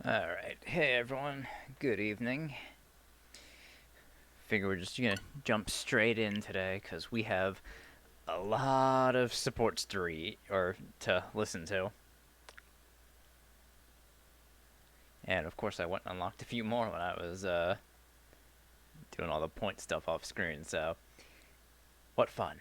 Alright, hey everyone, good evening. Figure we're just gonna jump straight in today because we have a lot of supports to read or to listen to. And of course, I went and unlocked a few more when I was doing all the point stuff off screen, so what fun.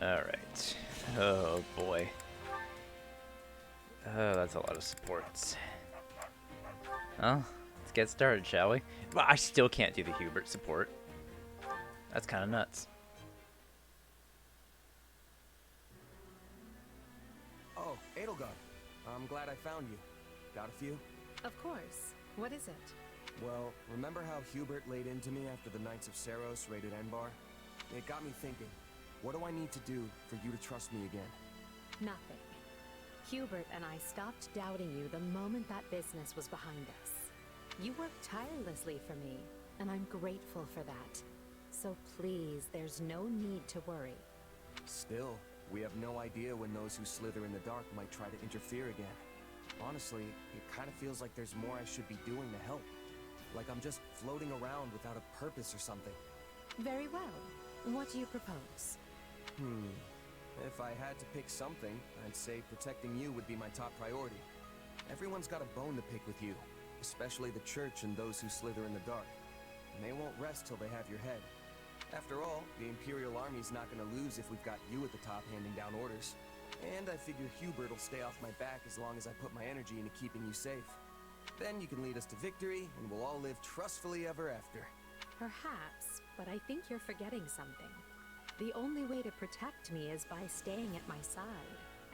Alright. Oh boy. Oh, that's a lot of supports. Well, let's get started, shall we? But I still can't do the Hubert support. That's kind of nuts. Oh, Edelgard. I'm glad I found you. Got a few? Of course. What is it? Well, remember how Hubert laid into me after the Knights of Seros raided Enbar? It got me thinking, what do I need to do for you to trust me again? Nothing. Hubert and I stopped doubting you the moment that business was behind us. You worked tirelessly for me, and I'm grateful for that. So please, there's no need to worry. Still, we have no idea when those who slither in the dark might try to interfere again. Honestly, it kind of feels like there's more I should be doing to help. Like I'm just floating around without a purpose or something. Very well. What do you propose? If I had to pick something, I'd say protecting you would be my top priority. Everyone's got a bone to pick with you, especially the church and those who slither in the dark. And they won't rest till they have your head. After all, the Imperial Army's not gonna lose if we've got you at the top handing down orders. And I figure Hubert will stay off my back as long as I put my energy into keeping you safe. Then you can lead us to victory, and we'll all live trustfully ever after. Perhaps, but I think you're forgetting something. The only way to protect me is by staying at my side,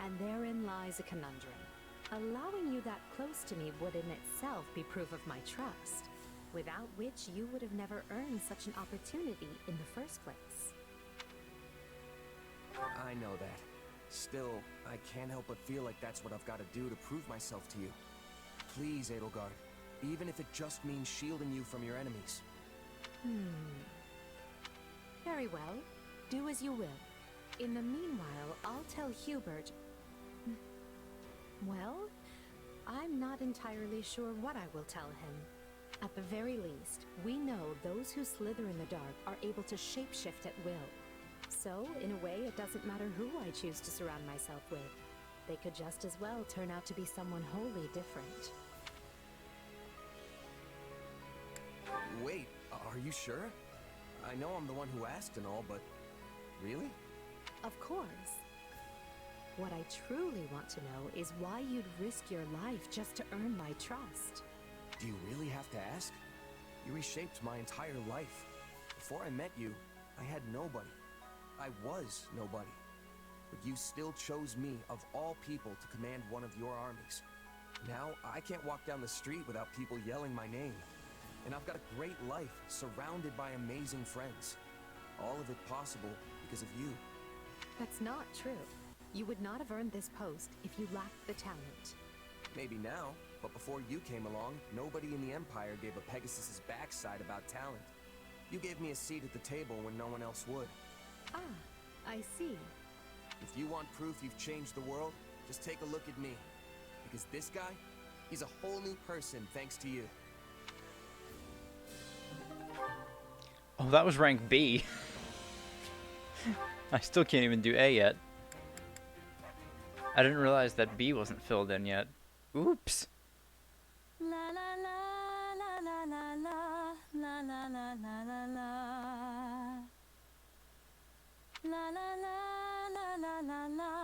and therein lies a conundrum. Allowing you that close to me would in itself be proof of my trust, without which you would have never earned such an opportunity in the first place. I know that. Still, I can't help but feel like that's what I've got to do to prove myself to you. Please, Edelgard, even if it just means shielding you from your enemies. Very well. Do as you will. In the meanwhile, I'll tell Hubert... Well, I'm not entirely sure what I will tell him. At the very least, we know those who slither in the dark are able to shapeshift at will. So, in a way, it doesn't matter who I choose to surround myself with. They could just as well turn out to be someone wholly different. Wait, are you sure? I know I'm the one who asked and all, but... really? Of course. What I truly want to know is why you'd risk your life just to earn my trust. Do you really have to ask? You reshaped my entire life. Before I met you, I had nobody. I was nobody. But you still chose me, of all people, to command one of your armies. Now, I can't walk down the street without people yelling my name. And I've got a great life, surrounded by amazing friends. All of it possible because of you. That's not true. You would not have earned this post if you lacked the talent. Maybe now, but before you came along, nobody in the Empire gave a Pegasus's backside about talent. You gave me a seat at the table when no one else would. Ah, I see. If you want proof you've changed the world, just take a look at me. Because this guy, he's a whole new person thanks to you. Oh, that was rank B. I still can't even do A yet. I didn't realize that B wasn't filled in yet. Oops. La la la la la la la la la la la la la. La la la la la la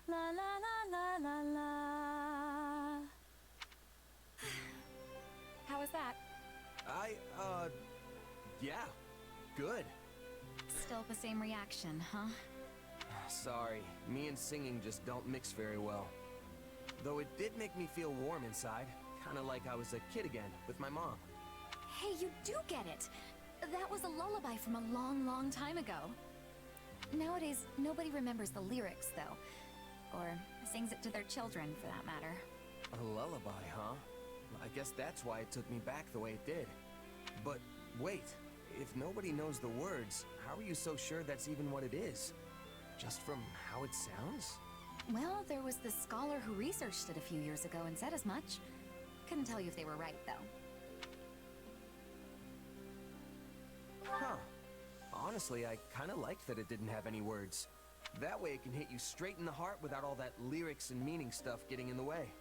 la la la la la la. How was that? Yeah, good. Still the same reaction, huh? Sorry, me and singing just don't mix very well. Though it did make me feel warm inside, kind of like I was a kid again with my mom. Hey, you do get it. That was a lullaby from a long, long time ago. Nowadays, nobody remembers the lyrics, though. Or sings it to their children, for that matter. A lullaby, huh? I guess that's why it took me back the way it did. But wait, if nobody knows the words, how are you so sure that's even what it is? Just from how it sounds? Well, there was this scholar who researched it a few years ago and said as much. Couldn't tell you if they were right, though. Huh. Honestly, I kind of liked that it didn't have any words. That way it can hit you straight in the heart without all that lyrics and meaning stuff getting in the way.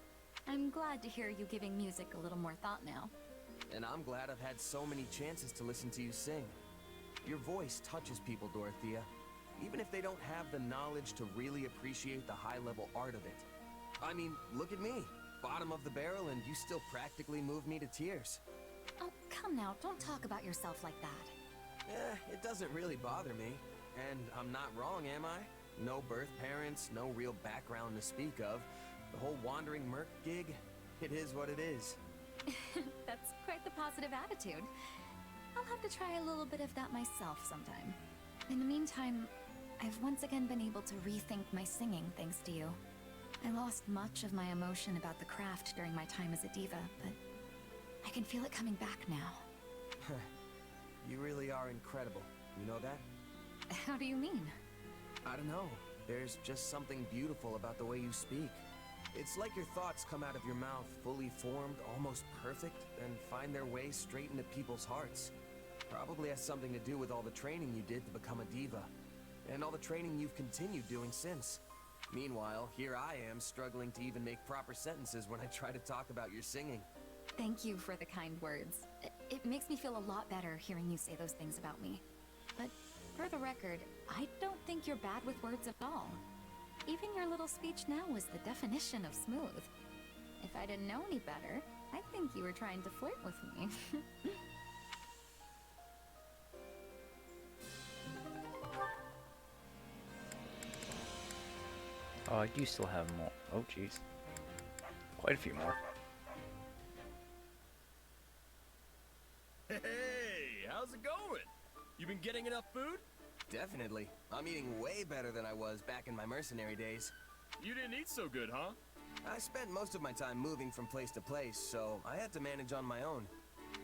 I'm glad to hear you giving music a little more thought now. And I'm glad I've had so many chances to listen to you sing. Your voice touches people, Dorothea, even if they don't have the knowledge to really appreciate the high-level art of it. I mean, look at me. Bottom of the barrel, and you still practically move me to tears. Oh, come now, don't talk about yourself like that. It doesn't really bother me. And I'm not wrong, am I? No birth parents, no real background to speak of. The whole wandering merc gig, it is what it is. That's quite the positive attitude. I'll have to try a little bit of that myself sometime. In the meantime, I've once again been able to rethink my singing thanks to you. I lost much of my emotion about the craft during my time as a diva, but I can feel it coming back now. You really are incredible. You know that? How do you mean? I don't know. There's just something beautiful about the way you speak. It's like your thoughts come out of your mouth fully formed, almost perfect, and find their way straight into people's hearts. Probably has something to do with all the training you did to become a diva, and all the training you've continued doing since. Meanwhile, here I am struggling to even make proper sentences when I try to talk about your singing. Thank you for the kind words. It makes me feel a lot better hearing you say those things about me. But for the record, I don't think you're bad with words at all. Even your little speech now was the definition of smooth. If I didn't know any better, I think you were trying to flirt with me. Oh, I do still have more. Oh, jeez. Quite a few more. Hey, how's it going? You been getting enough food? Definitely. I'm eating way better than I was back in my mercenary days. You didn't eat so good, huh? I spent most of my time moving from place to place, so I had to manage on my own.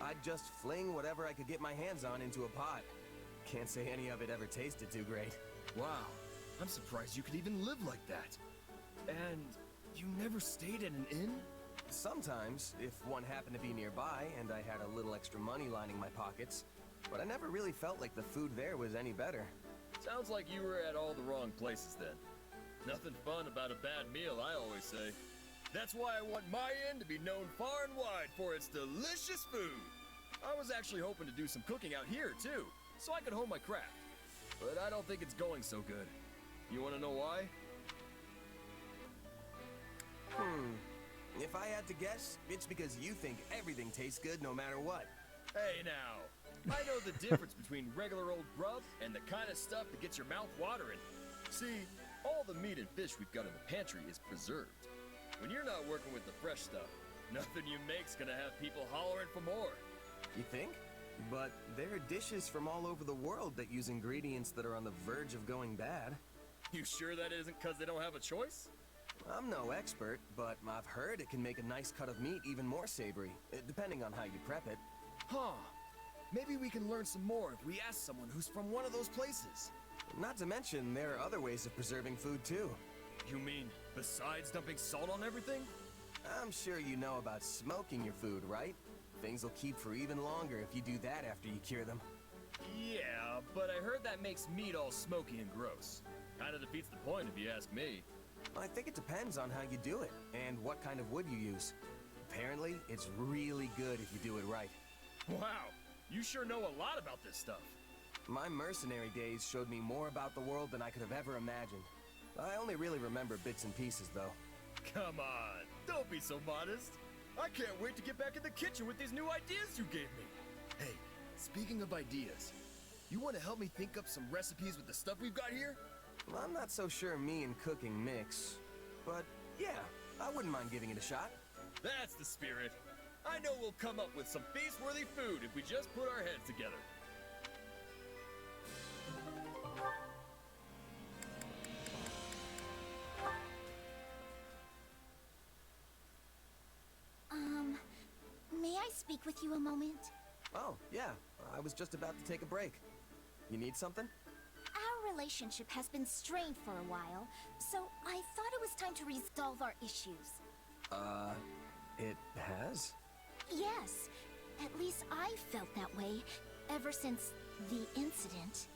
I'd just fling whatever I could get my hands on into a pot. Can't say any of it ever tasted too great. Wow, I'm surprised you could even live like that. And you never stayed at an inn? Sometimes, if one happened to be nearby and I had a little extra money lining my pockets. But I never really felt like the food there was any better. Sounds like you were at all the wrong places then. Nothing fun about a bad meal, I always say. That's why I want my inn to be known far and wide for its delicious food. I was actually hoping to do some cooking out here, too, so I could hone my craft. But I don't think it's going so good. You want to know why? If I had to guess, it's because you think everything tastes good no matter what. Hey now, I know the difference between regular old grub and the kind of stuff that gets your mouth watering. See, all the meat and fish we've got in the pantry is preserved. When you're not working with the fresh stuff, nothing you make's gonna have people hollering for more. You think? But there are dishes from all over the world that use ingredients that are on the verge of going bad. You sure that isn't because they don't have a choice? I'm no expert, but I've heard it can make a nice cut of meat even more savory, depending on how you prep it. Huh. Maybe we can learn some more if we ask someone who's from one of those places. Not to mention, there are other ways of preserving food too. You mean, besides dumping salt on everything? I'm sure you know about smoking your food, right? Things will keep for even longer if you do that after you cure them. Yeah, but I heard that makes meat all smoky and gross. Kinda defeats the point if you ask me. I think it depends on how you do it, and what kind of wood you use. Apparently, it's really good if you do it right. Wow, you sure know a lot about this stuff. My mercenary days showed me more about the world than I could have ever imagined. I only really remember bits and pieces, though. Come on, don't be so modest. I can't wait to get back in the kitchen with these new ideas you gave me. Hey, speaking of ideas, you want to help me think up some recipes with the stuff we've got here? Well, I'm not so sure me and cooking mix. But, yeah, I wouldn't mind giving it a shot. That's the spirit. I know we'll come up with some feast-worthy food if we just put our heads together. May I speak with you a moment? Oh, yeah, I was just about to take a break. You need something? Our relationship has been strained for a while, so I thought it was time to resolve our issues. It has? Yes, at least I felt that way ever since the incident.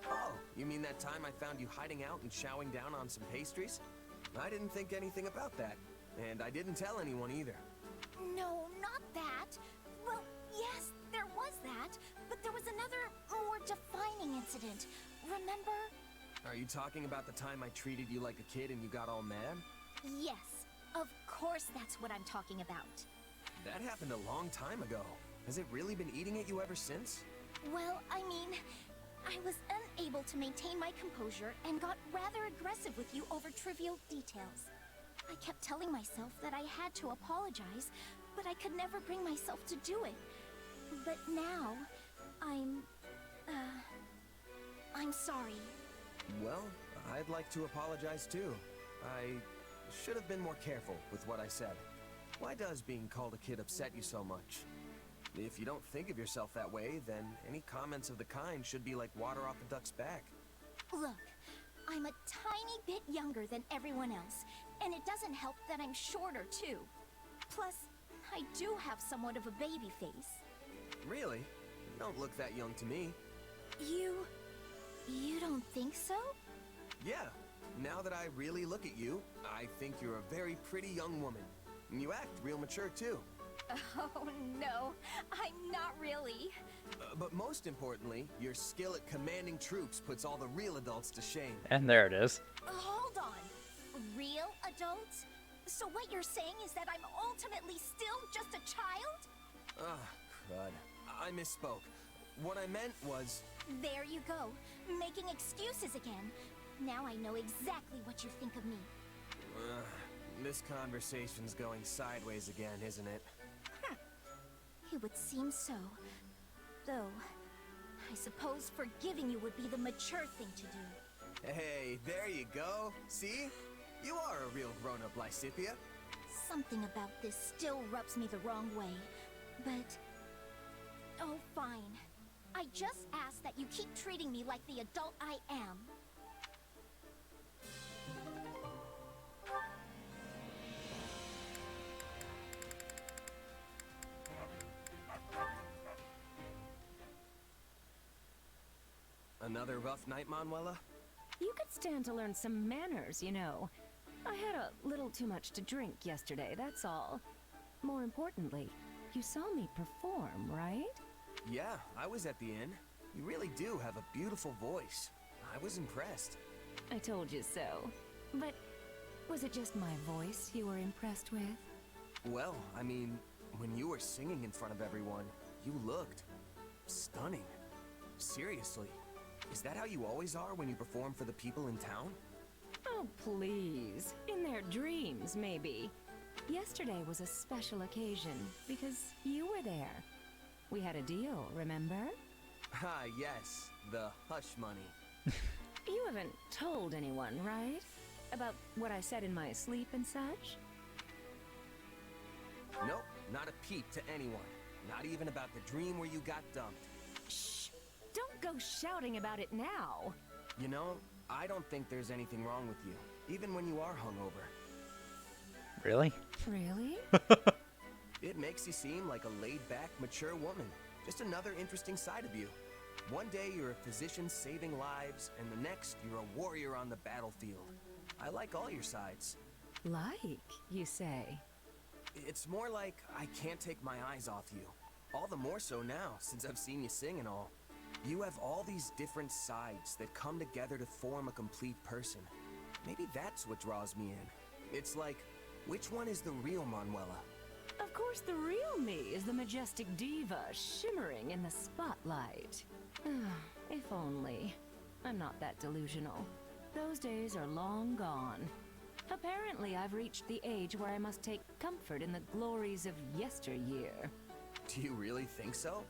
Oh, you mean that time I found you hiding out and chowing down on some pastries? I didn't think anything about that, and I didn't tell anyone either. No, not that. Well, yes, there was that, but there was another, more defining incident. Remember? Are you talking about the time I treated you like a kid and you got all mad? Yes, of course that's what I'm talking about. That happened a long time ago. Has it really been eating at you ever since? Well, I mean, I was unable to maintain my composure and got rather aggressive with you over trivial details. I kept telling myself that I had to apologize, but I could never bring myself to do it. But now, I'm sorry. Well, I'd like to apologize too. I should have been more careful with what I said. Why does being called a kid upset you so much? If you don't think of yourself that way, then any comments of the kind should be like water off a duck's back. Look, I'm a tiny bit younger than everyone else, and it doesn't help that I'm shorter too. Plus, I do have somewhat of a baby face. Really? You don't look that young to me. You don't think so? Yeah, now that I really look at you, I think you're a very pretty young woman. And you act real mature too. Oh no, I'm not really. But most importantly, your skill at commanding troops puts all the real adults to shame. And there it is. Hold on. Real adults? So what you're saying is that I'm ultimately still just a child? Ah, crud. I misspoke. What I meant was... There you go, making excuses again. Now I know exactly what you think of me. This conversation's going sideways again, isn't it? It would seem so. Though, I suppose forgiving you would be the mature thing to do. Hey, there you go. See? You are a real grown-up, Lysithia. Something about this still rubs me the wrong way. But... oh, fine. I just ask that you keep treating me like the adult I am. Another rough night, Manuela? You could stand to learn some manners, you know. I had a little too much to drink yesterday, that's all. More importantly, you saw me perform, right? Yeah, I was at the inn. You really do have a beautiful voice. I was impressed. I told you so. But was it just my voice you were impressed with? Well, I mean, when you were singing in front of everyone, you looked stunning. Seriously, is that how you always are when you perform for the people in town? Oh, please. In their dreams, maybe. Yesterday was a special occasion because you were there. We had a deal, remember? Ah, yes, the hush money. You haven't told anyone, right? About what I said in my sleep and such? Nope, not a peep to anyone. Not even about the dream where you got dumped. Shh! Don't go shouting about it now! You know, I don't think there's anything wrong with you, even when you are hungover. Really? Really? It makes you seem like a laid-back, mature woman. Just another interesting side of you. One day you're a physician saving lives, and the next you're a warrior on the battlefield. I like all your sides. Like, you say? It's more like I can't take my eyes off you. All the more so now, since I've seen you sing and all. You have all these different sides that come together to form a complete person. Maybe that's what draws me in. It's like, which one is the real Manuela? Of course, the real me is the majestic diva shimmering in the spotlight. If only. I'm not that delusional. Those days are long gone. Apparently, I've reached the age where I must take comfort in the glories of yesteryear. Do you really think so?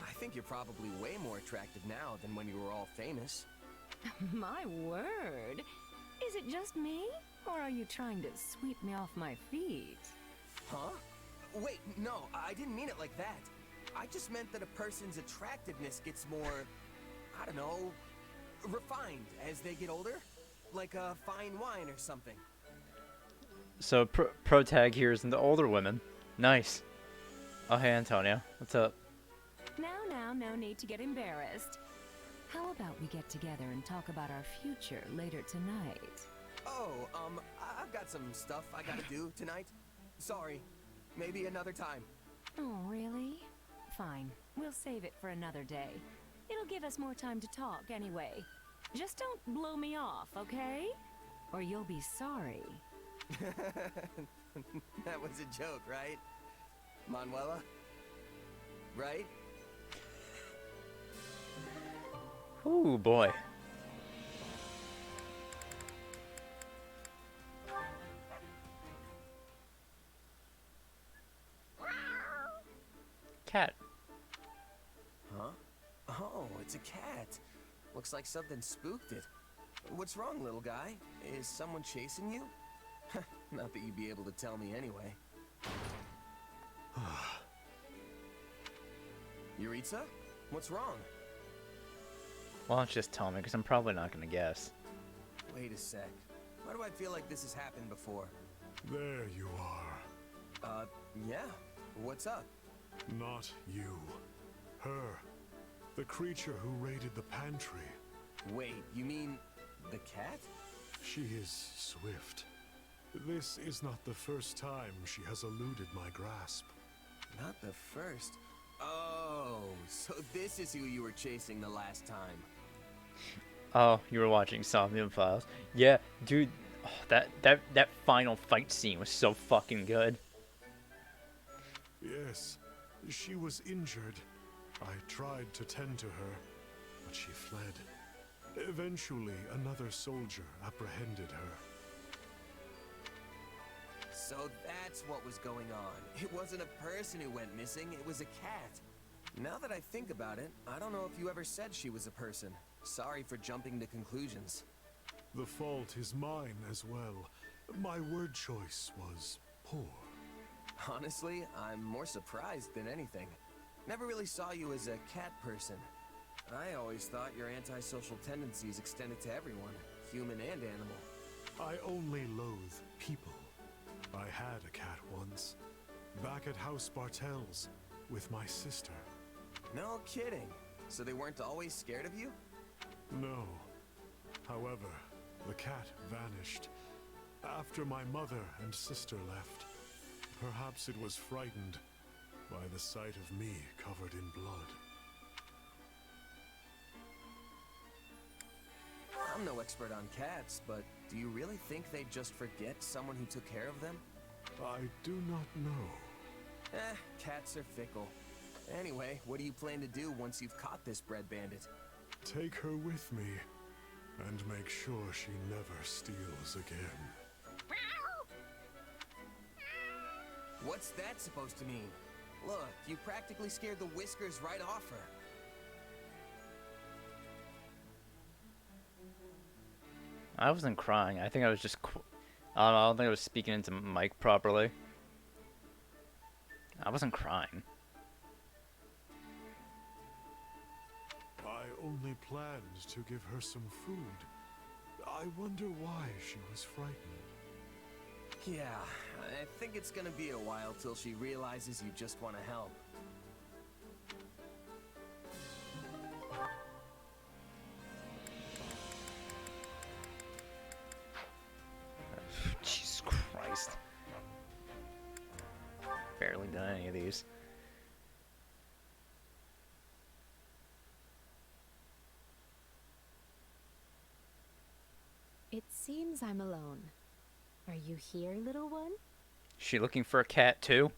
I think you're probably way more attractive now than when you were all famous. My word! Is it just me? Or are you trying to sweep me off my feet? Huh? Wait, no, I didn't mean it like that. I just meant that a person's attractiveness gets more, I don't know, refined as they get older. Like a fine wine or something. So pro tag here is the older women. Nice. Oh hey Antonio, what's up? Now, no need to get embarrassed. How about we get together and talk about our future later tonight? Oh, I've got some stuff I gotta do tonight. Sorry, maybe another time. Oh, really? Fine, we'll save it for another day. It'll give us more time to talk anyway. Just don't blow me off, okay? Or you'll be sorry. That was a joke, right? Manuela? Right? Ooh boy. Cat. Huh? Oh, it's a cat. Looks like something spooked it. What's wrong, little guy? Is someone chasing you? Not that you'd be able to tell me anyway. Yuritsa? What's wrong? Why don't you just tell me, because I'm probably not going to guess. Wait a sec. Why do I feel like this has happened before? There you are. Yeah. What's up? Not you. Her. The creature who raided the pantry. Wait, you mean the cat? She is swift. This is not the first time she has eluded my grasp. Not the first. Oh, so this is who you were chasing the last time. Oh, you were watching Somnium Files. Yeah, dude, oh, that final fight scene was so fucking good. Yes, she was injured. I tried to tend to her, but she fled. Eventually, another soldier apprehended her. So that's what was going on. It wasn't a person who went missing, it was a cat. Now that I think about it, I don't know if you ever said she was a person. Sorry for jumping to conclusions. The fault is mine as well. My word choice was poor. Honestly, I'm more surprised than anything. Never really saw you as a cat person. I always thought your antisocial tendencies extended to everyone, human and animal. I only loathe people. I had a cat once, back at House Bartels, with my sister. No kidding. So they weren't always scared of you? No. However, the cat vanished after my mother and sister left. Perhaps it was frightened by the sight of me covered in blood. I'm no expert on cats, but do you really think they'd just forget someone who took care of them? I do not know. Cats are fickle. Anyway, what do you plan to do once you've caught this bread bandit? Take her with me, and make sure she never steals again. What's that supposed to mean? Look, you practically scared the whiskers right off her. I wasn't crying. I think I was just... I don't think I was speaking into mic properly. I wasn't crying. I only planned to give her some food. I wonder why she was frightened. Yeah, I think it's gonna be a while till she realizes you just want to help. Jesus Christ. barely done any of these. It seems I'm alone. Are you here, little one? Is she looking for a cat too?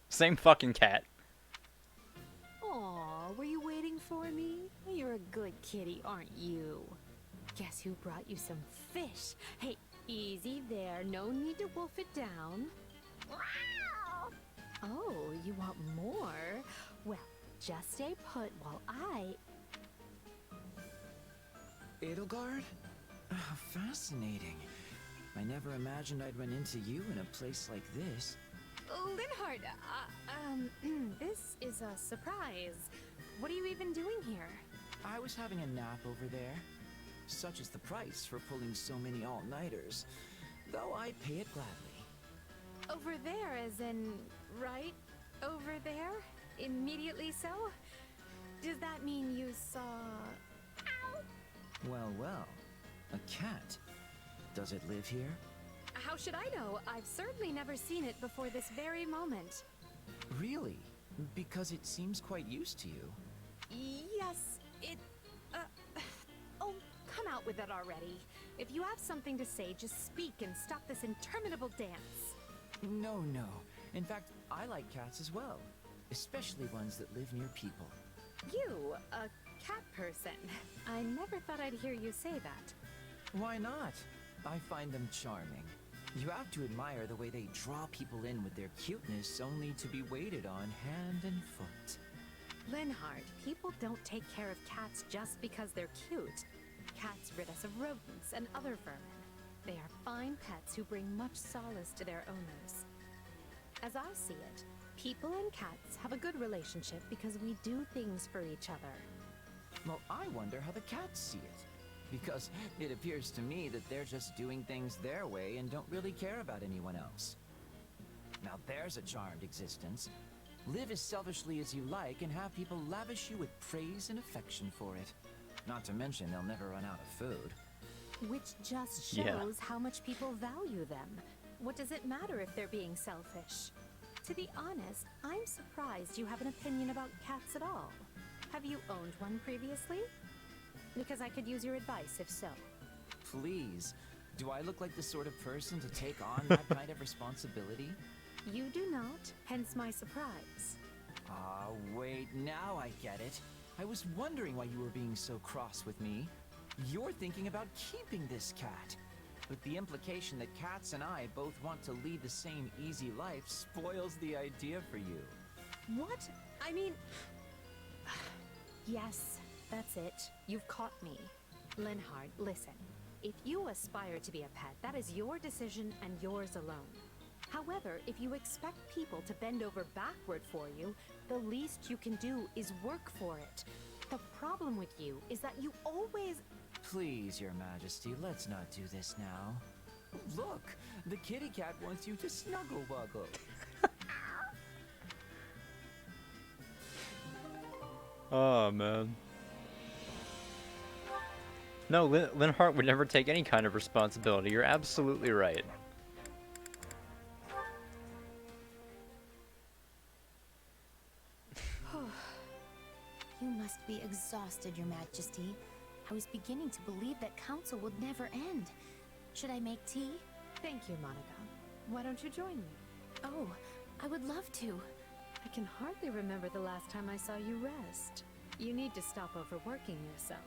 Same fucking cat. Aw, were you waiting for me? You're a good kitty, aren't you? Guess who brought you some fish? Hey, easy there. No need to wolf it down. Oh, you want more? Well, just stay put while I... Edelgard? Oh, fascinating. I never imagined I'd run into you in a place like this. Linhardt, this is a surprise. What are you even doing here? I was having a nap over there. Such is the price for pulling so many all-nighters, though I'd pay it gladly. Over there, as in, right over there? Immediately so? Does that mean you saw... Well, well, a cat. Does it live here? How should I know? I've certainly never seen it before this very moment. Really? Because it seems quite used to you. Yes, it... Oh, come out with it already. If you have something to say, just speak and stop this interminable dance. No, no. In fact, I like cats as well. Especially ones that live near people. You, a cat person. I never thought I'd hear you say that. Why not? I find them charming. You have to admire the way they draw people in with their cuteness, only to be waited on hand and foot. Linhardt, people don't take care of cats just because they're cute. Cats rid us of rodents and other vermin. They are fine pets who bring much solace to their owners. As I see it, people and cats have a good relationship because we do things for each other. Well, I wonder how the cats see it. Because it appears to me that they're just doing things their way and don't really care about anyone else. Now there's a charmed existence. Live as selfishly as you like and have people lavish you with praise and affection for it. Not to mention they'll never run out of food. Which just shows how much people value them. What does it matter if they're being selfish? To be honest, I'm surprised you have an opinion about cats at all. Have you owned one previously? Because I could use your advice if so. Please, do I look like the sort of person to take on that kind of responsibility? You do not, hence my surprise. Ah, wait, now I get it. I was wondering why you were being so cross with me. You're thinking about keeping this cat. But the implication that cats and I both want to lead the same easy life spoils the idea for you. What? I mean... Yes, that's it. You've caught me. Linhardt, listen. If you aspire to be a pet, that is your decision and yours alone. However, if you expect people to bend over backward for you, the least you can do is work for it. The problem with you is that you always... Please, Your Majesty, let's not do this now. Look, the kitty cat wants you to snuggle wuggle. Oh, man. No, Linhardt would never take any kind of responsibility. You're absolutely right. You must be exhausted, Your Majesty. I was beginning to believe that council would never end. Should I make tea? Thank you, Monica. Why don't you join me? Oh, I would love to. I can hardly remember the last time I saw you rest. You need to stop overworking yourself.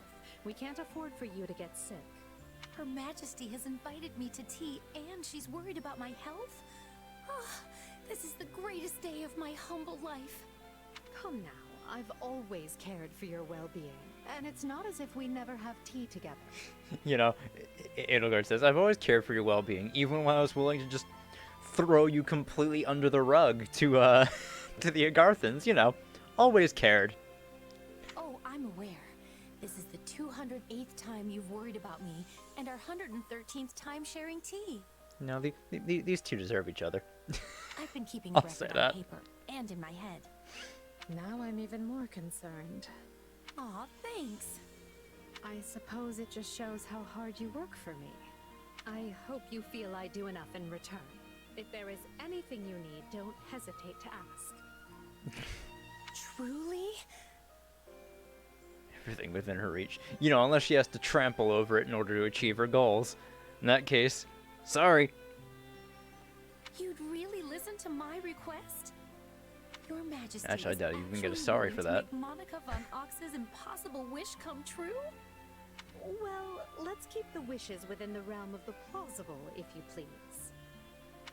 We can't afford for you to get sick. Her Majesty has invited me to tea, and she's worried about my health? Oh, this is the greatest day of my humble life. Come now. I've always cared for your well-being, and it's not as if we never have tea together. You know, Edelgard says, I've always cared for your well-being, even when I was willing to just throw you completely under the rug to to the Agarthans, you know, always cared. Oh, I'm aware. This is the 208th time you've worried about me, and our 113th time sharing tea. No, these two deserve each other. I've been keeping I'll record say on that. paper and in my head. Now I'm even more concerned. Aw, thanks. I suppose it just shows how hard you work for me. I hope you feel I do enough in return. If there is anything you need, don't hesitate to ask. Truly? Everything within her reach. You know, unless she has to trample over it in order to achieve her goals. In that case, sorry. You'd really listen to my request? Your Majesty Actually, I doubt you can get a actually sorry willing for to that. make Monica von Ox's impossible wish come true? Well, let's keep the wishes within the realm of the plausible, if you please.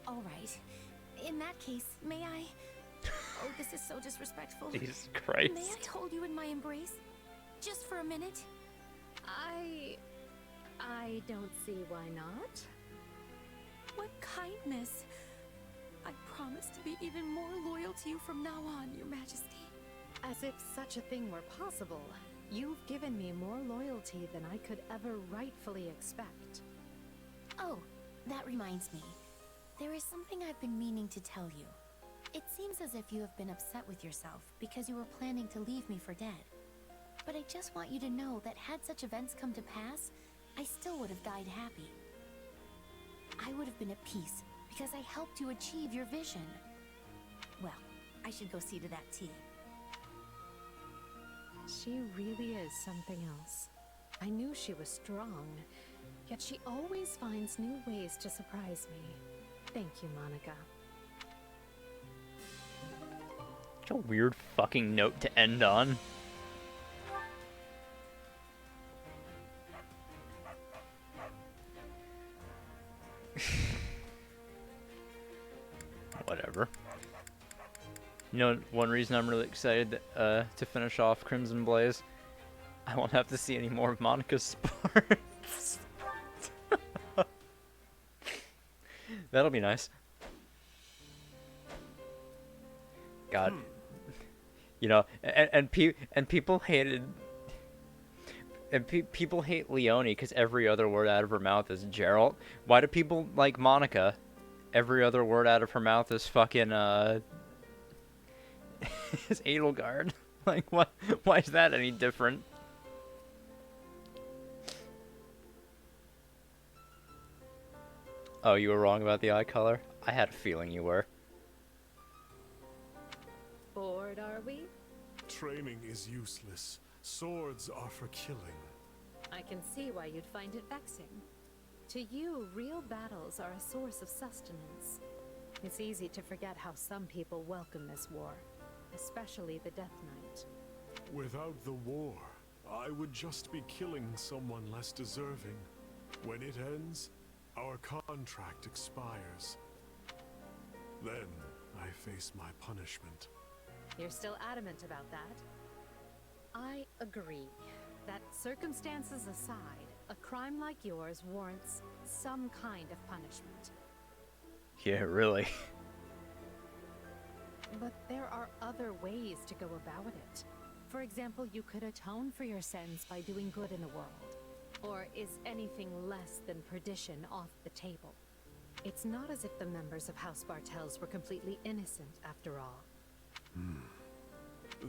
All right. In that case, may I... Oh, this is so disrespectful. Jesus Christ. May I hold you in my embrace? Just for a minute? I don't see why not. What kindness. I promise to be even more loyal to you from now on, Your Majesty. As if such a thing were possible. You've given me more loyalty than I could ever rightfully expect. Oh, that reminds me. There is something I've been meaning to tell you. It seems as if you have been upset with yourself because you were planning to leave me for dead. But I just want you to know that had such events come to pass, I still would have died happy. I would have been at peace because I helped you achieve your vision. Well, I should go see to that tea. She really is something else. I knew she was strong, yet she always finds new ways to surprise me. Thank you, Monica. Such a weird fucking note to end on. Whatever. You know, one reason I'm really excited to finish off Crimson Blaze, I won't have to see any more of Monica's sports. That'll be nice. God, you know, and people hated, and people hate Leonie because every other word out of her mouth is Geralt. Why do people like Monica? Every other word out of her mouth is fucking is Edelgard. Like, what? Why is that any different? Oh, you were wrong about the eye color? I had a feeling you were. Bored, are we? Training is useless. Swords are for killing. I can see why you'd find it vexing. To you, real battles are a source of sustenance. It's easy to forget how some people welcome this war, especially the Death Knight. Without the war, I would just be killing someone less deserving. When it ends, our contract expires. Then I face my punishment. You're still adamant about that? I agree that, circumstances aside, a crime like yours warrants some kind of punishment. Yeah, really. But there are other ways to go about it. For example, you could atone for your sins by doing good in the world. Or is anything less than perdition off the table? It's not as if the members of House Bartels were completely innocent, after all.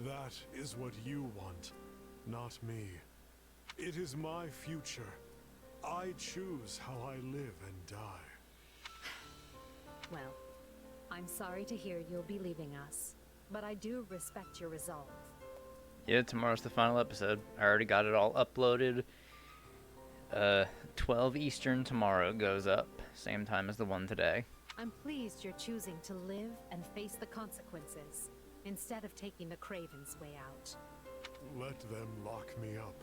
That is what you want, not me. It is my future. I choose how I live and die. Well, I'm sorry to hear you'll be leaving us, but I do respect your resolve. Yeah, tomorrow's the final episode. I already got it all uploaded. 12 Eastern tomorrow it goes up. Same time as the one today. I'm pleased you're choosing to live and face the consequences, instead of taking the Craven's way out. Let them lock me up.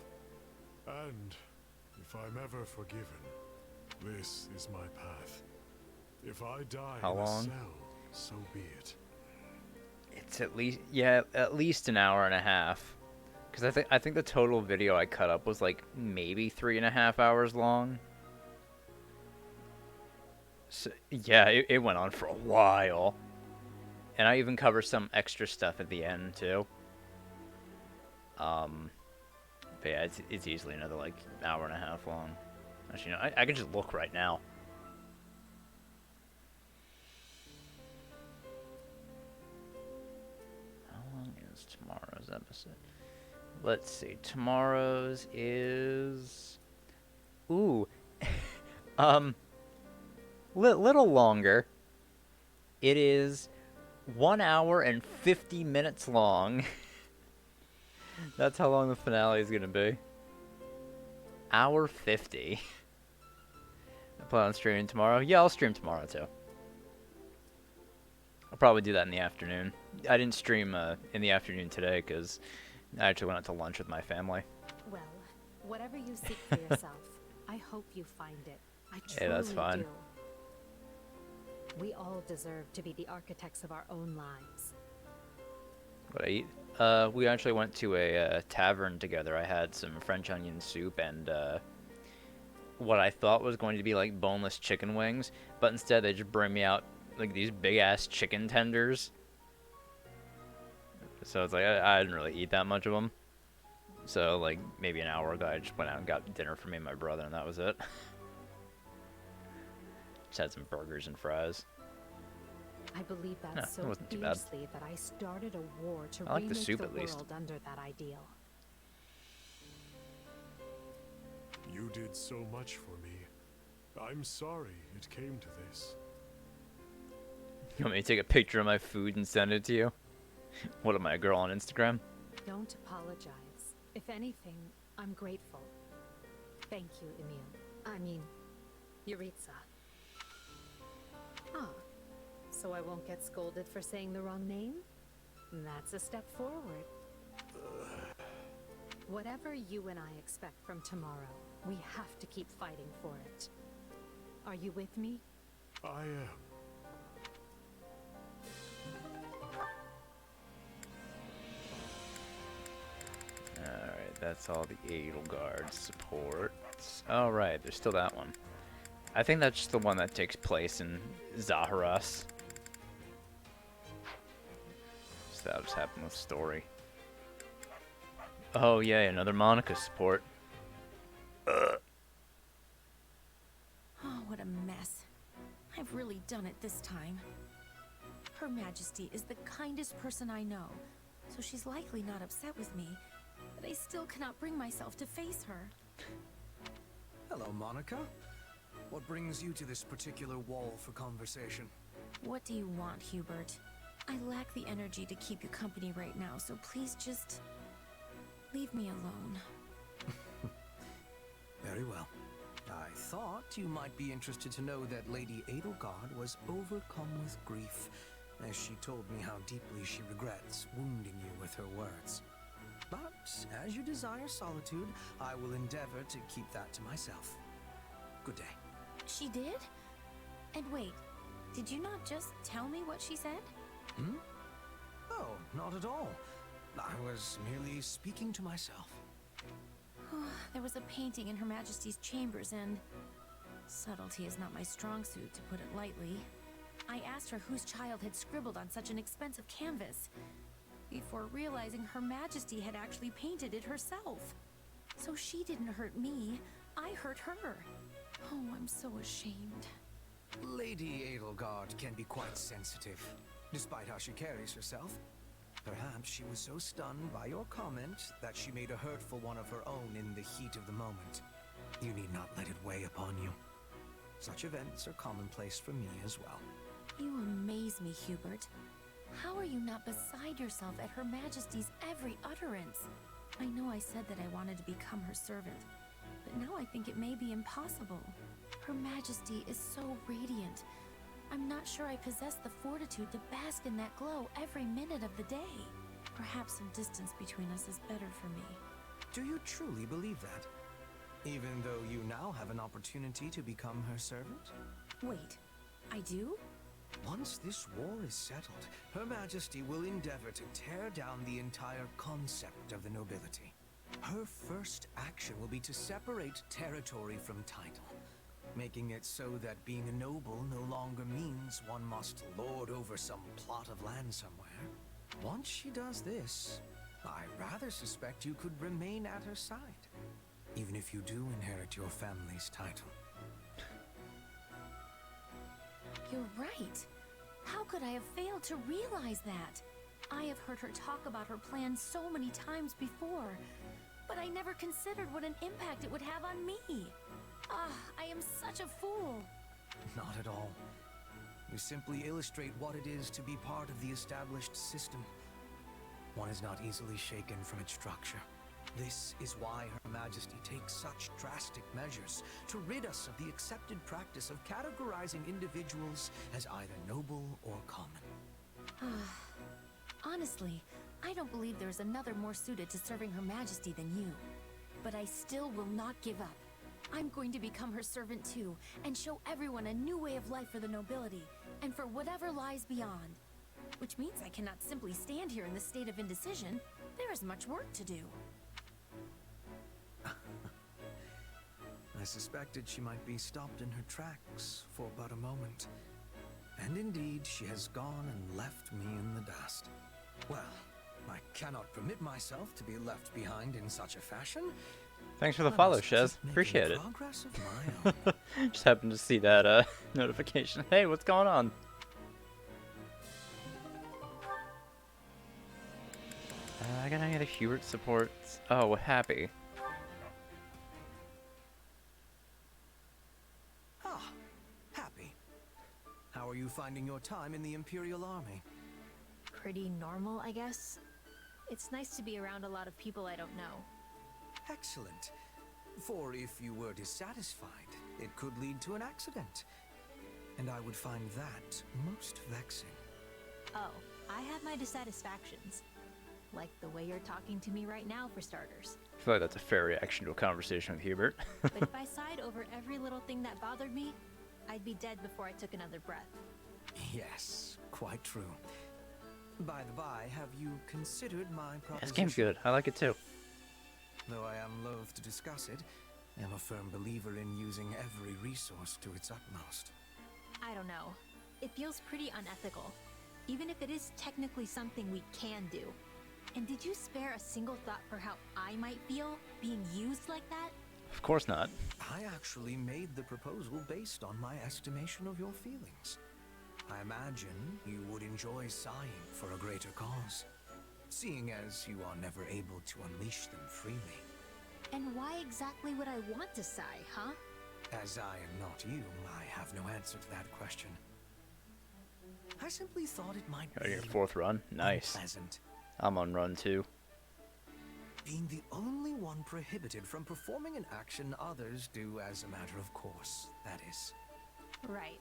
And if I'm ever forgiven, this is my path. If I die How in a long? cell, so be it. It's at least an hour and a half. Because I think the total video I cut up was like maybe 3.5 hours long. So, yeah, it went on for a while. And I even cover some extra stuff at the end too. But yeah, it's easily another like hour and a half long. Actually, no, I can just look right now. How long is tomorrow's episode? Let's see. Tomorrow's is... Ooh. Little longer. It is 1 hour and 50 minutes long. That's how long the finale is gonna be. Hour 50. I plan on streaming tomorrow. Yeah, I'll stream tomorrow too. I'll probably do that in the afternoon. I didn't stream in the afternoon today because I actually went out to lunch with my family. Well, whatever you seek for yourself, I hope you find it. I truly Hey, that's fine. do. We all deserve to be the architects of our own lives. What I eat? We actually went to a tavern together. I had some French onion soup and what I thought was going to be like boneless chicken wings, but instead they just bring me out like these big ass chicken tenders. So it's like I didn't really eat that much of them. So like maybe an hour ago I just went out and got dinner for me and my brother and that was it. Just had some burgers and fries. I believe that Yeah, so it wasn't too bad. fiercely that I started a war to I like the remake soup the at least. world under that ideal. You did so much for me. I'm sorry it came to this. You want me to take a picture of my food and send it to you? What am I, a girl on Instagram? Don't apologize. If anything, I'm grateful. Thank you, Emil. I mean, Yuritsa. Ah, so I won't get scolded for saying the wrong name? That's a step forward. Whatever you and I expect from tomorrow, we have to keep fighting for it. Are you with me? I am. Alright, that's all the Edelgard supports. Alright, there's still that one. I think that's just the one that takes place in Zaharas. So that'll just happen with story. Oh yay, another Monica support. Oh, what a mess. I've really done it this time. Her Majesty is the kindest person I know, so she's likely not upset with me, but I still cannot bring myself to face her. Hello, Monica. What brings you to this particular wall for conversation? What do you want, Hubert? I lack the energy to keep you company right now, so please just leave me alone. Very well. I thought you might be interested to know that Lady Edelgard was overcome with grief, as she told me how deeply she regrets wounding you with her words. But, as you desire solitude, I will endeavor to keep that to myself. Good day. She did? And wait, did you not just tell me what she said? Hmm? Oh, not at all. I was merely speaking to myself. There was a painting in Her Majesty's chambers and... subtlety is not my strong suit, to put it lightly. I asked her whose child had scribbled on such an expensive canvas, before realizing Her Majesty had actually painted it herself. So she didn't hurt me, I hurt her. Oh, I'm so ashamed. Lady Edelgard can be quite sensitive, despite how she carries herself. Perhaps she was so stunned by your comment that she made a hurtful one of her own in the heat of the moment. You need not let it weigh upon you. Such events are commonplace for me as well. You amaze me, Hubert. How are you not beside yourself at Her Majesty's every utterance? I know I said that I wanted to become her servant, but now I think it may be impossible. Her Majesty is so radiant. I'm not sure I possess the fortitude to bask in that glow every minute of the day. Perhaps some distance between us is better for me. Do you truly believe that? Even though you now have an opportunity to become her servant? Wait, I do? Once this war is settled, Her Majesty will endeavor to tear down the entire concept of the nobility. Her first action will be to separate territory from title, making it so that being a noble no longer means one must lord over some plot of land somewhere. Once she does this, I rather suspect you could remain at her side, even if you do inherit your family's title. You're right. How could I have failed to realize that? I have heard her talk about her plans so many times before, but I never considered what an impact it would have on me. Ah, I am such a fool. Not at all. You simply illustrate what it is to be part of the established system. One is not easily shaken from its structure. This is why Her Majesty takes such drastic measures to rid us of the accepted practice of categorizing individuals as either noble or common. Honestly, I don't believe there's another more suited to serving Her Majesty than you. But I still will not give up. I'm going to become her servant too, and show everyone a new way of life for the nobility, and for whatever lies beyond. Which means I cannot simply stand here in this state of indecision. There is much work to do. I suspected she might be stopped in her tracks for but a moment. And indeed, she has gone and left me in the dust. Well, I cannot permit myself to be left behind in such a fashion. Thanks for the I follow, must Shez. keep making Appreciate it. progress of my own. Just happened to see that notification. Hey, what's going on? I got any other Hubert supports? Oh, happy. Ah, Happy. How are you finding your time in the Imperial Army? Pretty normal, I guess. It's nice to be around a lot of people I don't know. Excellent. For if you were dissatisfied, it could lead to an accident. And I would find that most vexing. Oh, I have my dissatisfactions. Like the way you're talking to me right now, for starters. I feel like that's a fair reaction to a conversation with Hubert. But if I sighed over every little thing that bothered me, I'd be dead before I took another breath. Yes, quite true. By the by, have you considered my proposition? This game's good. I like it too. Though I am loath to discuss it, I am a firm believer in using every resource to its utmost. I don't know. It feels pretty unethical. Even if it is technically something we can do. And did you spare a single thought for how I might feel being used like that? Of course not. I actually made the proposal based on my estimation of your feelings. I imagine you would enjoy sighing for a greater cause, seeing as you are never able to unleash them freely. And why exactly would I want to sigh, huh? As I am not you, I have no answer to that question. I simply thought it might Oh, be your fourth run? Nice. unpleasant. I'm on run 2. Being the only one prohibited from performing an action others do as a matter of course, that is. Right.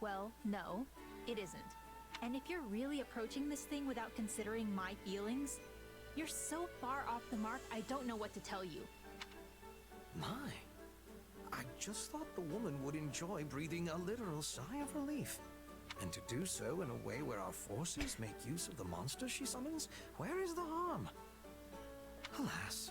Well, no, it isn't. And if you're really approaching this thing without considering my feelings, you're so far off the mark, I don't know what to tell you. My, I just thought the woman would enjoy breathing a literal sigh of relief. And to do so in a way where our forces make use of the monster she summons, where is the harm? Alas,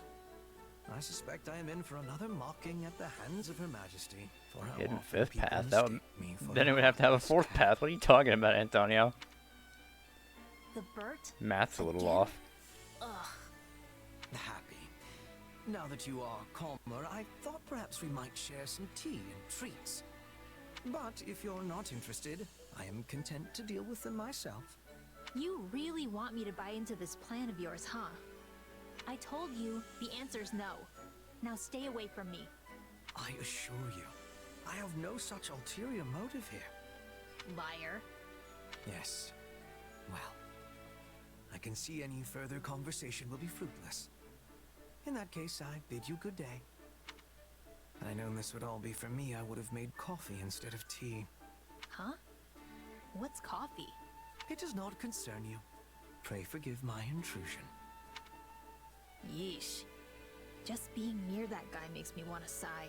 I suspect I am in for another mocking at the hands of Her Majesty for how Hidden often 5th people path? That would, mistake me for then it her would have to have a obvious 4th path. What are you talking about, Antonio? The Bert? Math's a little Again? off. Ugh. Happy. Now that you are calmer, I thought perhaps we might share some tea and treats. But if you're not interested, I am content to deal with them myself. You really want me to buy into this plan of yours, huh? I told you the answer's no. Now stay away from me. I assure you, I have no such ulterior motive here. Liar. Yes. Well, I can see any further conversation will be fruitless. In that case, I bid you good day. Had I known this would all be for me, I would have made coffee instead of tea. Huh? What's coffee? It does not concern you. Pray forgive my intrusion. Yeesh. Just being near that guy makes me want to sigh.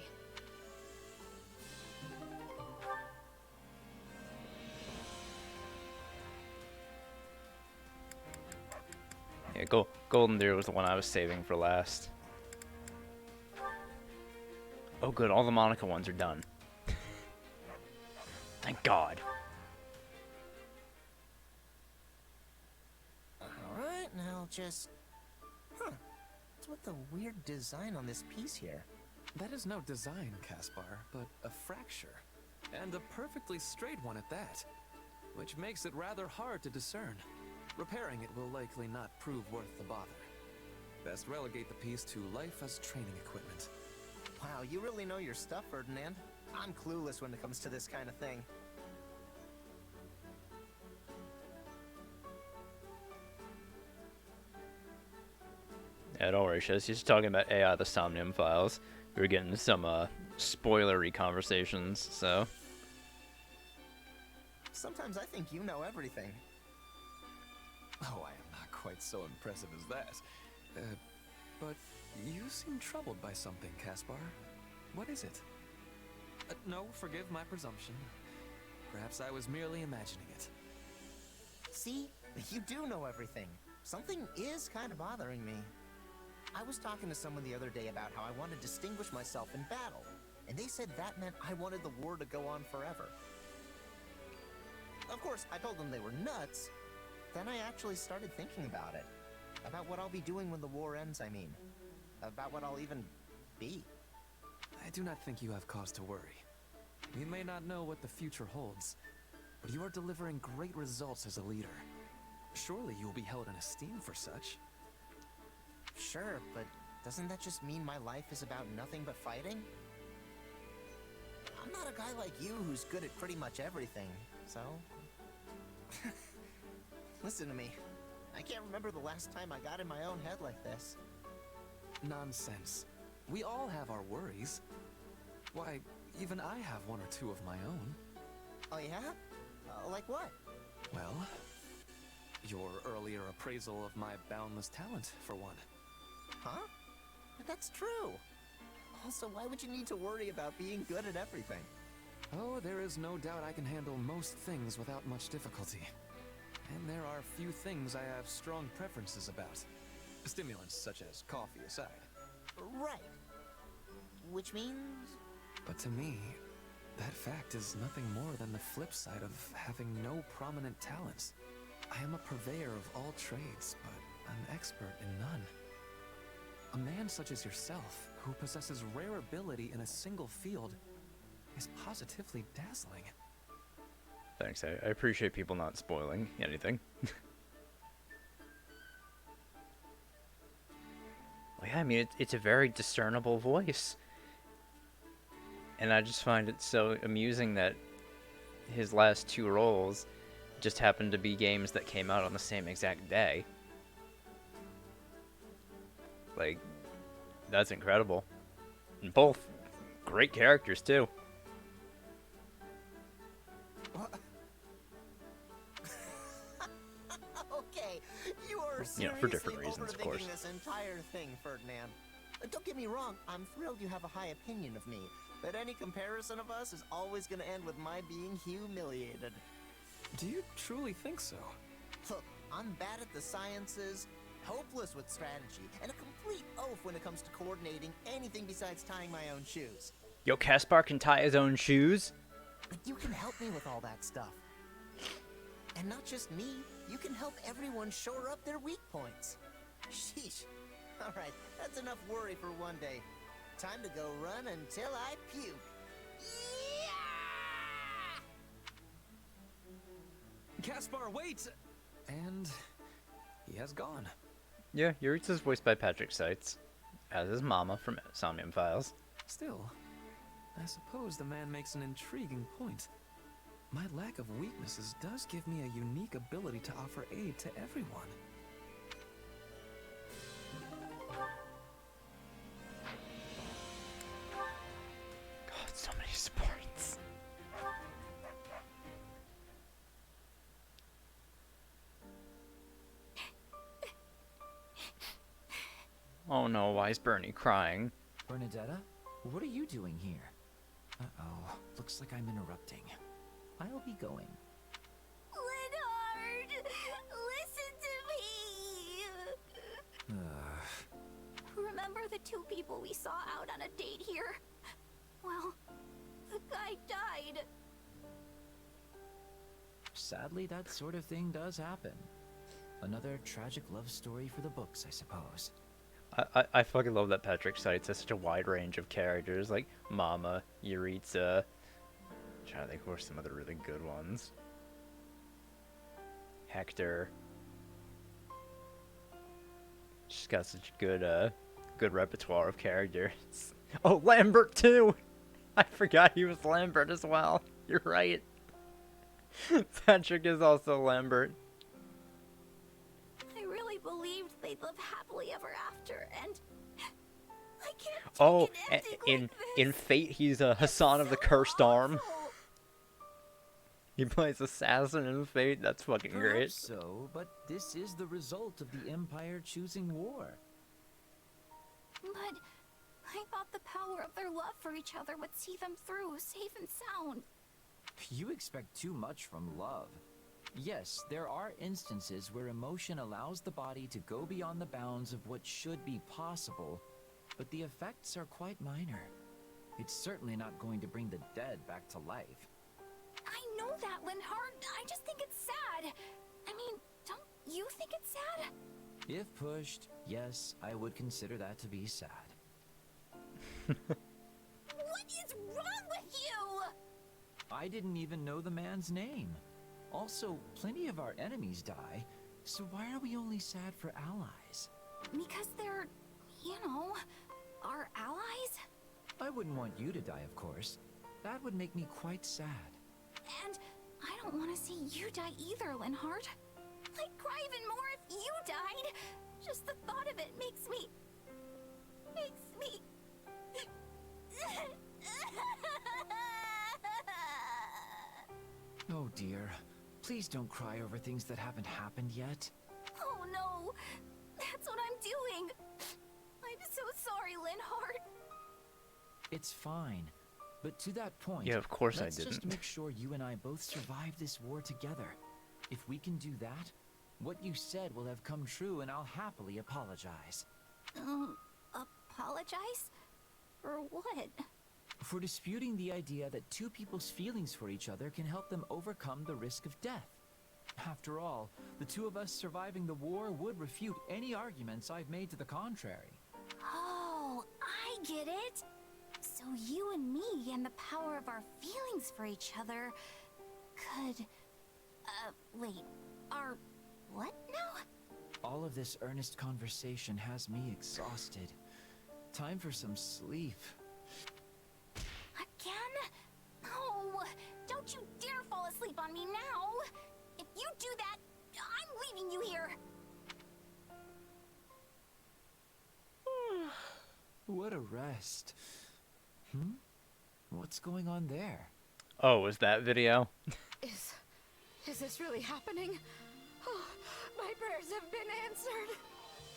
Yeah, Golden Deer was the one I was saving for last. Oh good, all the Monica ones are done. Thank God. Alright, now just... What's with the weird design on this piece here? That is no design, Caspar, but a fracture. And a perfectly straight one at that. Which makes it rather hard to discern. Repairing it will likely not prove worth the bother. Best relegate the piece to life as training equipment. Wow, you really know your stuff, Ferdinand. I'm clueless when it comes to this kind of thing. Yeah, don't worry, Shiz. He's talking about AI, the Somnium Files. We were getting some spoilery conversations, so. Sometimes I think you know everything. Oh, I am not quite so impressive as that. But you seem troubled by something, Caspar. What is it? No, forgive my presumption. Perhaps I was merely imagining it. See? You do know everything. Something is kind of bothering me. I was talking to someone the other day about how I want to distinguish myself in battle, and they said that meant I wanted the war to go on forever. Of course, I told them they were nuts. Then I actually started thinking about it. About what I'll be doing when the war ends, I mean. About what I'll even be. I do not think you have cause to worry. You may not know what the future holds, but you are delivering great results as a leader. Surely you will be held in esteem for such. Sure, but doesn't that just mean my life is about nothing but fighting? I'm not a guy like you who's good at pretty much everything, so... Listen to me. I can't remember the last time I got in my own head like this. Nonsense. We all have our worries. Why, even I have one or two of my own. Oh yeah? Like what? Well, your earlier appraisal of my boundless talent, for one. Huh? But that's true. Also, why would you need to worry about being good at everything? Oh, there is no doubt I can handle most things without much difficulty. And there are few things I have strong preferences about. Stimulants such as coffee aside. Right. Which means... But to me, that fact is nothing more than the flip side of having no prominent talents. I am a purveyor of all trades, but an expert in none. A man such as yourself, who possesses rare ability in a single field, is positively dazzling. Thanks, I appreciate people not spoiling anything. Well, yeah, I mean, it's a very discernible voice. And I just find it so amusing that his last two roles just happened to be games that came out on the same exact day. Like, that's incredible. And both great characters, too. Okay, you are For different seriously reasons, of course. overthinking this entire thing, Ferdinand. Don't get me wrong, I'm thrilled you have a high opinion of me, but any comparison of us is always gonna end with my being humiliated. Do you truly think so? Look, I'm bad at the sciences, hopeless with strategy, and a complete oaf when it comes to coordinating anything besides tying my own shoes. Yo, Caspar can tie his own shoes? But you can help me with all that stuff. And not just me, you can help everyone shore up their weak points. Sheesh. Alright, that's enough worry for one day. Time to go run until I puke. Yeah! Caspar, wait! And he has gone. Yeah, Yuritsa's voiced by Patrick Seitz, as is Mama from Somnium Files. Still, I suppose the man makes an intriguing point. My lack of weaknesses does give me a unique ability to offer aid to everyone. God, so many supports. Oh no, why is Bernie crying? Bernadetta, what are you doing here? Uh-oh, looks like I'm interrupting. I'll be going. Leonard! Listen to me! Remember the two people we saw out on a date here? Well, the guy died. Sadly, that sort of thing does happen. Another tragic love story for the books, I suppose. I fucking love that Patrick Seitz has such a wide range of characters, like Mama, Yuritsa. I'm trying to think who are some other really good ones. Hector. She's got such a good repertoire of characters. Oh, Lambert too! I forgot he was Lambert as well. You're right. Patrick is also Lambert. I really believed they'd live happily ever after, and I can't take Oh, an ending like in this. Fate, he's Hassan of the Cursed Arm. He plays assassin in Fate. That's fucking great. Perhaps so, but this is the result of the Empire choosing war. But I thought the power of their love for each other would see them through, safe and sound. You expect too much from love. Yes, there are instances where emotion allows the body to go beyond the bounds of what should be possible, but the effects are quite minor. It's certainly not going to bring the dead back to life. I know that, Linhart. I just think it's sad. I mean, don't you think it's sad? If pushed, yes, I would consider that to be sad. What is wrong with you? I didn't even know the man's name. Also, plenty of our enemies die, so why are we only sad for allies? Because they're, you know, our allies? I wouldn't want you to die, of course. That would make me quite sad. And I don't want to see you die either, Linhart. I'd cry even more if you died. Just the thought of it makes me... Oh dear. Please don't cry over things that haven't happened yet. Oh no, that's what I'm doing. I'm so sorry, Linhart. It's fine. But to that point, Yeah, of course I let's just didn't. make sure you and I both survive this war together. If we can do that, what you said will have come true and I'll happily apologize. Apologize? For what? For disputing the idea that two people's feelings for each other can help them overcome the risk of death. After all, the two of us surviving the war would refute any arguments I've made to the contrary. Oh, I get it. So you and me and the power of our feelings for each other could... wait, are what now? All of this earnest conversation has me exhausted. Time for some sleep. Again? No, don't you dare fall asleep on me now. If you do that, I'm leaving you here. What a rest. What's going on there? Oh, was that video? Is this really happening? Oh, my prayers have been answered.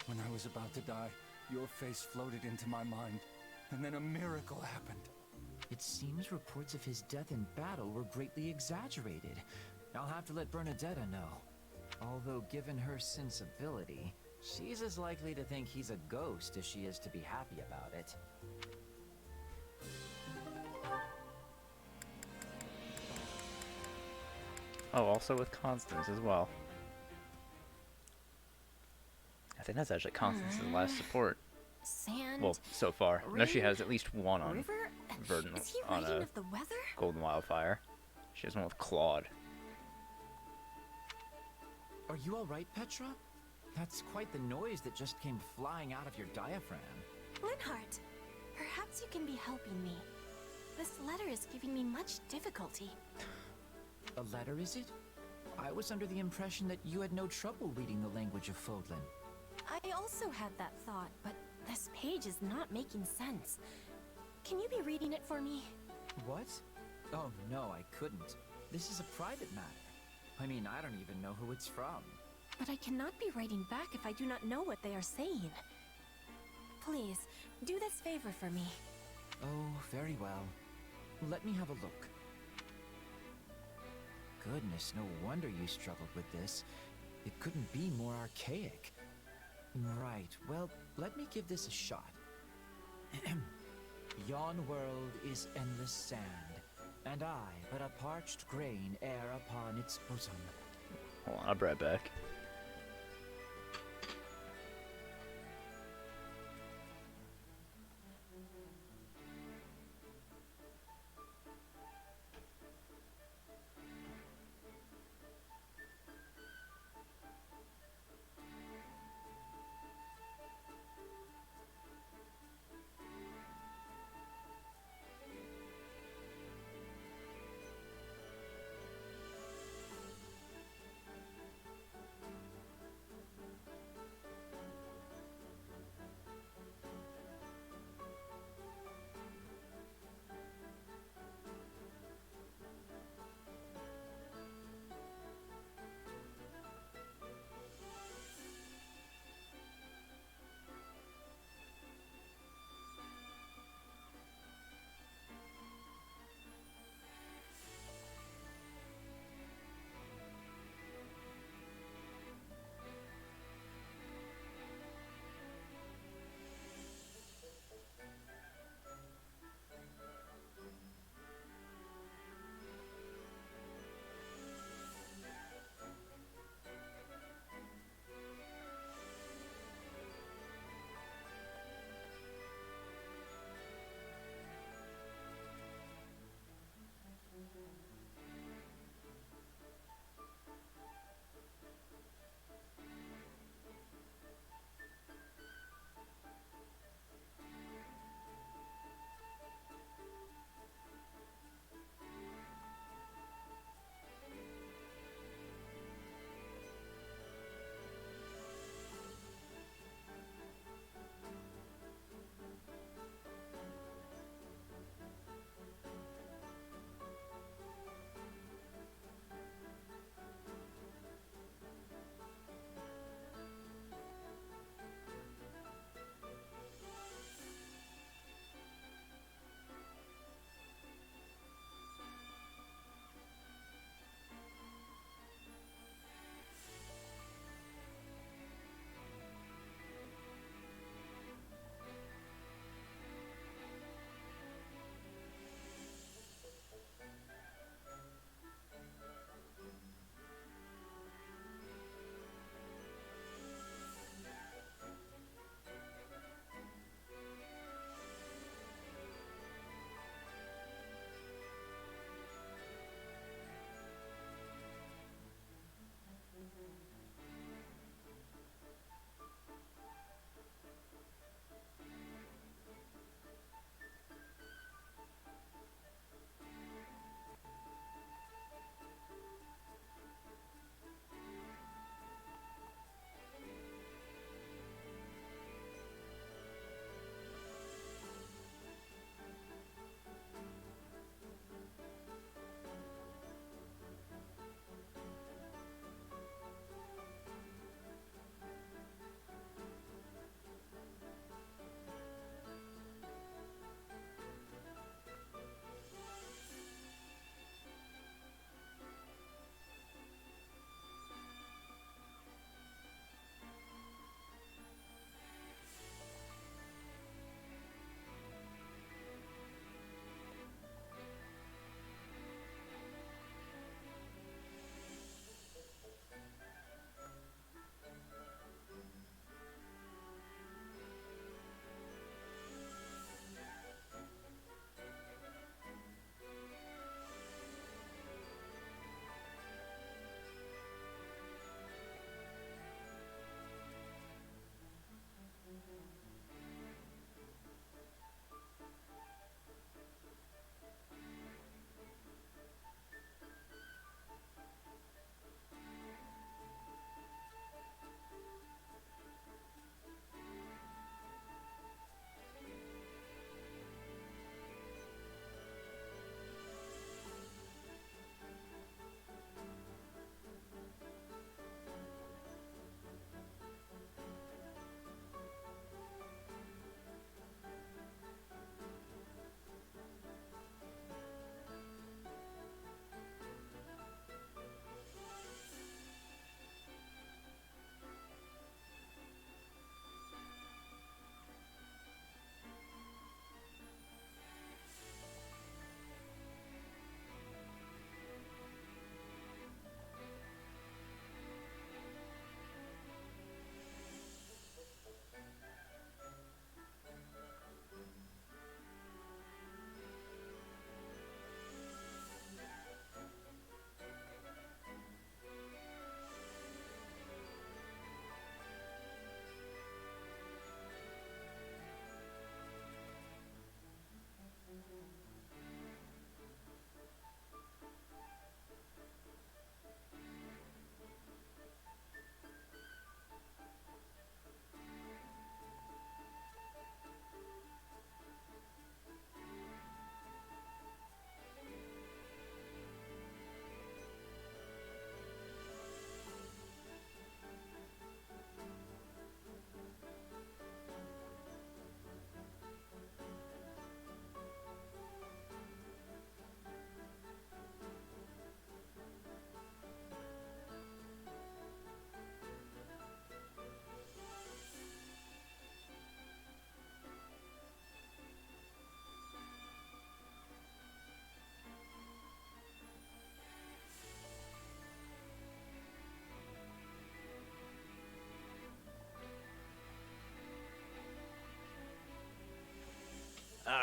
When I was about to die, your face floated into my mind, and then a miracle happened. It seems reports of his death in battle were greatly exaggerated. I'll have to let Bernadetta know. Although given her sensibility, she's as likely to think he's a ghost as she is to be happy about it. Oh, also with Constance as well. I think that's actually Constance's last support. Sand. Well, so far. No, she has at least one on River? Verdant Is he on writing a of the weather? Golden Wildfire. She has one with Claude. Are you alright, Petra? That's quite the noise that just came flying out of your diaphragm. Linhart, perhaps you can be helping me. This letter is giving me much difficulty. A letter, is it? I was under the impression that you had no trouble reading the language of Fodlan. I also had that thought, but this page is not making sense. Can you be reading it for me? What? Oh no, I couldn't. This is a private matter. I mean, I don't even know who it's from. But I cannot be writing back if I do not know what they are saying. Please, do this favor for me. Oh, very well. Let me have a look. Goodness, no wonder you struggled with this. It couldn't be more archaic. Right, well, let me give this a shot. Yon world is endless sand, and I but a parched grain air upon its bosom. Hold on, I'll be right back.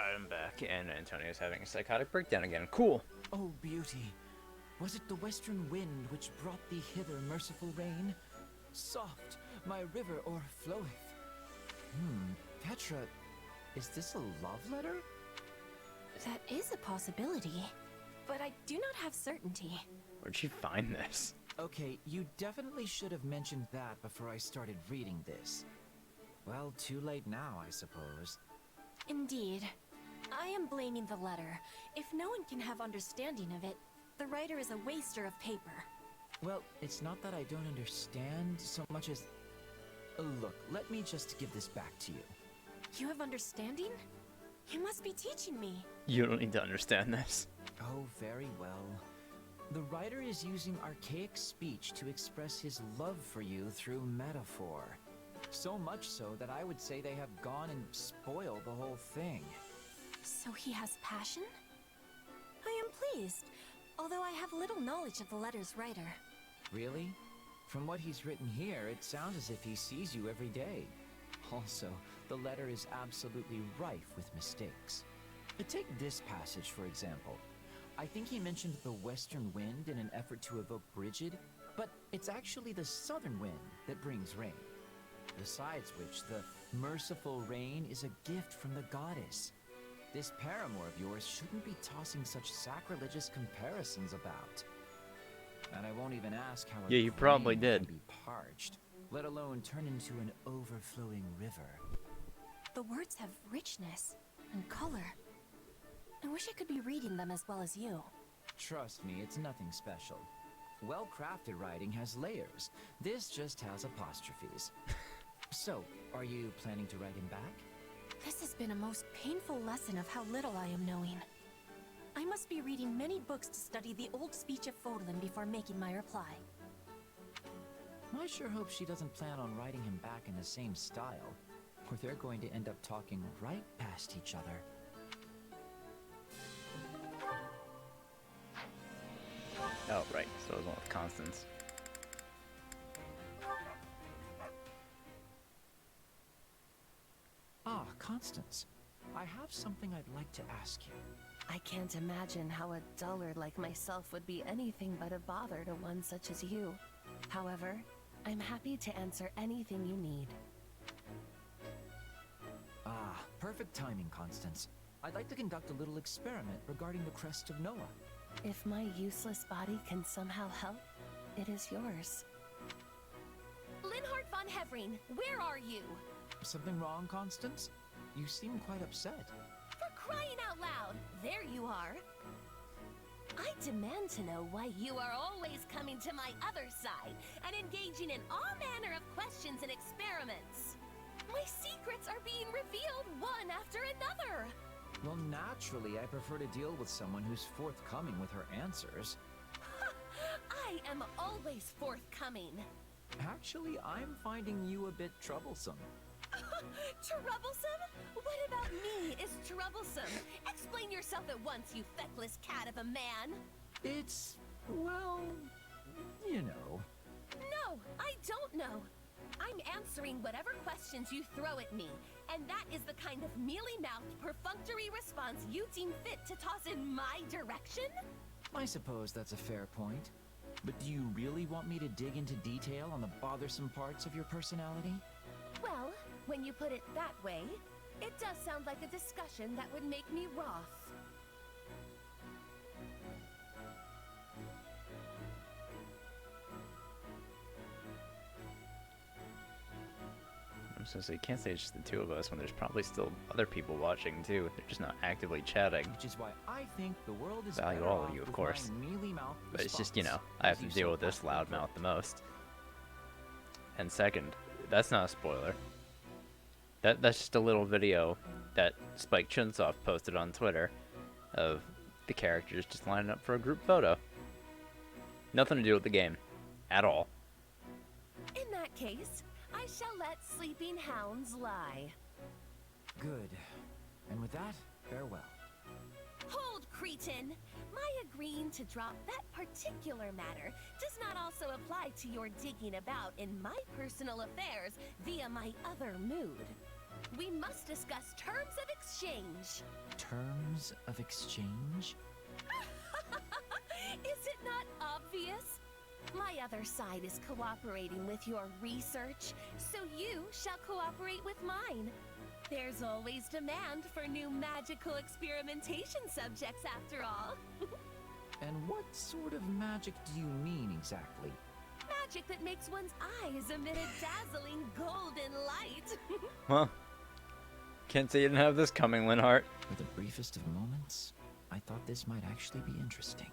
Alright, I'm back, and Antonio's having a psychotic breakdown again. Cool. Oh, beauty, was it the western wind which brought thee hither, merciful rain? Soft, my river o'erfloweth. Petra, is this a love letter? That is a possibility, but I do not have certainty. Where'd she find this? Okay, you definitely should have mentioned that before I started reading this. Well, too late now, I suppose. Indeed. I am blaming the letter. If no one can have understanding of it, the writer is a waster of paper. Well, it's not that I don't understand so much as... Look, let me just give this back to you. You have understanding? You must be teaching me. You don't need to understand this. Oh, very well. The writer is using archaic speech to express his love for you through metaphor. So much so that I would say they have gone and spoiled the whole thing. So he has passion? I am pleased, although I have little knowledge of the letter's writer. Really? From what he's written here, it sounds as if he sees you every day. Also, the letter is absolutely rife with mistakes. But take this passage, for example. I think he mentioned the western wind in an effort to evoke Brigid, but it's actually the southern wind that brings rain. Besides which, the merciful rain is a gift from the goddess. This paramour of yours shouldn't be tossing such sacrilegious comparisons about. And I won't even ask how Yeah, you probably did. Can be parched, let alone turn into an overflowing river. The words have richness and color. I wish I could be reading them as well as you. Trust me, it's nothing special. Well-crafted writing has layers. This just has apostrophes. So, are you planning to write him back? This has been a most painful lesson of how little I am knowing. I must be reading many books to study the old speech of Fodlan before making my reply. I sure hope she doesn't plan on writing him back in the same style, or they're going to end up talking right past each other. Oh, right. So it was one with Constance. Ah, Constance. I have something I'd like to ask you. I can't imagine how a dullard like myself would be anything but a bother to one such as you. However, I'm happy to answer anything you need. Ah, perfect timing, Constance. I'd like to conduct a little experiment regarding the crest of Noah. If my useless body can somehow help, it is yours. Linhard von Hevering, where are you? Something wrong, Constance? You seem quite upset. For crying out loud, there you are. I demand to know why you are always coming to my other side and engaging in all manner of questions and experiments. My secrets are being revealed one after another. Well, naturally, I prefer to deal with someone who's forthcoming with her answers. I am always forthcoming. Actually, I'm finding you a bit troublesome. Troublesome? What about me is troublesome? Explain yourself at once, you feckless cat of a man. It's, well, you know. No, I don't know. I'm answering whatever questions you throw at me, and that is the kind of mealy-mouthed, perfunctory response you deem fit to toss in my direction? I suppose that's a fair point. But do you really want me to dig into detail on the bothersome parts of your personality? Well, when you put it that way, it does sound like a discussion that would make me wroth. I'm so you can't say it's just the two of us when there's probably still other people watching too. They're just not actively chatting. Which is why I think the world is Value better all of off you, of with course. my mealy-mouthed But it's just, you know, response, I have as to you deal so with this aptly put. loudmouth the most. And second, that's not a spoiler. That's just a little video that Spike Chunsoft posted on Twitter of the characters just lining up for a group photo. Nothing to do with the game. At all. In that case, I shall let sleeping hounds lie. Good. And with that, farewell. Hold, cretin! My agreeing to drop that particular matter does not also apply to your digging about in my personal affairs via my other mood. We must discuss terms of exchange. Terms of exchange? Is it not obvious? My other side is cooperating with your research, so you shall cooperate with mine. There's always demand for new magical experimentation subjects, after all. And what sort of magic do you mean exactly? Magic that makes one's eyes emit a dazzling golden light. Well, can't say you didn't have this coming, Linhart. For the briefest of moments, I thought this might actually be interesting.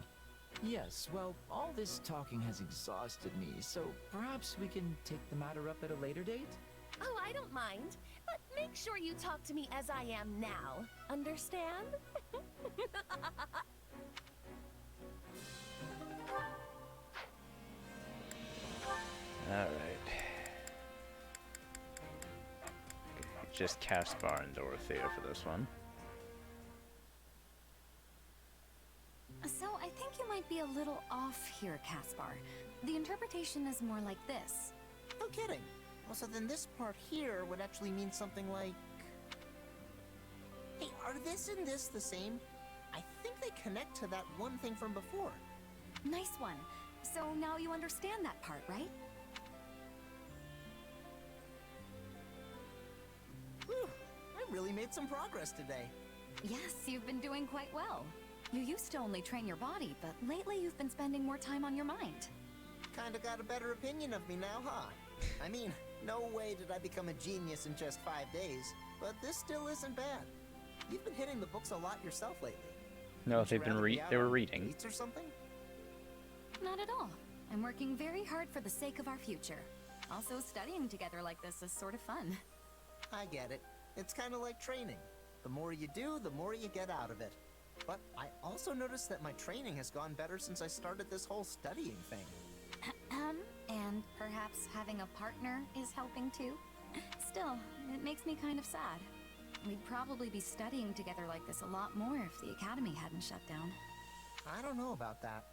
Yes, well, all this talking has exhausted me, so perhaps we can take the matter up at a later date? Oh, I don't mind. But make sure you talk to me as I am now. Understand? Alright. Just Caspar and Dorothea for this one. So I think you might be a little off here, Caspar. The interpretation is more like this. No kidding. Well, so then this part here would actually mean something like... Hey, are this and this the same? I think they connect to that one thing from before. Nice one. So now you understand that part, right? Whew, I really made some progress today. Yes, you've been doing quite well. You used to only train your body, but lately you've been spending more time on your mind. Kinda got a better opinion of me now, huh? I mean, no way did I become a genius in just 5 days, but this still isn't bad. You've been hitting the books a lot yourself lately. No, Would you they've been rather be out they were on reading. dates or something? Not at all. I'm working very hard for the sake of our future. Also, studying together like this is sort of fun. I get it. It's kind of like training. The more you do, the more you get out of it. But I also noticed that my training has gone better since I started this whole studying thing. And perhaps having a partner is helping too? Still, it makes me kind of sad. We'd probably be studying together like this a lot more if the academy hadn't shut down. I don't know about that.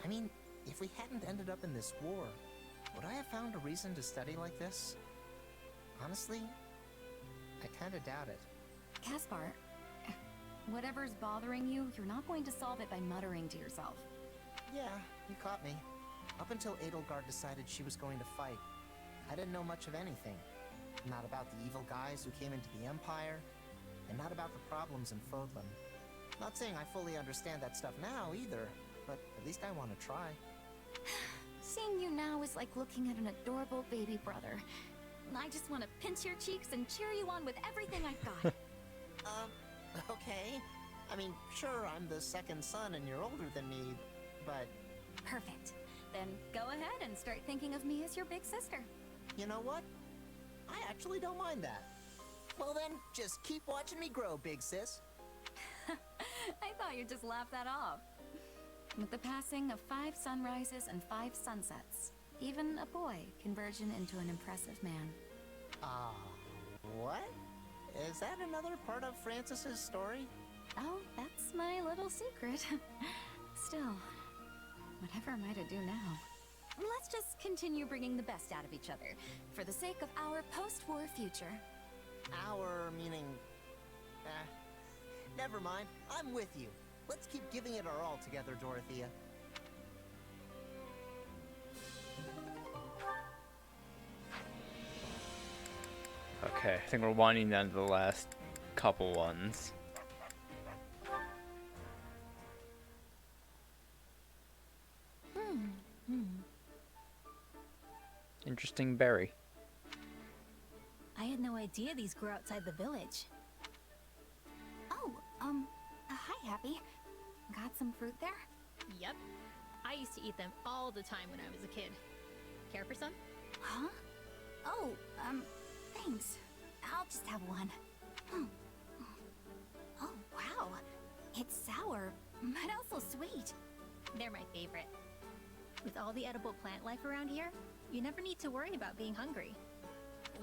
I mean, if we hadn't ended up in this war, would I have found a reason to study like this? Honestly, I kinda doubt it. Caspar, whatever's bothering you, you're not going to solve it by muttering to yourself. Yeah, you caught me. Up until Edelgard decided she was going to fight, I didn't know much of anything. Not about the evil guys who came into the Empire, and not about the problems in Fodlan. Not saying I fully understand that stuff now either, but at least I want to try. Seeing you now is like looking at an adorable baby brother. I just want to pinch your cheeks and cheer you on with everything I've got. Okay. I mean, sure, I'm the second son and you're older than me, but... Perfect. Then go ahead and start thinking of me as your big sister. You know what? I actually don't mind that. Well then, just keep watching me grow, big sis. I thought you'd just laugh that off. With the passing of 5 sunrises and 5 sunsets, even a boy can burgeon into an impressive man. What? Is that another part of Francis's story? Oh, that's my little secret. Still, whatever am I to do now? Let's just continue bringing the best out of each other, for the sake of our post-war future. Our meaning... never mind. I'm with you. Let's keep giving it our all together, Dorothea. Okay, I think we're winding down to the last couple ones. Interesting berry. I had no idea these grew outside the village. Oh, hi, Happy. Got some fruit there? Yep. I used to eat them all the time when I was a kid. Care for some? Huh? Oh, thanks. I'll just have one. Oh, wow. It's sour, but also sweet. They're my favorite. With all the edible plant life around here, you never need to worry about being hungry.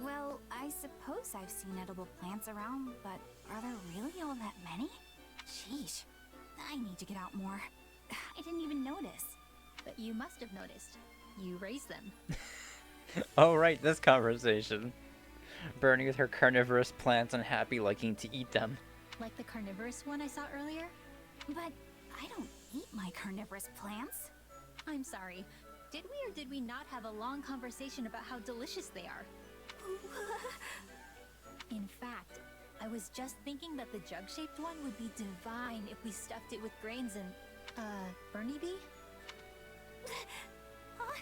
Well, I suppose I've seen edible plants around, but are there really all that many? Sheesh. I need to get out more. I didn't even notice. But you must have noticed. You raised them. Oh, right, this conversation. Burning with her carnivorous plants and happy liking to eat them. Like the carnivorous one I saw earlier? But I don't eat my carnivorous plants. I'm sorry. Did we or did we not have a long conversation about how delicious they are? In fact, I was just thinking that the jug-shaped one would be divine if we stuffed it with grains and, Bernie bee? Huh?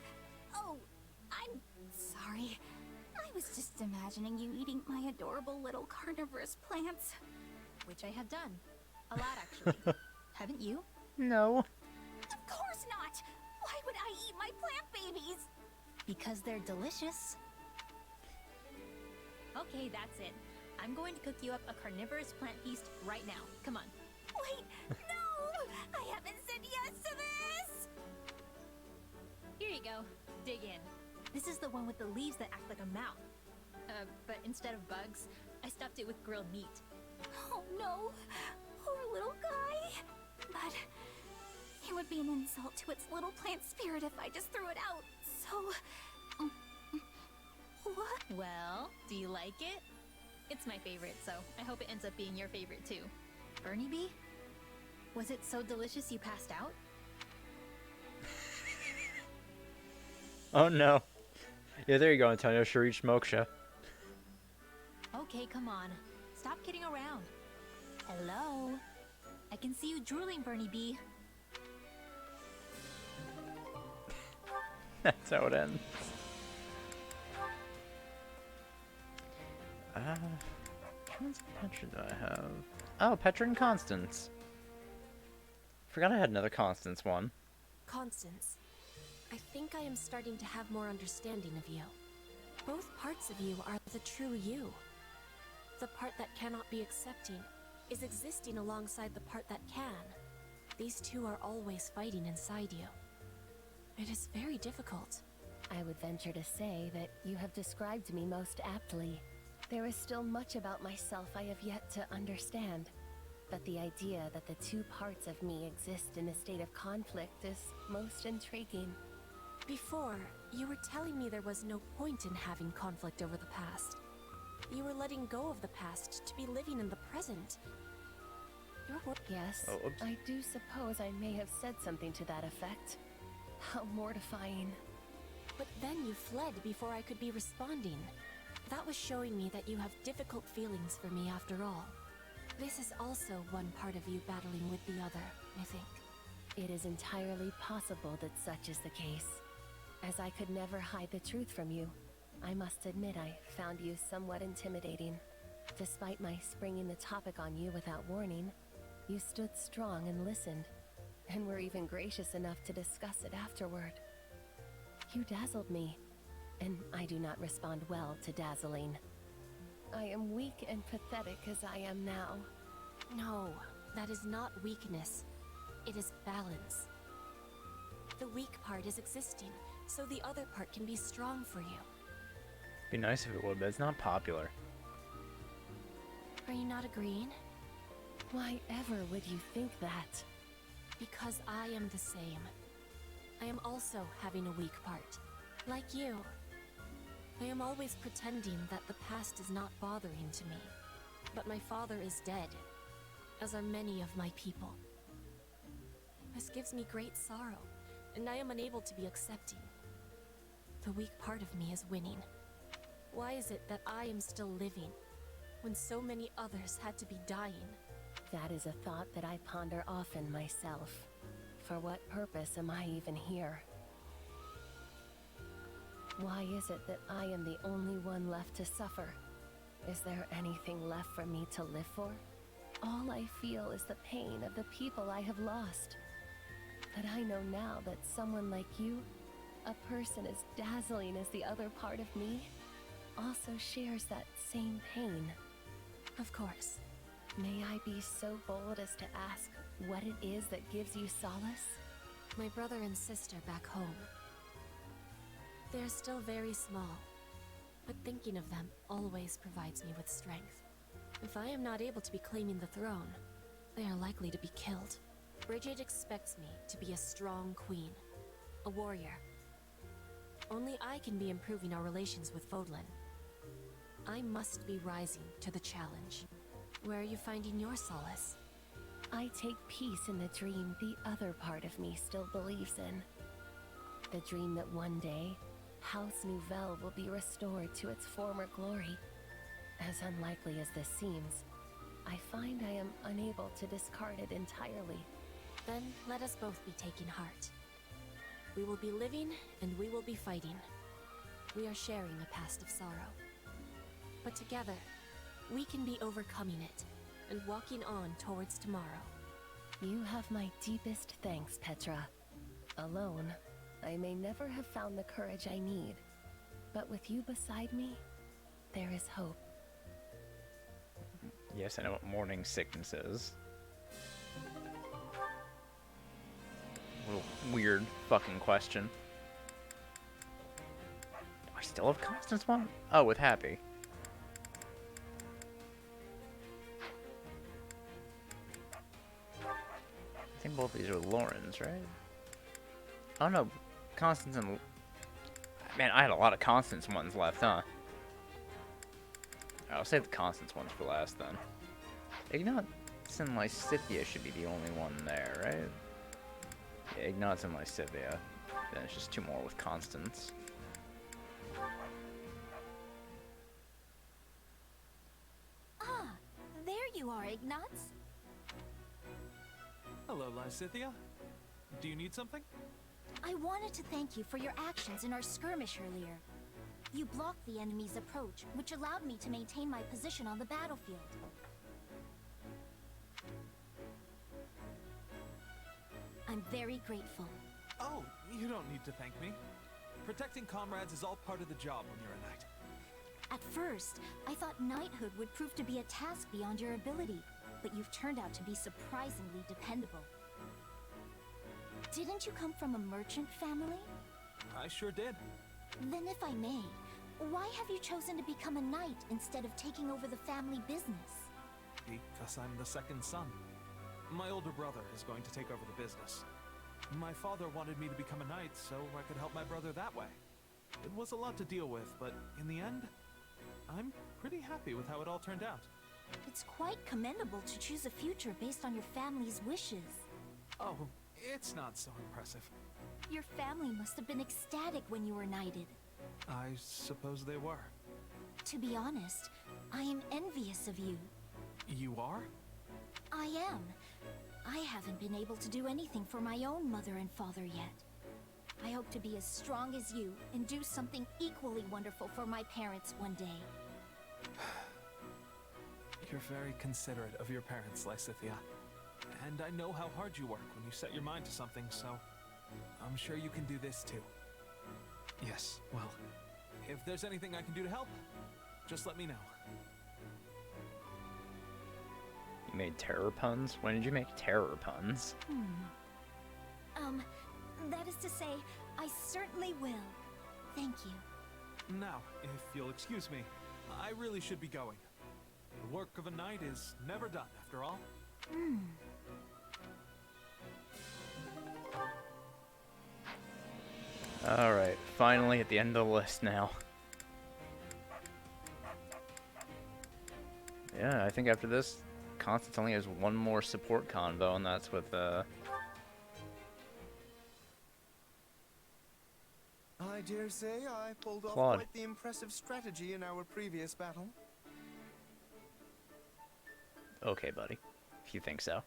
Oh, I'm sorry. I was just imagining you eating my adorable little carnivorous plants. Which I have done. A lot, actually. Haven't you? No. Of course not! Why would I eat my plant babies? Because they're delicious. Okay, that's it. I'm going to cook you up a carnivorous plant feast right now. Come on. Wait, no! I haven't said yes to this! Here you go. Dig in. This is the one with the leaves that act like a mouth. But instead of bugs, I stuffed it with grilled meat. Oh no, poor little guy. But it would be an insult to its little plant spirit if I just threw it out. So, what? Well, do you like it? It's my favorite, so I hope it ends up being your favorite too. Bernie bee? Was it so delicious you passed out? Oh no. Yeah, there you go, Antonio. Sharish Moksha. Okay, come on. Stop kidding around. Hello? I can see you drooling, Bernie bee. That's how it ends. Which one's Petra do I have? Oh, Petra and Constance. Forgot I had another Constance one. Constance, I think I am starting to have more understanding of you. Both parts of you are the true you. The part that cannot be accepting is existing alongside the part that can. These two are always fighting inside you. It is very difficult. I would venture to say that you have described me most aptly. There is still much about myself I have yet to understand, but the idea that the two parts of me exist in a state of conflict is most intriguing. Before, you were telling me there was no point in having conflict over the past. You were letting go of the past to be living in the present. Yes, Oh, oops. I do suppose I may have said something to that effect. How mortifying. But then you fled before I could be responding. That was showing me that you have difficult feelings for me after all. This is also one part of you battling with the other, I think. It is entirely possible that such is the case. As I could never hide the truth from you, I must admit I found you somewhat intimidating. Despite my springing the topic on you without warning, you stood strong and listened, and were even gracious enough to discuss it afterward. You dazzled me, and I do not respond well to dazzling. I am weak and pathetic as I am now. No, that is not weakness. It is balance. The weak part is existing, so the other part can be strong for you. Be nice if it would, but it's not popular. Are you not agreeing? Why ever would you think that? Because I am the same. I am also having a weak part. Like you. I am always pretending that the past is not bothering to me. But my father is dead, as are many of my people. This gives me great sorrow, and I am unable to be accepting. The weak part of me is winning. Why is it that I am still living, when so many others had to be dying? That is a thought that I ponder often myself. For what purpose am I even here? Why is it that I am the only one left to suffer? Is there anything left for me to live for? All I feel is the pain of the people I have lost. But I know now that someone like you, a person as dazzling as the other part of me, also shares that same pain. Of course. May I be so bold as to ask what it is that gives you solace? My brother and sister back home. They are still very small, but thinking of them always provides me with strength. If I am not able to be claiming the throne, they are likely to be killed. Bridget expects me to be a strong queen, a warrior. Only I can be improving our relations with Fodlan. I must be rising to the challenge. Where are you finding your solace? I take peace in the dream the other part of me still believes in. The dream that one day, House Nouvelle will be restored to its former glory. As unlikely as this seems, I find I am unable to discard it entirely. Then let us both be taking heart. We will be living and we will be fighting. We are sharing a past of sorrow. But together, we can be overcoming it and walking on towards tomorrow. You have my deepest thanks, Petra. Alone, I may never have found the courage I need, but with you beside me, there is hope. Yes, I know what morning sickness is. Little weird fucking question. Do I still have Constance one? Oh, with Happy. I think both of these are Lauren's, right? Oh no, Constance and... Man, I had a lot of Constance ones left, huh? I'll save the Constance ones for last, then. Ignatz and Lysithea should be the only one there, right? Yeah, Ignatz and Lysithea. Then it's just two more with Constance. Ah, there you are, Ignatz. Hello, Lysithea. Do you need something? I wanted to thank you for your actions in our skirmish earlier. You blocked the enemy's approach, which allowed me to maintain my position on the battlefield. I'm very grateful. Oh, you don't need to thank me. Protecting comrades is all part of the job when you're a knight. At first, I thought knighthood would prove to be a task beyond your ability, but you've turned out to be surprisingly dependable. Didn't you come from a merchant family? I sure did. Then if I may, why have you chosen to become a knight instead of taking over the family business? Because I'm the second son. My older brother is going to take over the business. My father wanted me to become a knight so I could help my brother that way. It was a lot to deal with, but in the end, I'm pretty happy with how it all turned out. It's quite commendable to choose a future based on your family's wishes. Oh, it's not so impressive. Your family must have been ecstatic when you were knighted. I suppose they were. To be honest, I am envious of you. You are? I am. I haven't been able to do anything for my own mother and father yet. I hope to be as strong as you and do something equally wonderful for my parents one day. You're very considerate of your parents, Lysithea. And I know how hard you work when you set your mind to something, so I'm sure you can do this too. Yes, well, if there's anything I can do to help, just let me know. You made terror puns? When did you make terror puns? That is to say, I certainly will. Thank you. Now, if you'll excuse me, I really should be going. The work of a knight is never done, after all. Alright, finally at the end of the list now. Yeah, I think after this, Constance only has one more support convo, and that's with, I dare say I pulled off Claude. quite the impressive strategy in our previous battle. Okay, buddy. If you think so.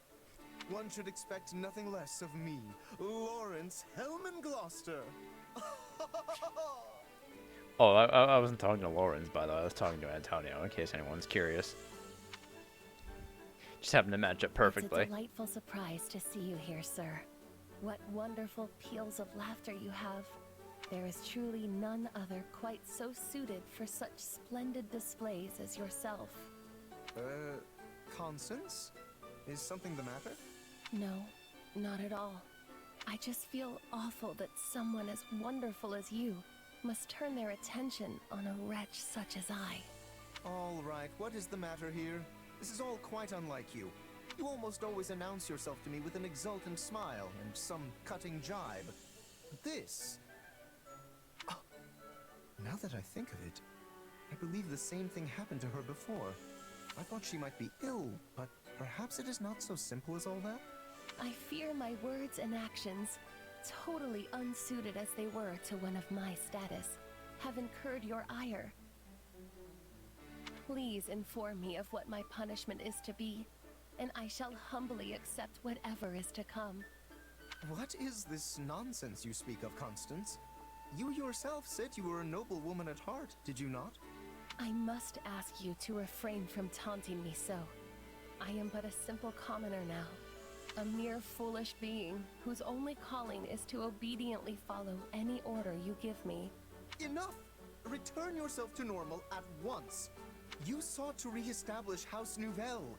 One should expect nothing less of me, Lawrence Hellman Gloucester. Oh, I wasn't talking to Lawrence, by the way. I was talking to Antonio, in case anyone's curious. Just happened to match up perfectly. It's a delightful surprise to see you here, sir. What wonderful peals of laughter you have. There is truly none other quite so suited for such splendid displays as yourself. Constance? Is something the matter? No, not at all. I just feel awful that someone as wonderful as you must turn their attention on a wretch such as I. All right, what is the matter here? This is all quite unlike you. You almost always announce yourself to me with an exultant smile and some cutting jibe. This... Oh, now that I think of it, I believe the same thing happened to her before. I thought she might be ill, but perhaps it is not so simple as all that? I fear my words and actions, totally unsuited as they were to one of my status, have incurred your ire. Please inform me of what my punishment is to be, and I shall humbly accept whatever is to come. What is this nonsense you speak of, Constance? You yourself said you were a noble woman at heart, did you not? I must ask you to refrain from taunting me so. I am but a simple commoner now, a mere foolish being whose only calling is to obediently follow any order you give me. Enough! Return yourself to normal at once! You sought to re-establish House Nouvelle.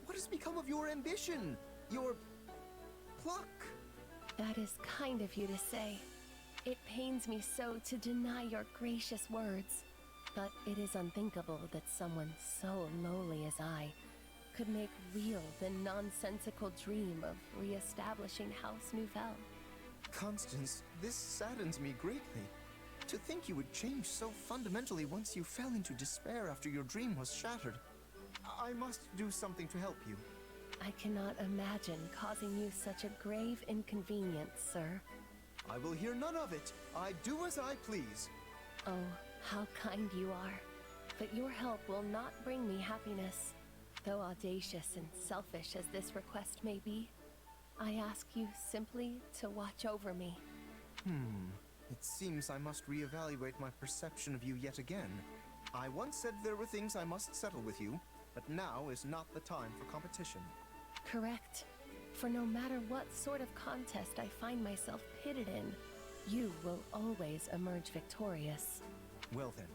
What has become of your ambition? Your pluck? That is kind of you to say. It pains me so to deny your gracious words, but it is unthinkable that someone so lowly as I could make real the nonsensical dream of re-establishing House Nouvelle. Constance, this saddens me greatly. To think you would change so fundamentally once you fell into despair after your dream was shattered. I must do something to help you. I cannot imagine causing you such a grave inconvenience, sir. I will hear none of it. I do as I please. Oh, how kind you are. But your help will not bring me happiness. Though audacious and selfish as this request may be, I ask you simply to watch over me. It seems I must reevaluate my perception of you yet again. I once said there were things I must settle with you, but now is not the time for competition. Correct. For no matter what sort of contest I find myself pitted in, you will always emerge victorious. Well then,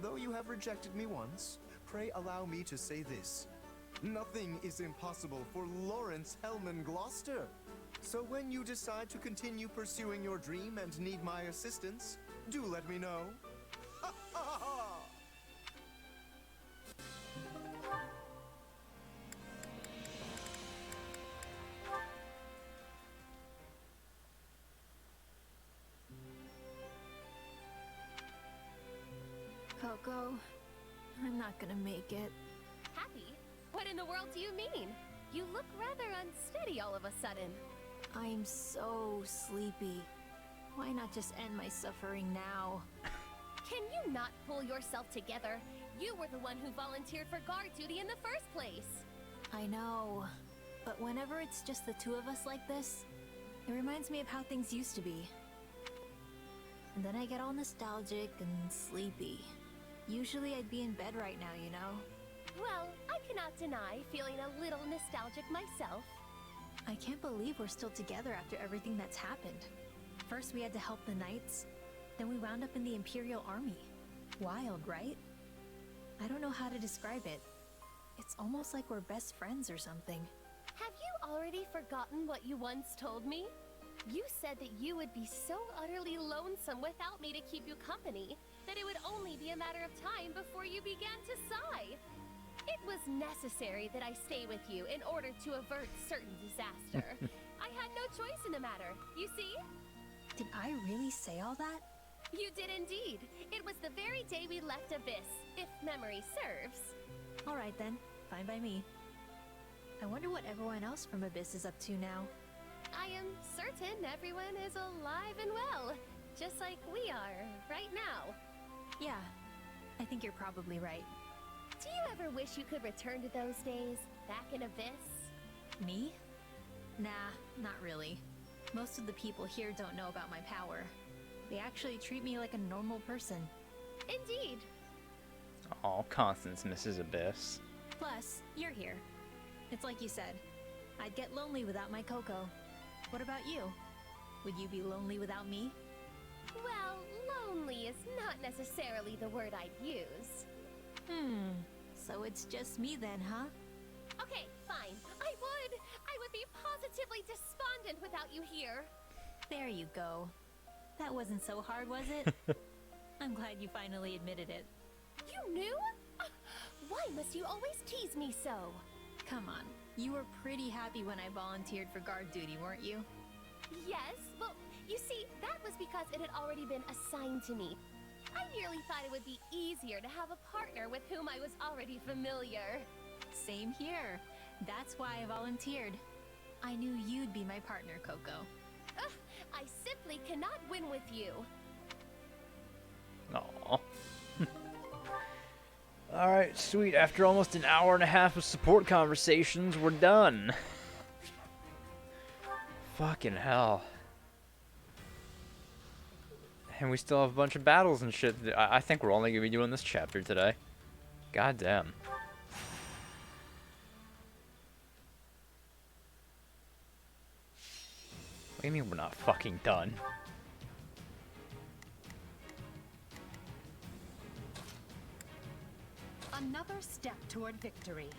though you have rejected me once, pray allow me to say this. Nothing is impossible for Lawrence Hellman Gloucester. So when you decide to continue pursuing your dream and need my assistance, do let me know. Ha ha ha! Coco, I'm not gonna make it. Happy? What in the world do you mean? You look rather unsteady all of a sudden. I'm so sleepy. Why not just end my suffering now? Can you not pull yourself together? You were the one who volunteered for guard duty in the first place. I know, but whenever it's just the two of us like this, it reminds me of how things used to be. And then I get all nostalgic and sleepy. Usually I'd be in bed right now, you know? Well, I cannot deny feeling a little nostalgic myself. I can't believe we're still together after everything that's happened. First we had to help the Knights, then we wound up in the Imperial Army. Wild, right? I don't know how to describe it. It's almost like we're best friends or something. Have you already forgotten what you once told me? You said that you would be so utterly lonesome without me to keep you company that it would only be a matter of time before you began to sigh. It was necessary that I stay with you in order to avert certain disaster. I had no choice in the matter, you see? Did I really say all that? You did indeed. It was the very day we left Abyss, if memory serves. All right then, fine by me. I wonder what everyone else from Abyss is up to now. I am certain everyone is alive and well, just like we are right now. Yeah, I think you're probably right. Do you ever wish you could return to those days, back in Abyss? Me? Nah, not really. Most of the people here don't know about my power. They actually treat me like a normal person. Indeed. Oh, Constance Mrs. Abyss. Plus, you're here. It's like you said. I'd get lonely without my Coco. What about you? Would you be lonely without me? Well, lonely is not necessarily the word I'd use. So it's just me then, huh? Okay, fine. I would be positively despondent without you here. There you go. That wasn't so hard, was it? I'm glad you finally admitted it. You knew? Why must you always tease me so? Come on. You were pretty happy when I volunteered for guard duty, weren't you? Yes, well, you see, that was because it had already been assigned to me. I nearly thought it would be easier to have a partner with whom I was already familiar. Same here. That's why I volunteered. I knew you'd be my partner, Coco. Ugh, I simply cannot win with you. Aww. Alright, sweet. After almost an hour and a half of support conversations, we're done. Fucking hell. And we still have a bunch of battles and shit. I think we're only gonna be doing this chapter today. God damn. What do you mean we're not fucking done? Another step toward victory.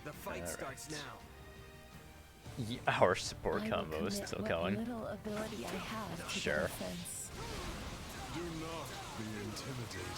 The fight starts now. Yeah, our support I will combo is commit still what going. little ability I have to Sure. the defense. Do not be intimidated.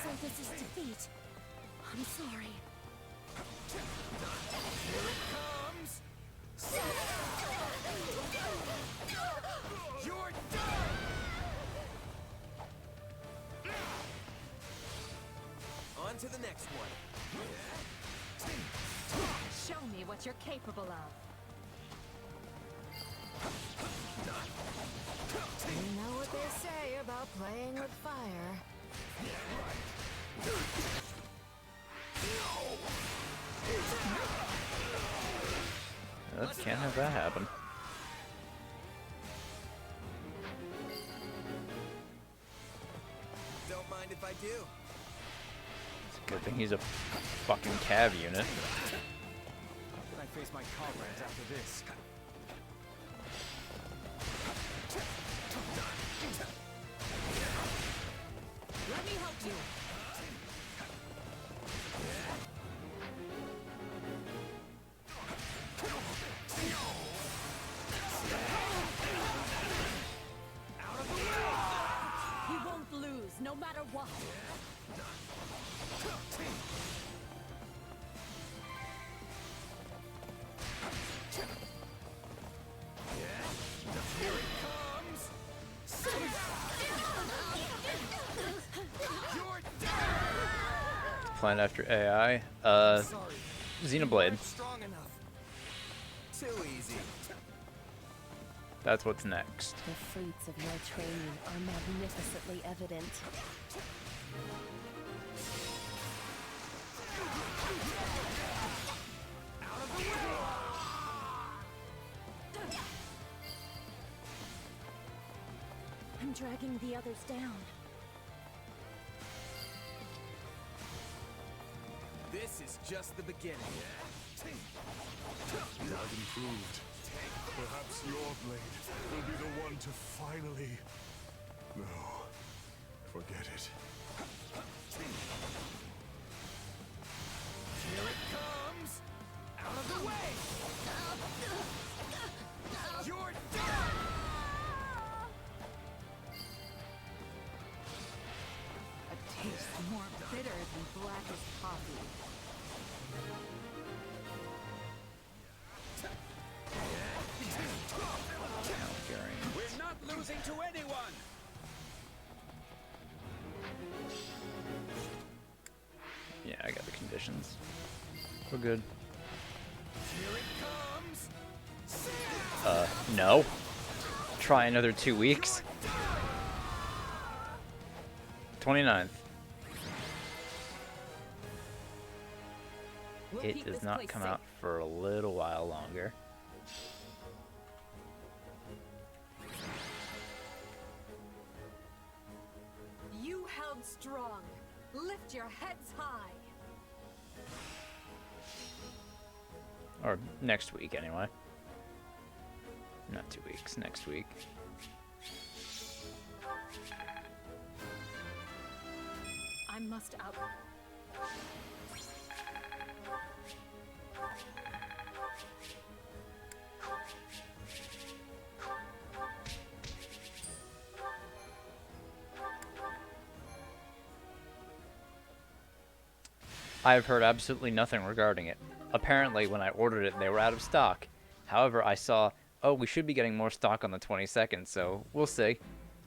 So this is defeat. I'm sorry. Here it comes! You're done! On to the next one. Show me what you're capable of. You know what they say about playing with fire. Can't have that happen. Don't mind if I do. It's a good thing he's a fucking cav unit. How can I face my comrades after this? Let me help you. He won't lose, no matter what. Here it comes! You're done! Plan after AI. Xenoblade. Strong enough. Too easy. That's what's next. The fruits of your training are magnificently evident. I'm dragging the others down. This is just the beginning. You have improved. Perhaps your blade will be the one to finally... No. Forget it. Here it comes! Out of the way! You're done! A taste more bitter than blackest coffee. We're not losing to anyone! Yeah, I got the conditions. We're good. Here it comes! No. Try another 2 weeks. 29th. We'll It keep does this not place come safe. out for a little while longer. on strong. Lift your heads high. Or next week, anyway. Not 2 weeks, next week. I must out. I have heard absolutely nothing regarding it. Apparently, when I ordered it, they were out of stock. However, I saw, oh, we should be getting more stock on the 22nd, so we'll see.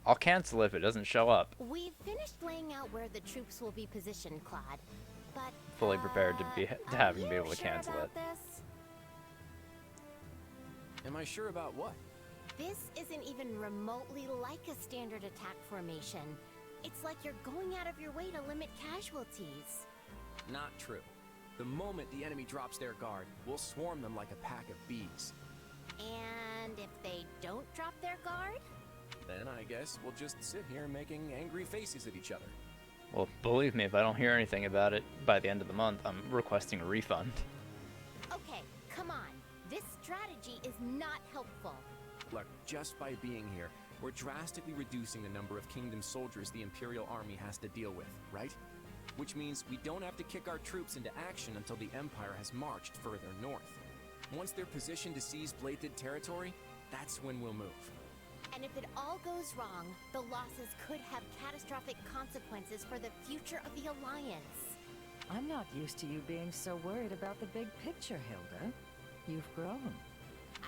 I'll cancel if it doesn't show up. We've finished laying out where the troops will be positioned, Claude. But Fully prepared to have him be able to cancel it. this? Am I sure about what? This isn't even remotely like a standard attack formation. It's like you're going out of your way to limit casualties. Not true. The moment the enemy drops their guard, we'll swarm them like a pack of bees. And if they don't drop their guard? Then I guess we'll just sit here making angry faces at each other. Well, believe me, if I don't hear anything about it by the end of the month, I'm requesting a refund. Okay, come on. This strategy is not helpful. Look, just by being here, we're drastically reducing the number of Kingdom soldiers the Imperial Army has to deal with, right? Which means we don't have to kick our troops into action until the Empire has marched further north. Once they're positioned to seize bladed territory, that's when we'll move. And if it all goes wrong, the losses could have catastrophic consequences for the future of the Alliance. I'm not used to you being so worried about the big picture, Hilda. You've grown.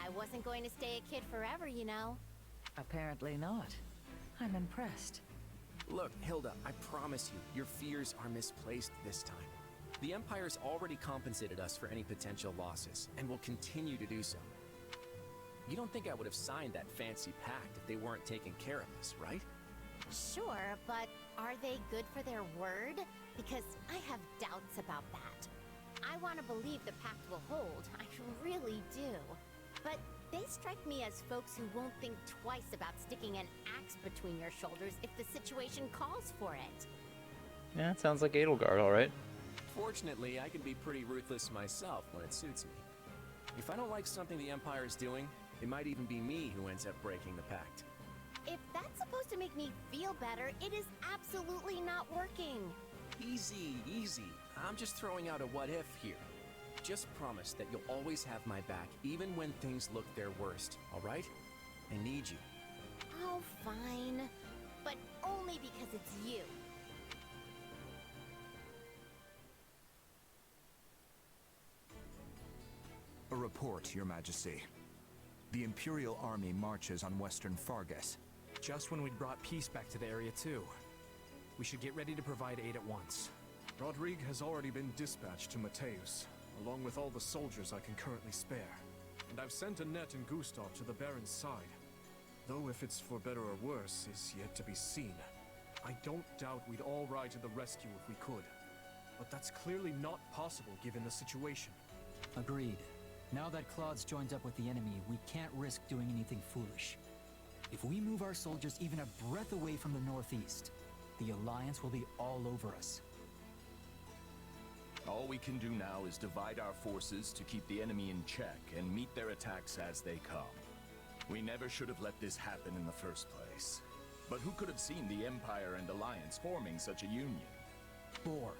I wasn't going to stay a kid forever, you know. Apparently not. I'm impressed. Look, Hilda, I promise you, your fears are misplaced this time. The Empire's already compensated us for any potential losses, and will continue to do so. You don't think I would have signed that fancy pact if they weren't taking care of us, right? Sure, but are they good for their word? Because I have doubts about that. I want to believe the pact will hold, I really do. But they strike me as folks who won't think twice about sticking an axe between your shoulders if the situation calls for it. Yeah, it sounds like Edelgard, alright. Fortunately, I can be pretty ruthless myself when it suits me. If I don't like something the Empire's doing, it might even be me who ends up breaking the pact. If that's supposed to make me feel better, it is absolutely not working. Easy, easy. I'm just throwing out a what-if here. Just promise that you'll always have my back, even when things look their worst, alright? I need you. Oh, fine. But only because it's you. A report, Your Majesty. The Imperial Army marches on western Fargus. Just when we'd brought peace back to the area too. We should get ready to provide aid at once. Rodrigue has already been dispatched to Mateus, along with all the soldiers I can currently spare. And I've sent Annette and Gustav to the Baron's side. Though if it's for better or worse is yet to be seen. I don't doubt we'd all ride to the rescue if we could. But that's clearly not possible given the situation. Agreed. Now that Claude's joined up with the enemy, we can't risk doing anything foolish. If we move our soldiers even a breath away from the northeast, the Alliance will be all over us. All we can do now is divide our forces to keep the enemy in check and meet their attacks as they come. We never should have let this happen in the first place. But who could have seen the Empire and Alliance forming such a union? Boar,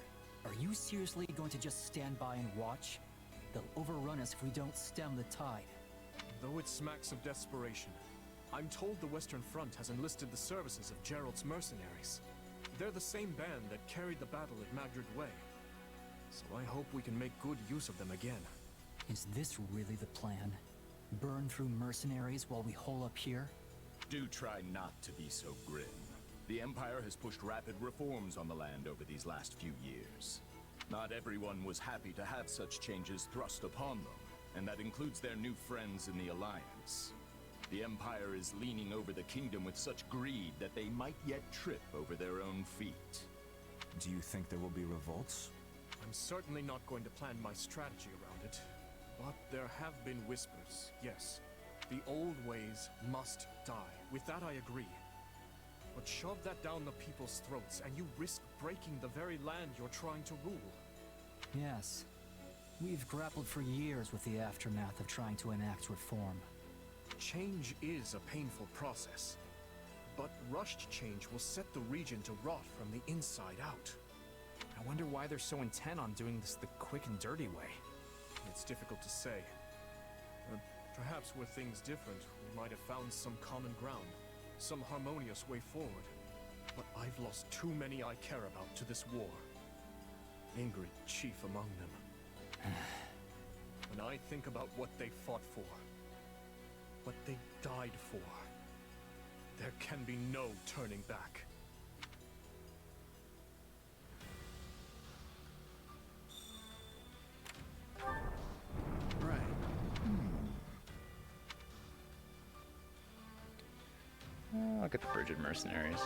are you seriously going to just stand by and watch? They'll overrun us if we don't stem the tide. Though it smacks of desperation, I'm told the Western Front has enlisted the services of Gerald's mercenaries. They're the same band that carried the battle at Madrid Way. So I hope we can make good use of them again. Is this really the plan? Burn through mercenaries while we hole up here? Do try not to be so grim. The Empire has pushed rapid reforms on the land over these last few years. Not everyone was happy to have such changes thrust upon them, and that includes their new friends in the Alliance. The Empire is leaning over the kingdom with such greed that they might yet trip over their own feet. Do you think there will be revolts? I'm certainly not going to plan my strategy around it. But there have been whispers, yes. The old ways must die. With that I agree. But But shove that down the people's throats, and you risk breaking the very land you're trying to rule. Yes. We've grappled for years with the aftermath of trying to enact reform. Change is a painful process. But rushed change will set the region to rot from the inside out. I wonder why they're so intent on doing this the quick and dirty way. It's difficult to say. Perhaps were things different, we might have found some common ground, some harmonious way forward. But I've lost too many I care about to this war. Ingrid chief among them. When I think about what they fought for, what they died for, there can be no turning back. Right. I'll get the Brigid mercenaries.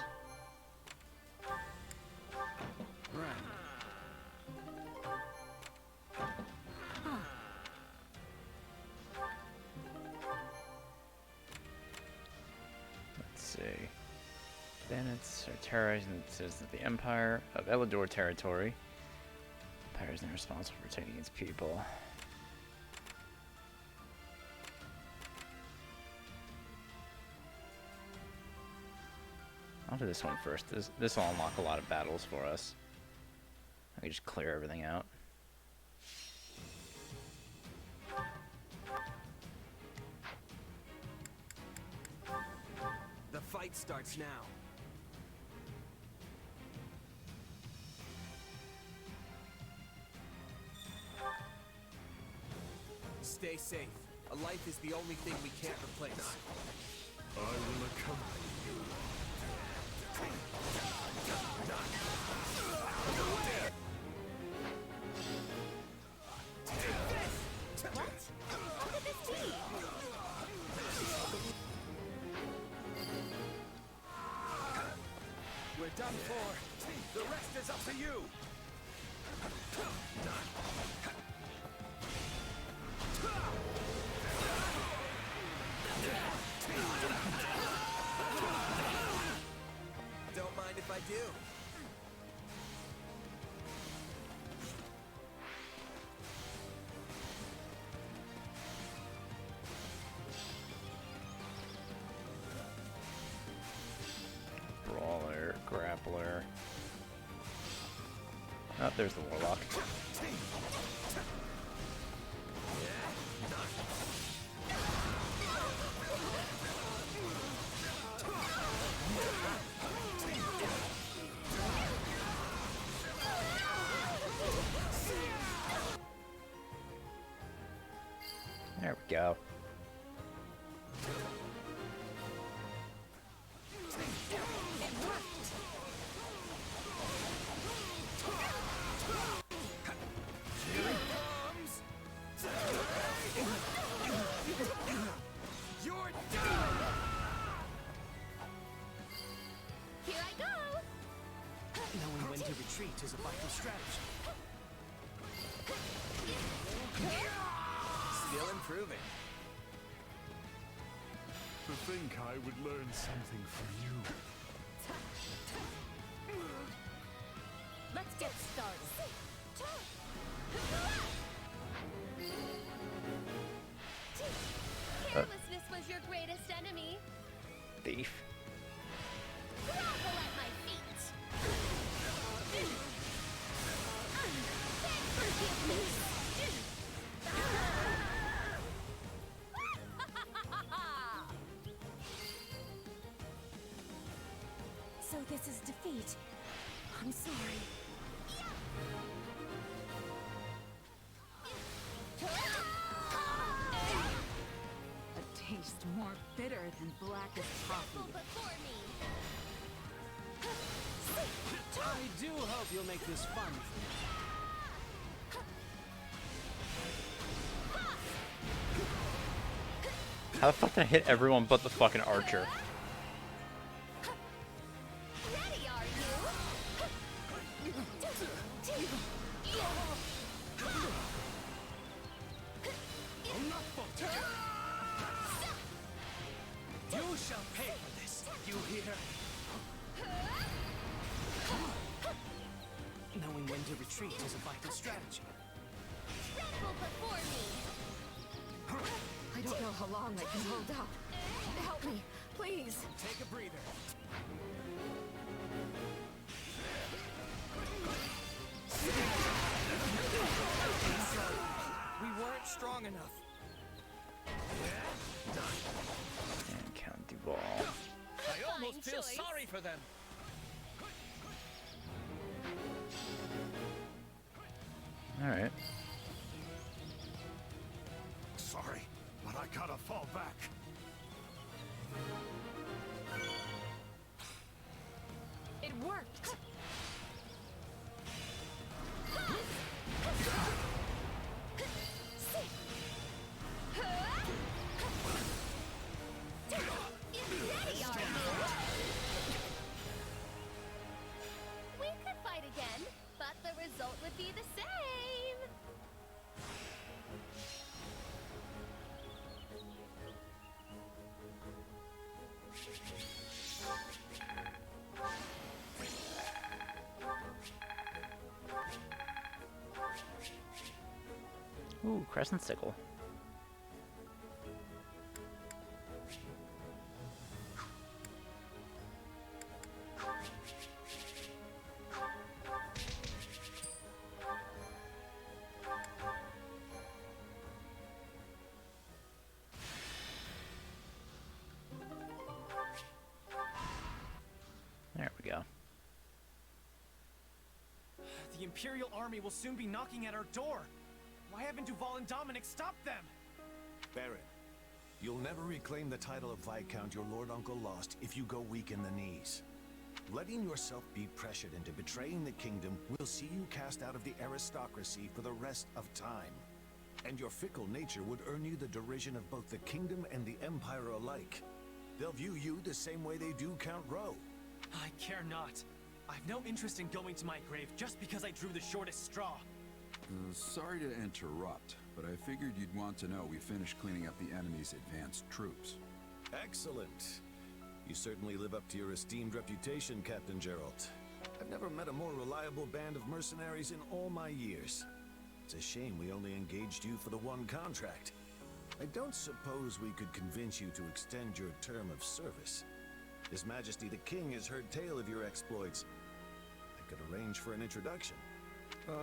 Right. Let's see. Bandits are terrorizing the citizens of the Empire of Elador territory. Empire is now responsible for protecting its people. I'll do this one first. This will unlock a lot of battles for us. I can just clear everything out. The fight starts now. Stay safe. A life is the only thing we can't replace. I will accompany you. We're done for. The rest is up to you. Don't mind if I do. Brawler, grappler. Oh, there's the warlock. There we go. You're done! Here I go! Knowing when to retreat is a vital strategy. Still improving. To think I would learn something from you. Let's get started. Carelessness was your greatest enemy. Thief. Grovel at my feet. Beg forgiveness. So this is defeat. I'm sorry. A taste more bitter than blackest coffee. I do hope you'll make this fun for me. How the fuck did I hit everyone but the fucking archer? Ready, are You shall pay for this. You hear? retreat is a vital strategy. Tremble before me! I don't know how long I can hold out. Help me, please. Take a breather. We weren't strong enough. And Count Duval. I almost feel sorry for them. Alright. Sorry, but I gotta fall back. It worked. We could fight again, but the result would be the same. Ooh, Crescent Sickle. There we go. The Imperial army will soon be knocking at our door. Why haven't Duval and Dominic stopped them? Baron, you'll never reclaim the title of Viscount your Lord Uncle lost if you go weak in the knees. Letting yourself be pressured into betraying the kingdom will see you cast out of the aristocracy for the rest of time. And your fickle nature would earn you the derision of both the kingdom and the Empire alike. They'll view you the same way they do Count Rowe. I care not. I've no interest in going to my grave just because I drew the shortest straw. Sorry to interrupt, but I figured you'd want to know we finished cleaning up the enemy's advanced troops. Excellent. You certainly live up to your esteemed reputation, Captain Geralt. I've never met a more reliable band of mercenaries in all my years. It's a shame we only engaged you for the one contract. I don't suppose we could convince you to extend your term of service. His Majesty the King has heard tale of your exploits. I could arrange for an introduction.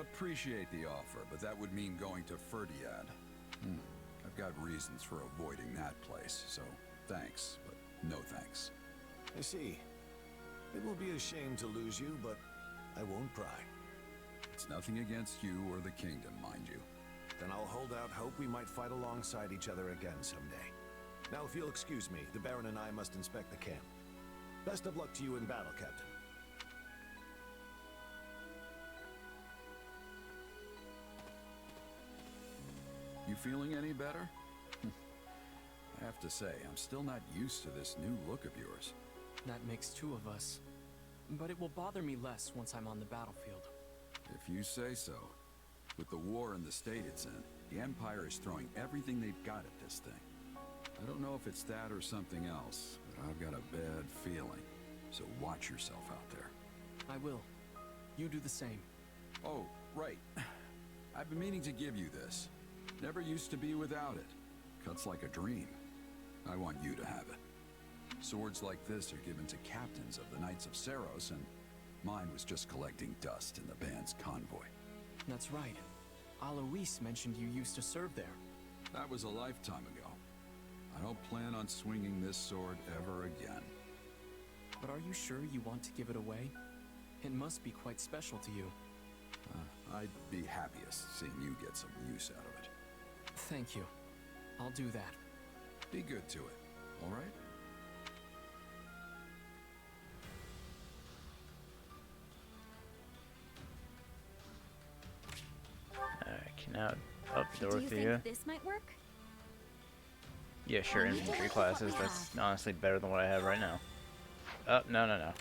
Appreciate the offer, but that would mean going to Ferdiad. I've got reasons for avoiding that place, so thanks, but no thanks. I see. It will be a shame to lose you, but I won't pry. It's nothing against you or the kingdom, mind you. Then I'll hold out hope we might fight alongside each other again someday. Now, if you'll excuse me, the Baron and I must inspect the camp. Best of luck to you in battle, Captain. You feeling any better? I have to say, I'm still not used to this new look of yours. That makes two of us. But it will bother me less once I'm on the battlefield. If you say so. With the war and the state it's in, the Empire is throwing everything they've got at this thing. I don't know if it's that or something else, but I've got a bad feeling. So watch yourself out there. I will. You do the same. Oh, right. I've been meaning to give you this. Never used to be without it. Cuts like a dream. I want you to have it. Swords like this are given to captains of the Knights of Seiros, and mine was just collecting dust in the band's convoy. That's right. Alois mentioned you used to serve there. That was a lifetime ago. I don't plan on swinging this sword ever again. But are you sure you want to give it away? It must be quite special to you. I'd be happiest seeing you get some use out of it. Thank you. I'll do that. Be good to it, all right? I can out up the door Do with you you. think this might work? Yeah, sure, infantry classes. That's honestly better than what I have right now. Oh, no, no, no.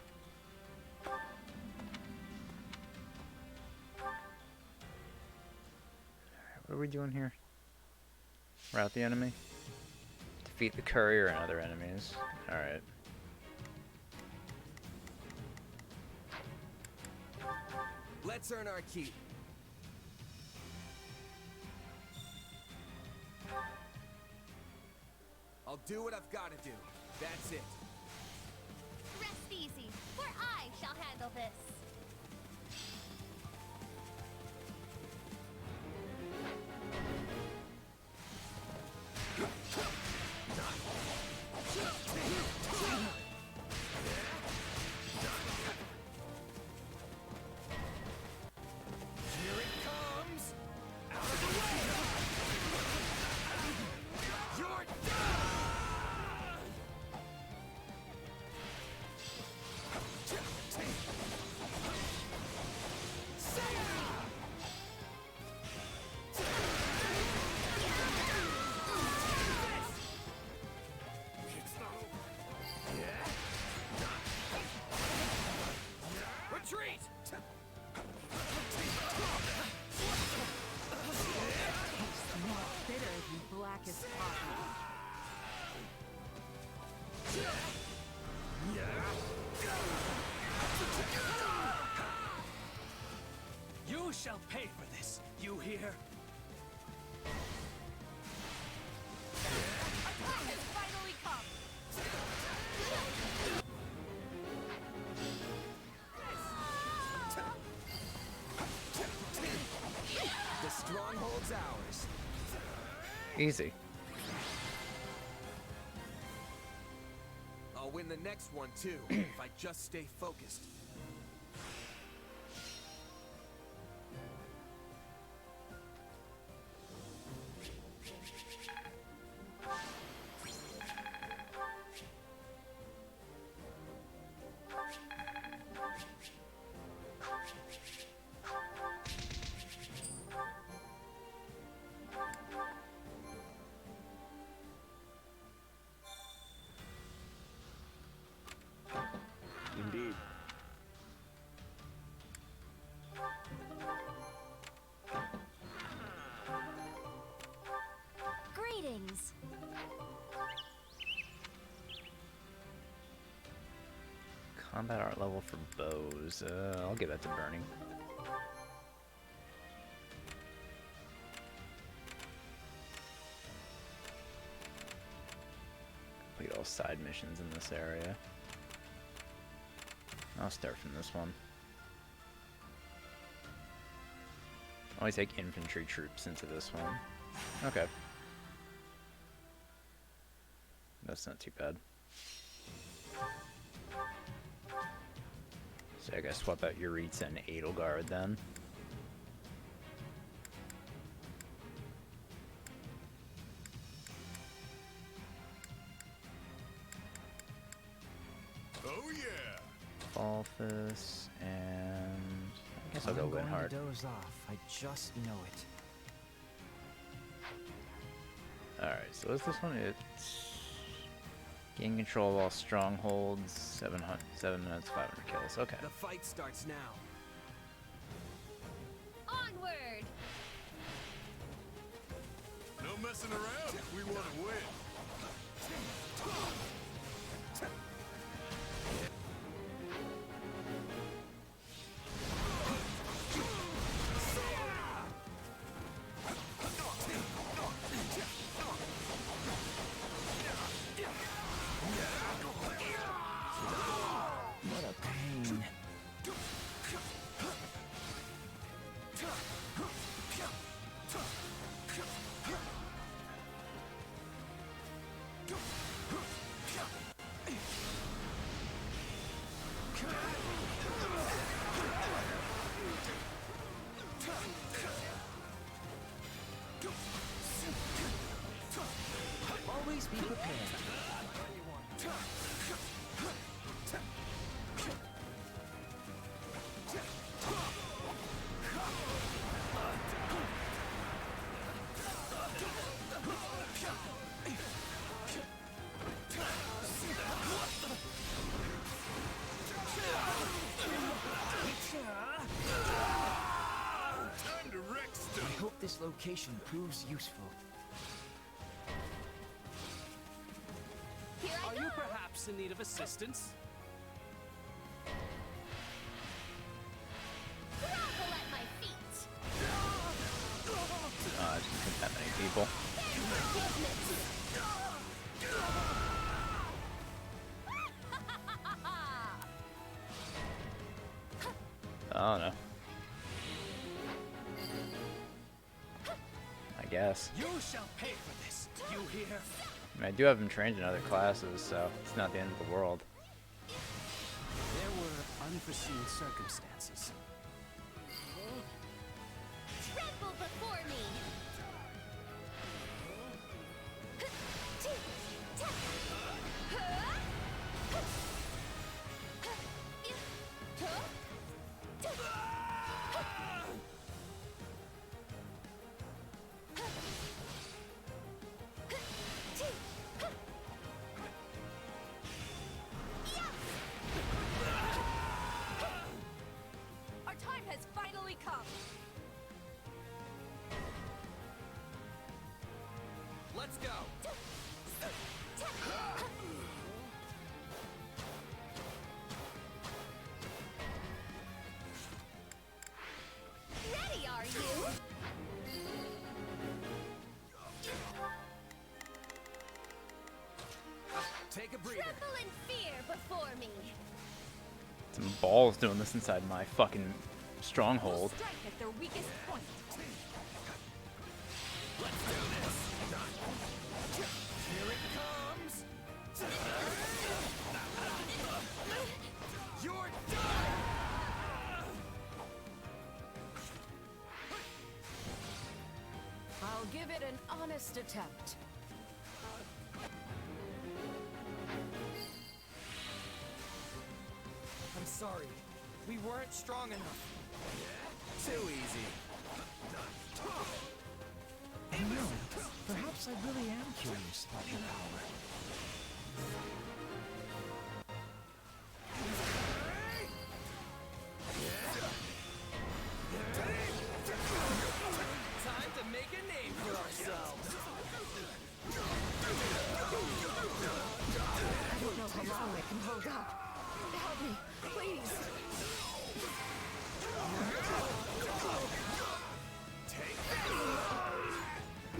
What are we doing here? Rout the enemy? Defeat the courier and other enemies. Alright. Let's earn our keep. I'll do what I've got to do. That's it. Rest easy, for I shall handle this. Here it comes! Out of the way! You're done! Retreat! More bitter than blackest coffee. You shall pay for this, you hear? Time has finally come! The stronghold's ours. Easy. I'll win the next one too, if I just stay focused. Indeed. Greetings. Combat art level for bows. I'll give that to Burning. Complete all side missions in this area. I'll start from this one. Always take infantry troops into this one. Okay. That's not too bad. So I gotta swap out Yuritsa and Edelgard then. Oh yeah! Balthus, and I guess I'll go Winhard. Doze off. I just know it. Alright, so what's this one? It's gain control of all strongholds, 7 minutes, 500 kills. Okay. The fight starts now. Onward! No messing around if we want to win. What a pain. Always be prepared. Time to wreck stuff. I hope this location proves useful. Are you perhaps in need of assistance? Grappling! I don't know. I guess. You shall pay for this. You hear? I mean, I do have him trained in other classes, so it's not the end of the world. There were unforeseen circumstances. Tremble before me! Our time has finally come. Let's go. Ready, are you? Take a breather. Tremble in fear before me. Some balls doing this inside my fucking stronghold. Strike at their weakest point. Let's do this. Here it comes. You're done. I'll give it an honest attempt. I'm sorry. We weren't strong enough. Too easy. You know, perhaps I really am curious about your power. Time to make a name for ourselves. I don't know how long I can hold up. Help me, please.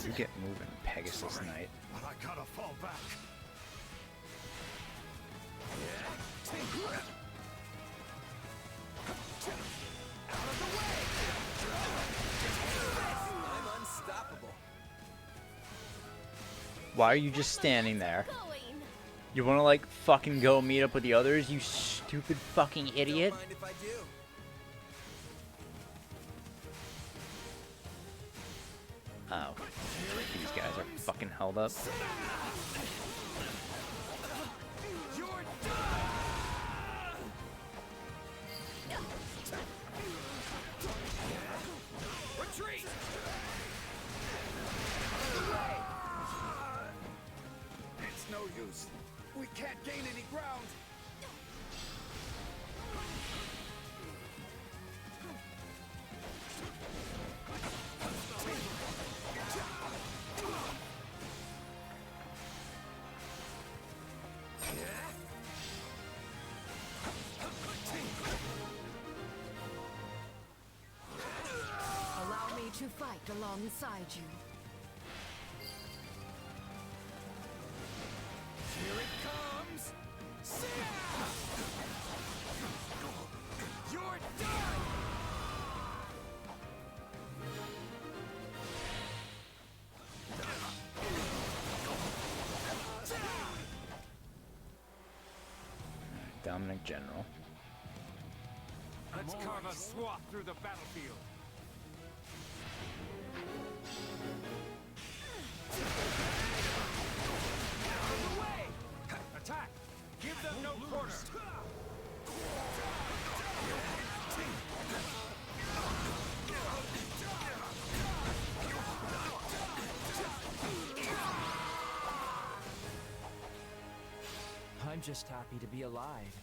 You get moving, Pegasus Knight. But I gotta fall back. I'm unstoppable. Why are you just standing there? You wanna like fucking go meet up with the others, you stupid fucking idiot? Don't mind if I do. Oh. These guys are fucking held up. Retreat! It's no use. We can't gain any ground. Allow me to fight alongside you. Here it comes! You're done! Dominic General. Let's carve a swath through the battlefield. Attack! Give them no quarter! I'm just happy to be alive.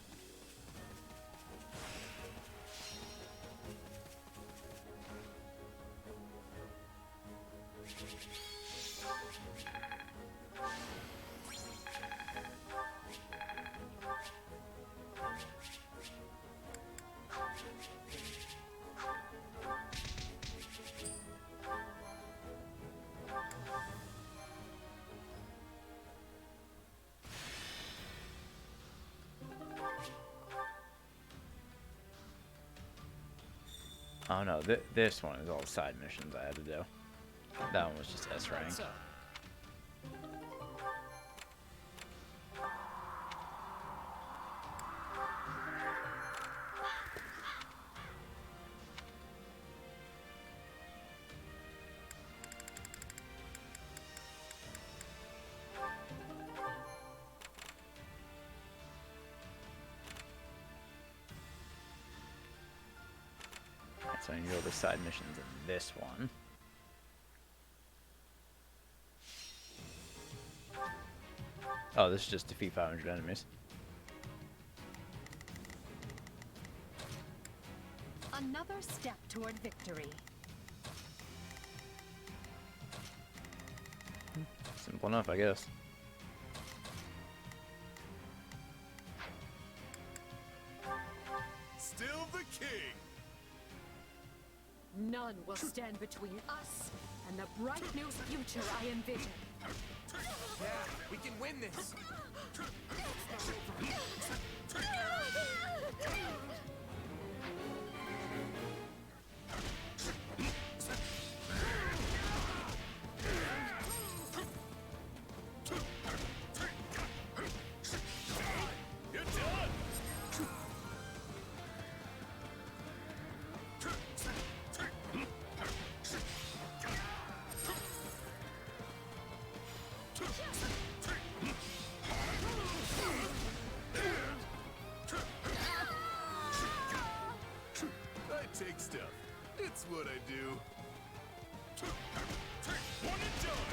Oh no, this one is all side missions I had to do. That one was just S rank. So I need to go over side missions in this one. Oh, this is just defeat 500 enemies. Another step toward victory. Simple enough, I guess. Still the king. None will stand between us and the bright new future I envision. Yeah, we can win this. You're done. I take stuff. It's what I do. One and done.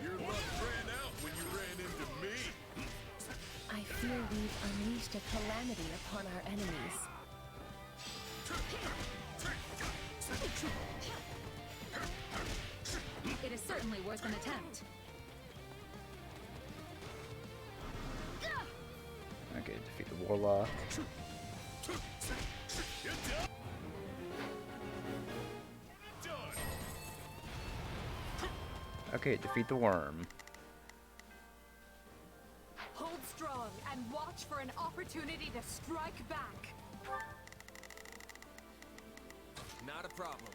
Your luck ran out when you ran into me. I fear we've unleashed a calamity upon our enemies. It is certainly worth an attempt. Okay, defeat the warlock. You're done. Okay, defeat the worm. Hold strong and watch for an opportunity to strike back. Not a problem.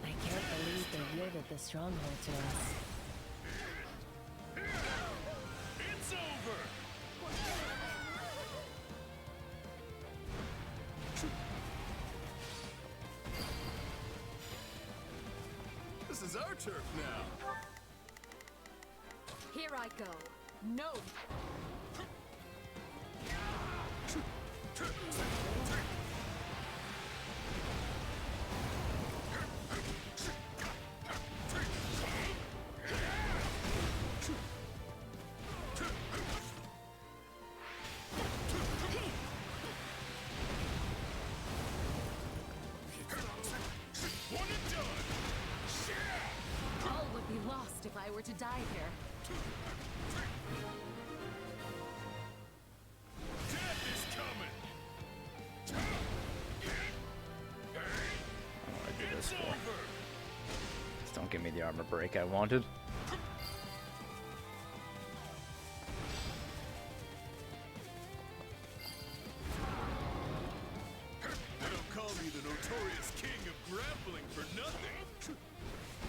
I can't believe they yielded the stronghold to us. It's over. This is our turf now. Here I go. No. One and done. All would be lost if I were to die here. Death is coming. I do this It's for. over. Just don't give me the armor break I wanted. They don't call me the notorious king of grappling for nothing.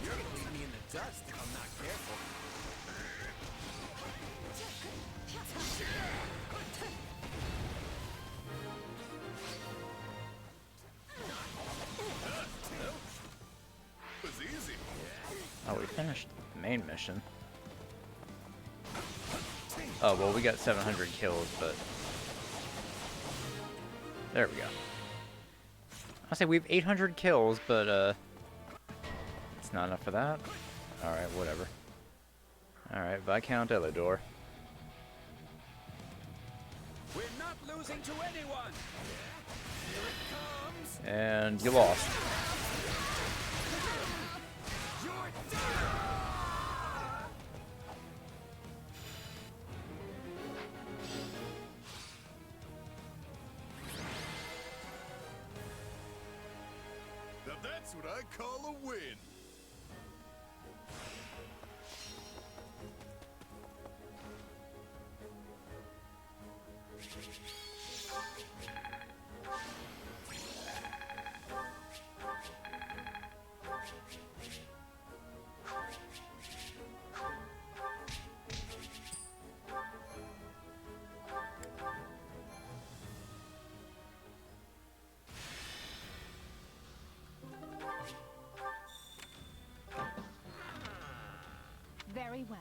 You're gonna leave me in the dust if I'm not careful. It was easy. Oh, we finished the main mission. Oh, well, we got 700 kills, but... There we go. I say we have 800 kills, but, it's not enough for that. Alright, whatever. Alright, Viscount Elidor. losing to anyone. Here it comes. And you lost. Now that's what I call a win. Very well.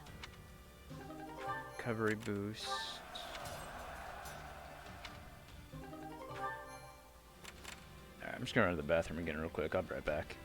Recovery boost. Alright, I'm just gonna run to the bathroom again real quick. I'll be right back.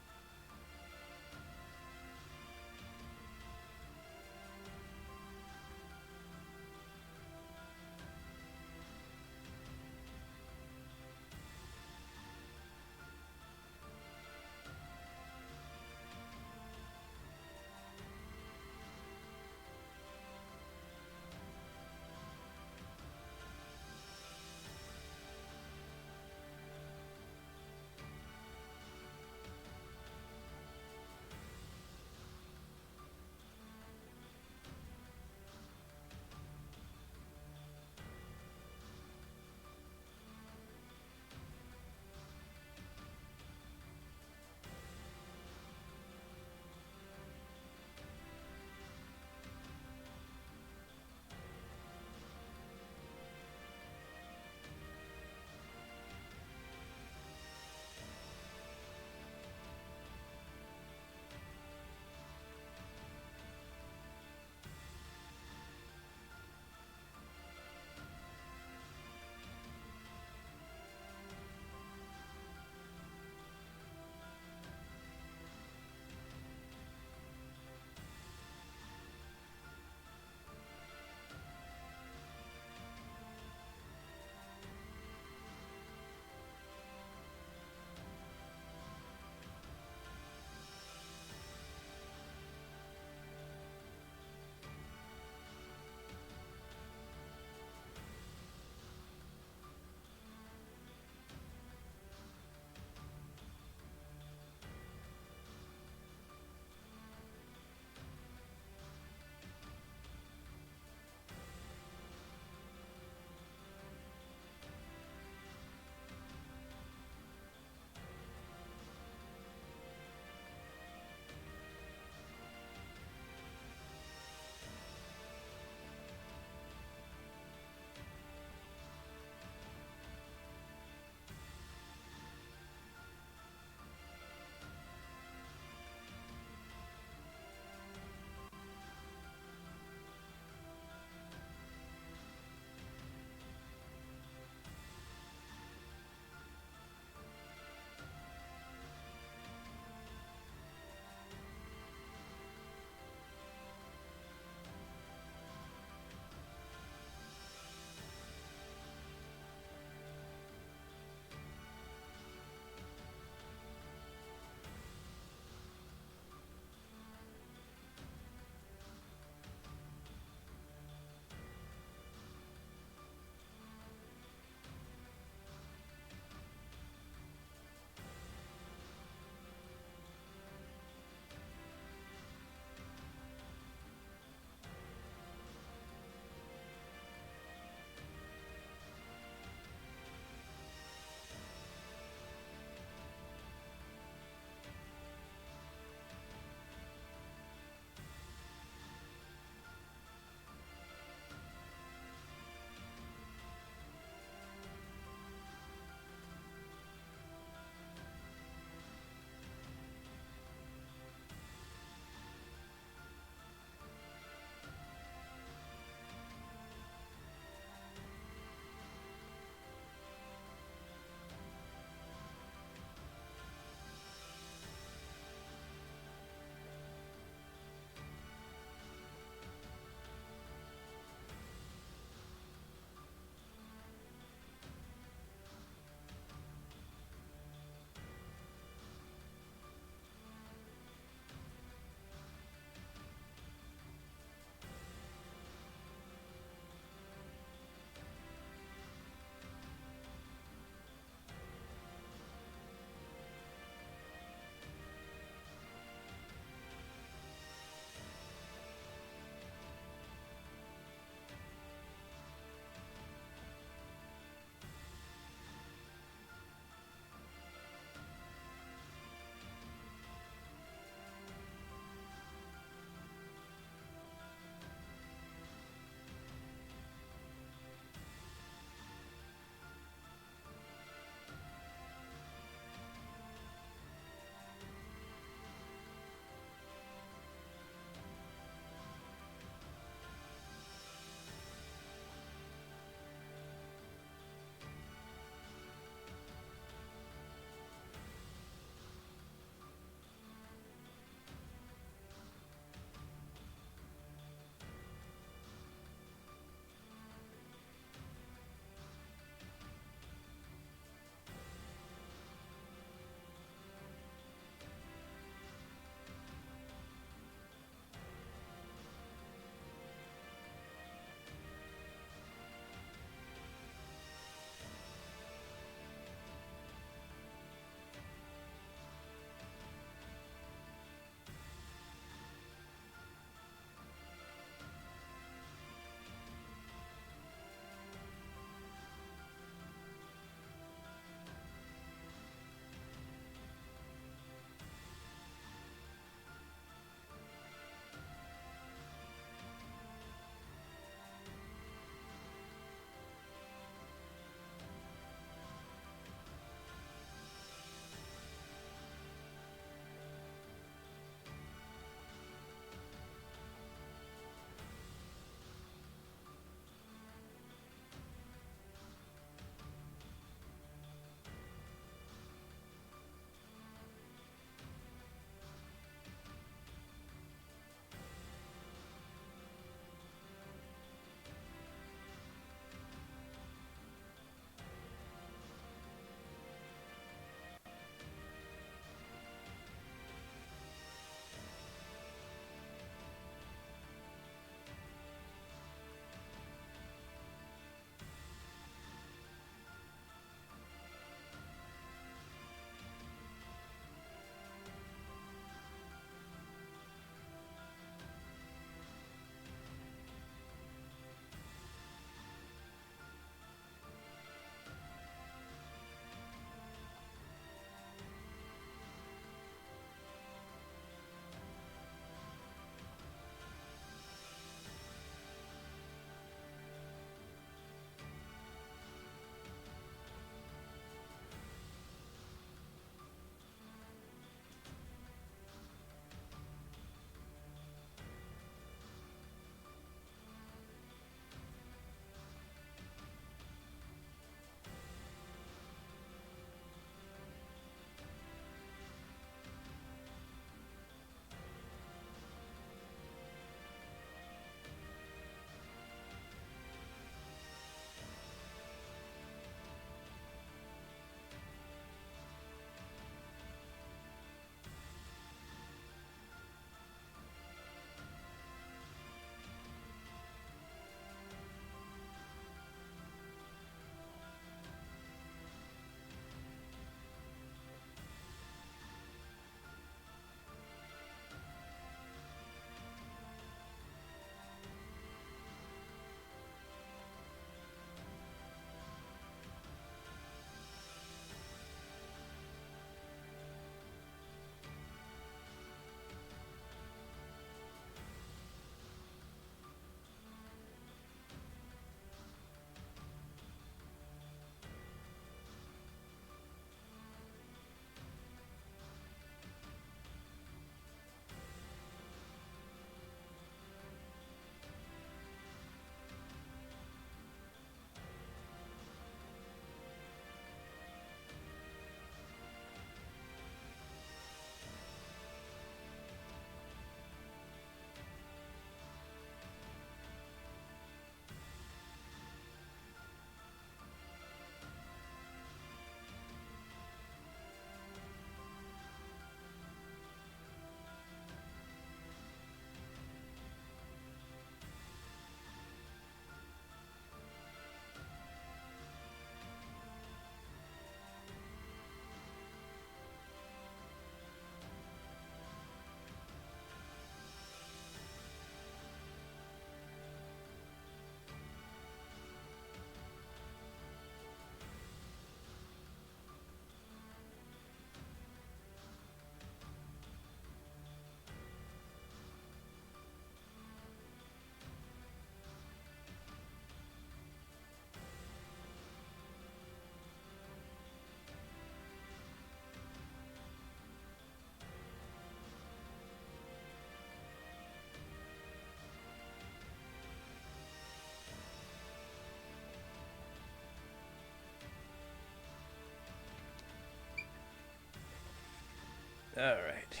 Alright.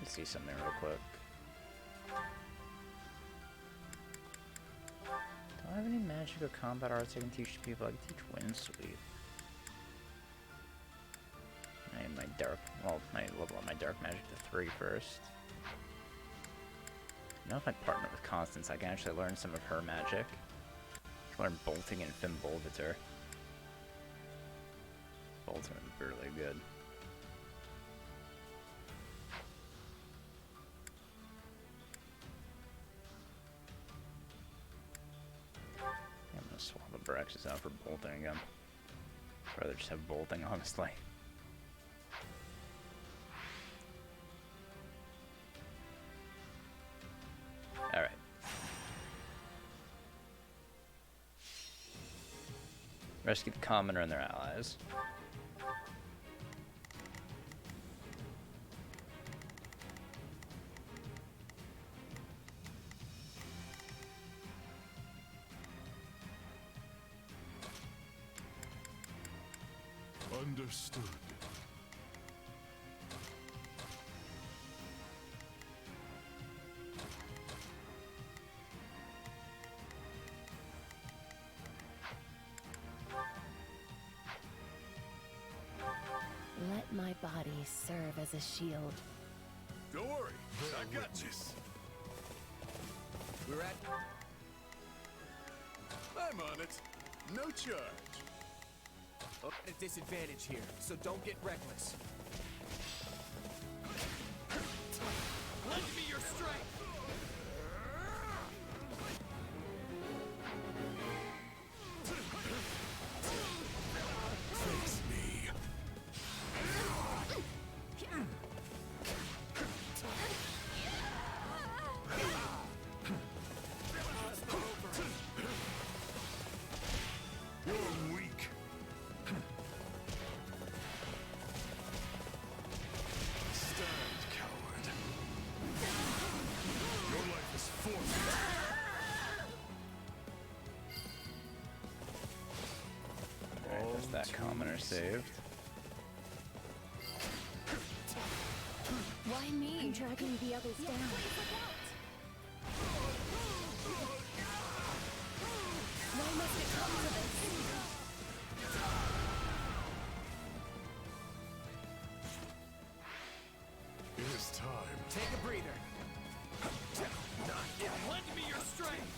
Let's see something real quick. Do I have any magic or combat arts I can teach people? I can teach Windsweep. I need my dark, well, I need to level up my dark magic to 3 first. Now if I partner with Constance, I can actually learn some of her magic. I can learn Bolting and Fimbulvator. Bolting is really good. I'm gonna swap Abraxas out for Bolting again. I'd rather just have Bolting, honestly. Alright. Rescue the commoner and their allies. Understood. Let my body serve as a shield. Don't worry, I got you. We're at... I'm on it. No charge. At a disadvantage here, so don't get reckless. Lend me your strength! Face me. You're weak. Stand, coward. Your life is forfeit. Alright, that's that commoner saved. Why me? I'm dragging the others down. Why must it come to this? It is time. Take a breather. Lend me your strength!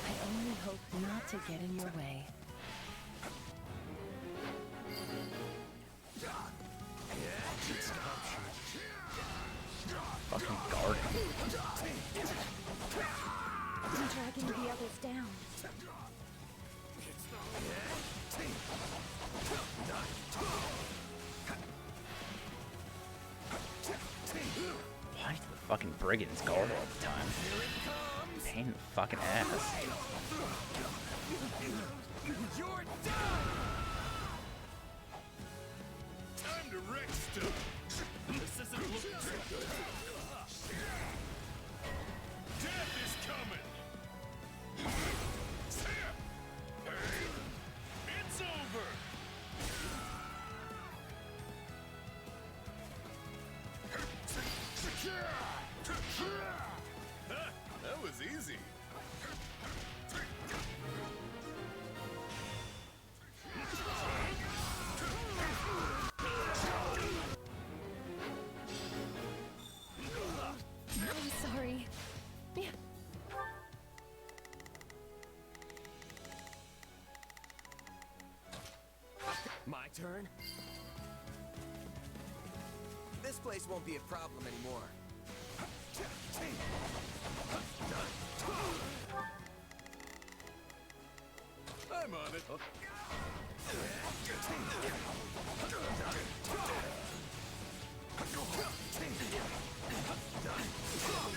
I only hope not to get in your way. It's captured. Fucking guard him. I'm dragging the others down. Why do the fucking brigands guard all the time? Pain in the fucking ass. You're done! Time to wreck stuff. This isn't looking so good. Death is coming. It's over. Huh, that was easy. I'm sorry. My turn? This place won't be a problem anymore. I'm on it. You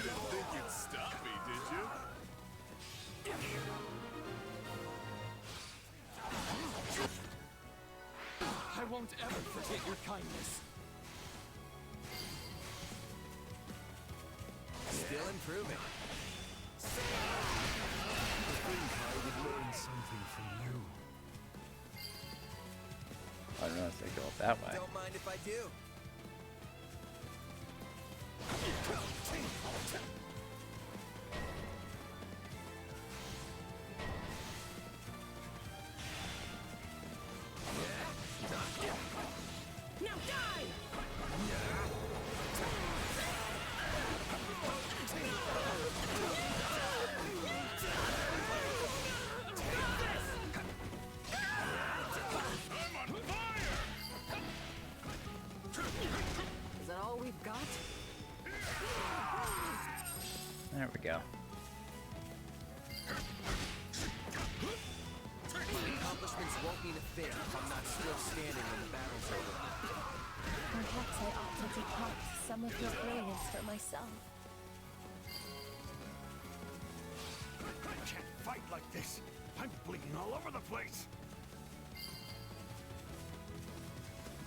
didn't think you'd stop me, did you? I won't ever forget your kindness. Still improving. I think I would learn something from you. I don't know if they go up that way. Don't mind if I do. Now die! Is that all we've got? There we go. My accomplishments won't mean a thing if I'm not still standing when the battle's over. Perhaps I ought to deposit some of your brilliance for myself. I can't fight like this. I'm bleeding all over the place.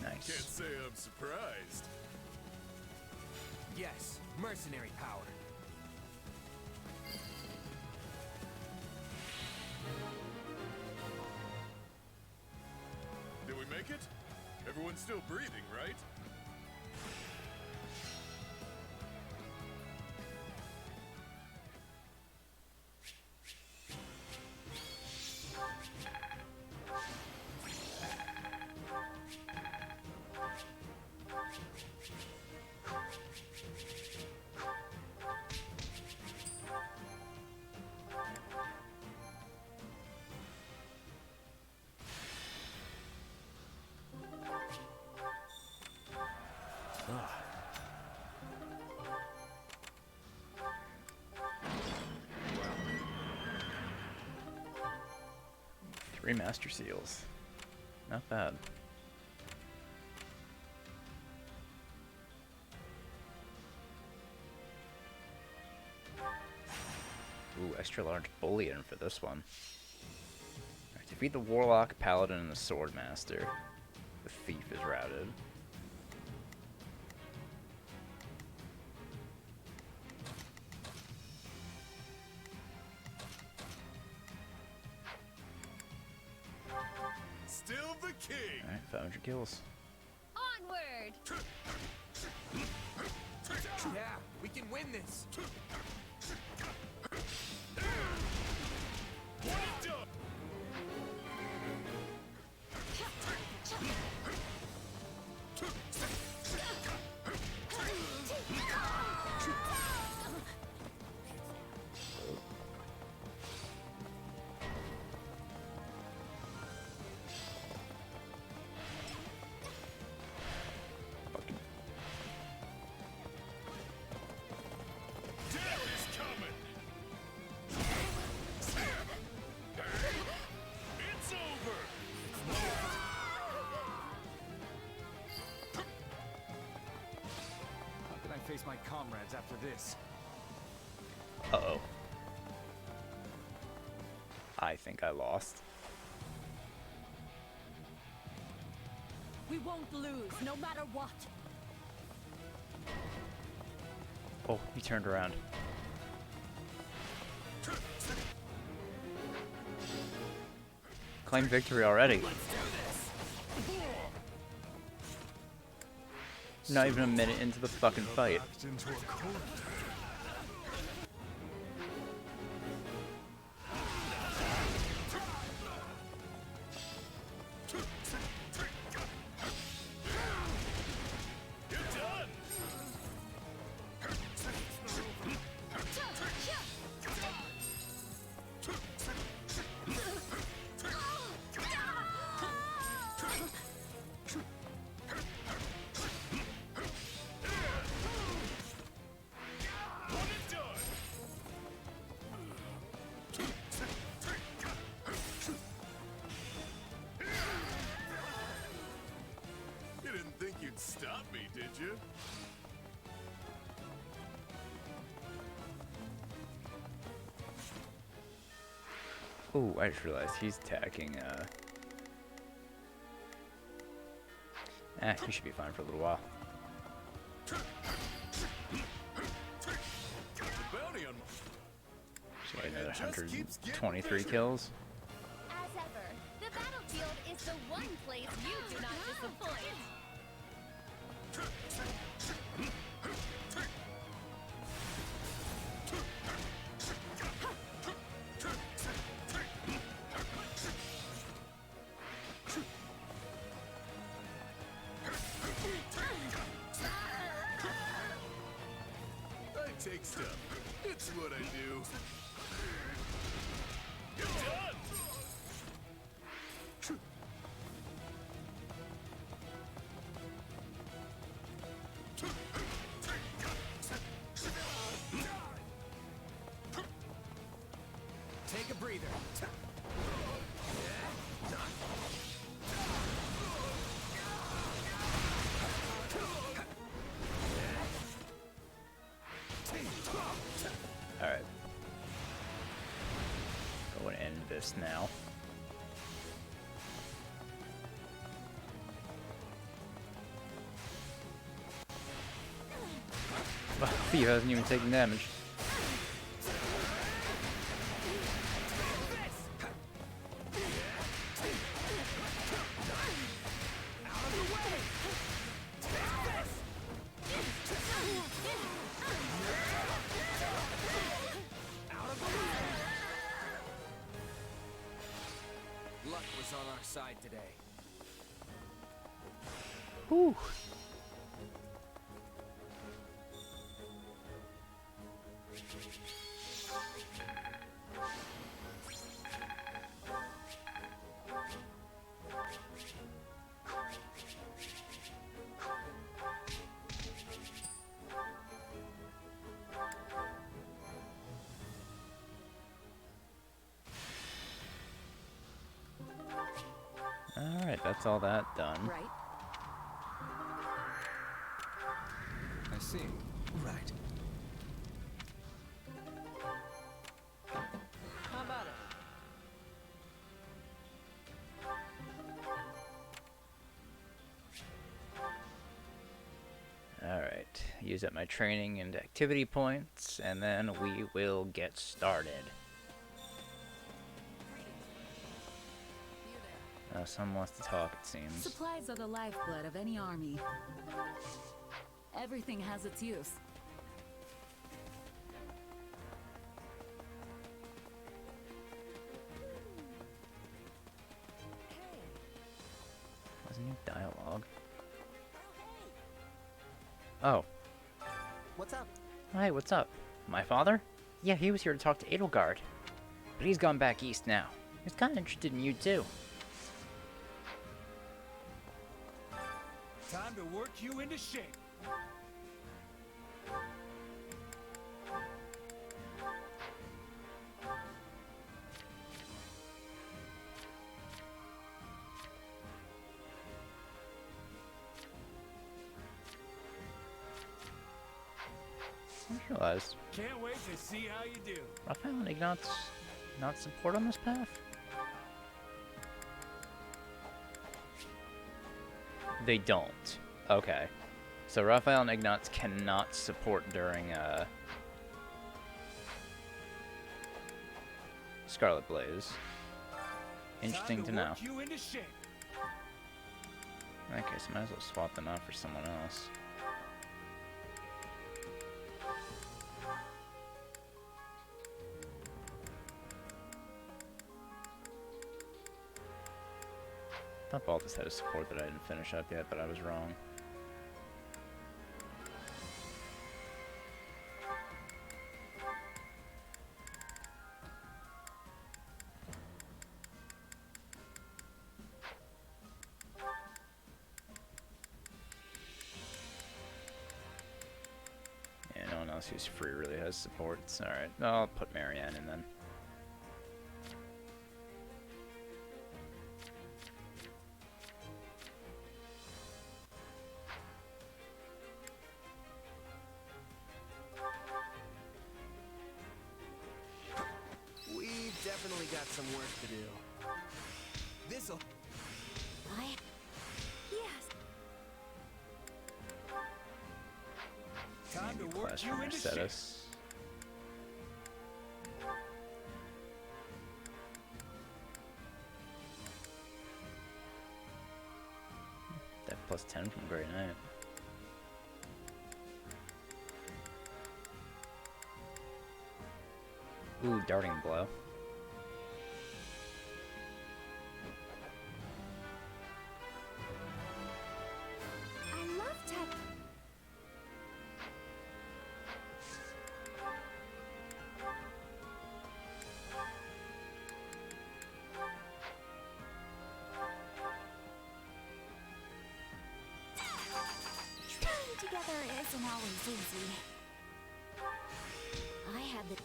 Nice. Can't say I'm surprised. Yes, mercenary power. Did we make it? Everyone's still breathing, right? Three Master Seals. Not bad. Ooh, extra large bullion for this one. Alright, defeat the Warlock, Paladin, and the Swordmaster. The Thief is routed. Still the king. Alright, 500 kills. Onward! Yeah, we can win this. Face my comrades after this. Uh-oh. I think I lost. We won't lose, no matter what. Oh, he turned around. Claim victory already. Not even a minute into the fucking fight. Stop me, did you? Oh, I just realized he's attacking, he should be fine for a little while. Should get another 123 kills. As ever, the battlefield is the one place you do not take stuff. It's what I do. You're done! Take a breather. Alright. Go and end this now. He hasn't even taken damage. Luck was on our side today. Whew. Alright, that's all that done. Right. I see. Right. How about it? Alright, use up my training and activity points, and then we will get started. Someone wants to talk, it seems. Supplies are the lifeblood of any army. Everything has its use. Wasn't it dialogue? Oh. What's up? Hi, what's up? My father? Yeah, he was here to talk to Edelgard. But he's gone back east now. He's kind of interested in you, too. Time to work you into shape. I just realized Can't wait to see how you do. Raphael and Ignat's not support on this path? They don't. Okay. So Raphael and Ignatz cannot support during Scarlet Blaze. Interesting to know. You into shape. Okay, so might as well swap them out for someone else. I thought Baltus had a support that I didn't finish up yet, but I was wrong. Yeah, no one else who's free really has supports. Alright, I'll put Marianne in then. We've definitely got some work to do. This'll... Yes. Time to work Class you from into shape. Mercedes. That plus 10 from Grey Knight. Ooh, Darting Blow. I love tech. weather isn't always easy. I had the...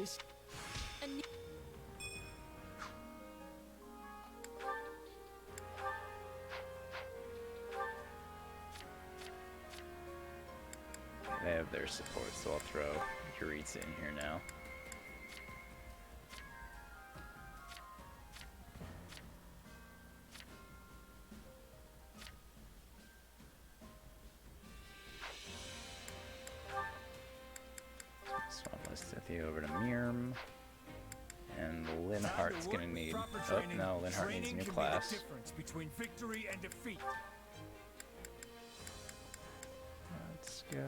This... a new... They have their support, so I'll throw Yuritsa in here now. Swap Lystithia over to Mirm. And Linhart's gonna need... Oh, no, Linhart needs a new class. Between victory and defeat. Let's go...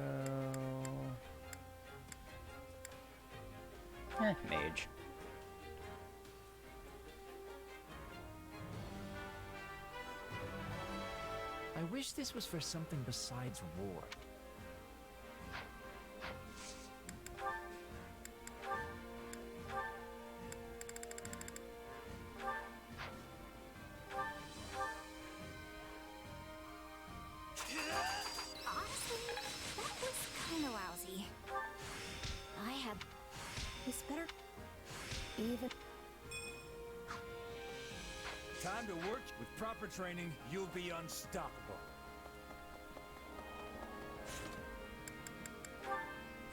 Mage. I wish this was for something besides war. Honestly, that was kinda lousy. I had... this better... even... Time to work. With proper training, you'll be unstoppable.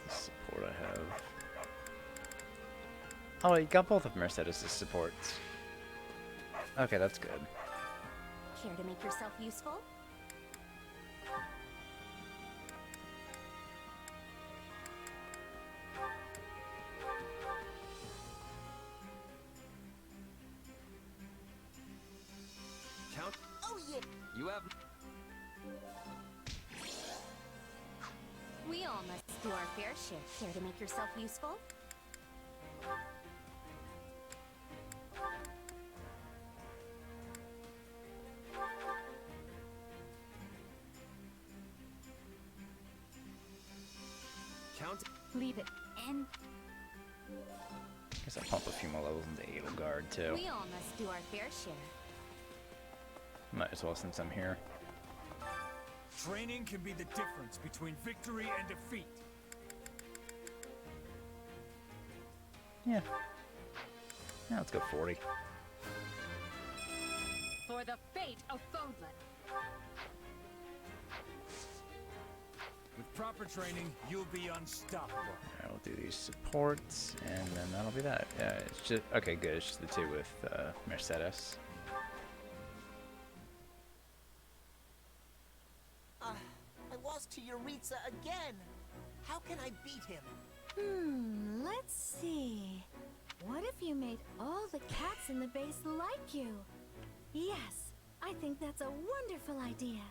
The support I have. Oh, you got both of Mercedes' supports. Okay, that's good. Care to make yourself useful? Count. Oh yeah! You have... We all must do our fair share. Care to make yourself useful? Count. Leave it. And Guess I'll pump a few more levels into Edelgard too. we all must do our fair share. Might as well since I'm here. Training can be the difference between victory and defeat. Yeah. Yeah, let's go 40. For the fate of Fodlan. With proper training, you'll be unstoppable. Alright, we'll do these supports, and then that'll be that. Yeah, it's just... Okay, good. It's just the two with Mercedes. I lost to Yuritsa again. How can I beat him? Let's see. What if you made all the cats in the base like you? Yes, I think that's a wonderful idea.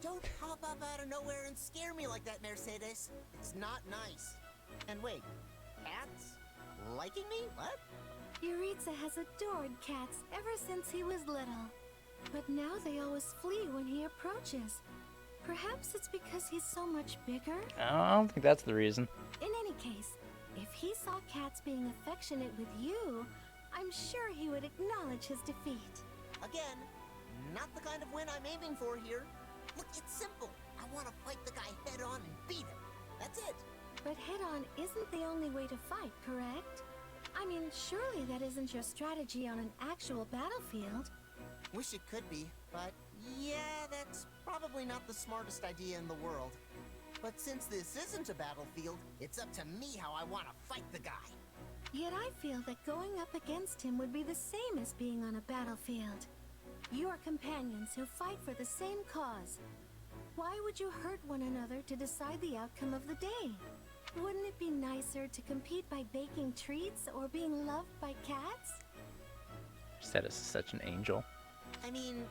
Don't pop up out of nowhere and scare me like that, Mercedes. It's not nice. And wait, cats? Liking me? What? Yuritsa has adored cats ever since he was little. But now they always flee when he approaches. Perhaps it's because he's so much bigger? I don't think that's the reason. In any case, if he saw cats being affectionate with you, I'm sure he would acknowledge his defeat. Again, not the kind of win I'm aiming for here. Look, it's simple. I want to fight the guy head on and beat him. That's it. But head on isn't the only way to fight, correct? I mean, surely that isn't your strategy on an actual battlefield. Wish it could be, but yeah, that's probably not the smartest idea in the world. But since this isn't a battlefield, it's up to me how I want to fight the guy. Yet I feel that going up against him would be the same as being on a battlefield. You are companions who fight for the same cause. Why would you hurt one another to decide the outcome of the day? Wouldn't it be nicer to compete by baking treats or being loved by cats? Mercedes is such an angel. I mean,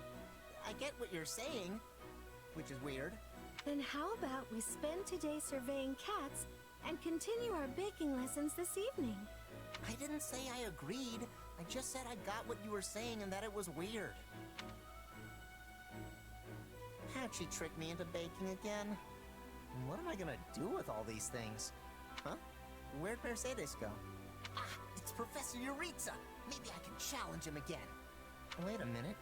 I get what you're saying, which is weird. Then how about we spend today surveying cats and continue our baking lessons this evening? I didn't say I agreed. I just said I got what you were saying and that it was weird. How'd she trick me into baking again? And what am I gonna do with all these things? Huh? Where'd Mercedes go? Ah, it's Professor Yuritsa! Maybe I can challenge him again. Wait a minute.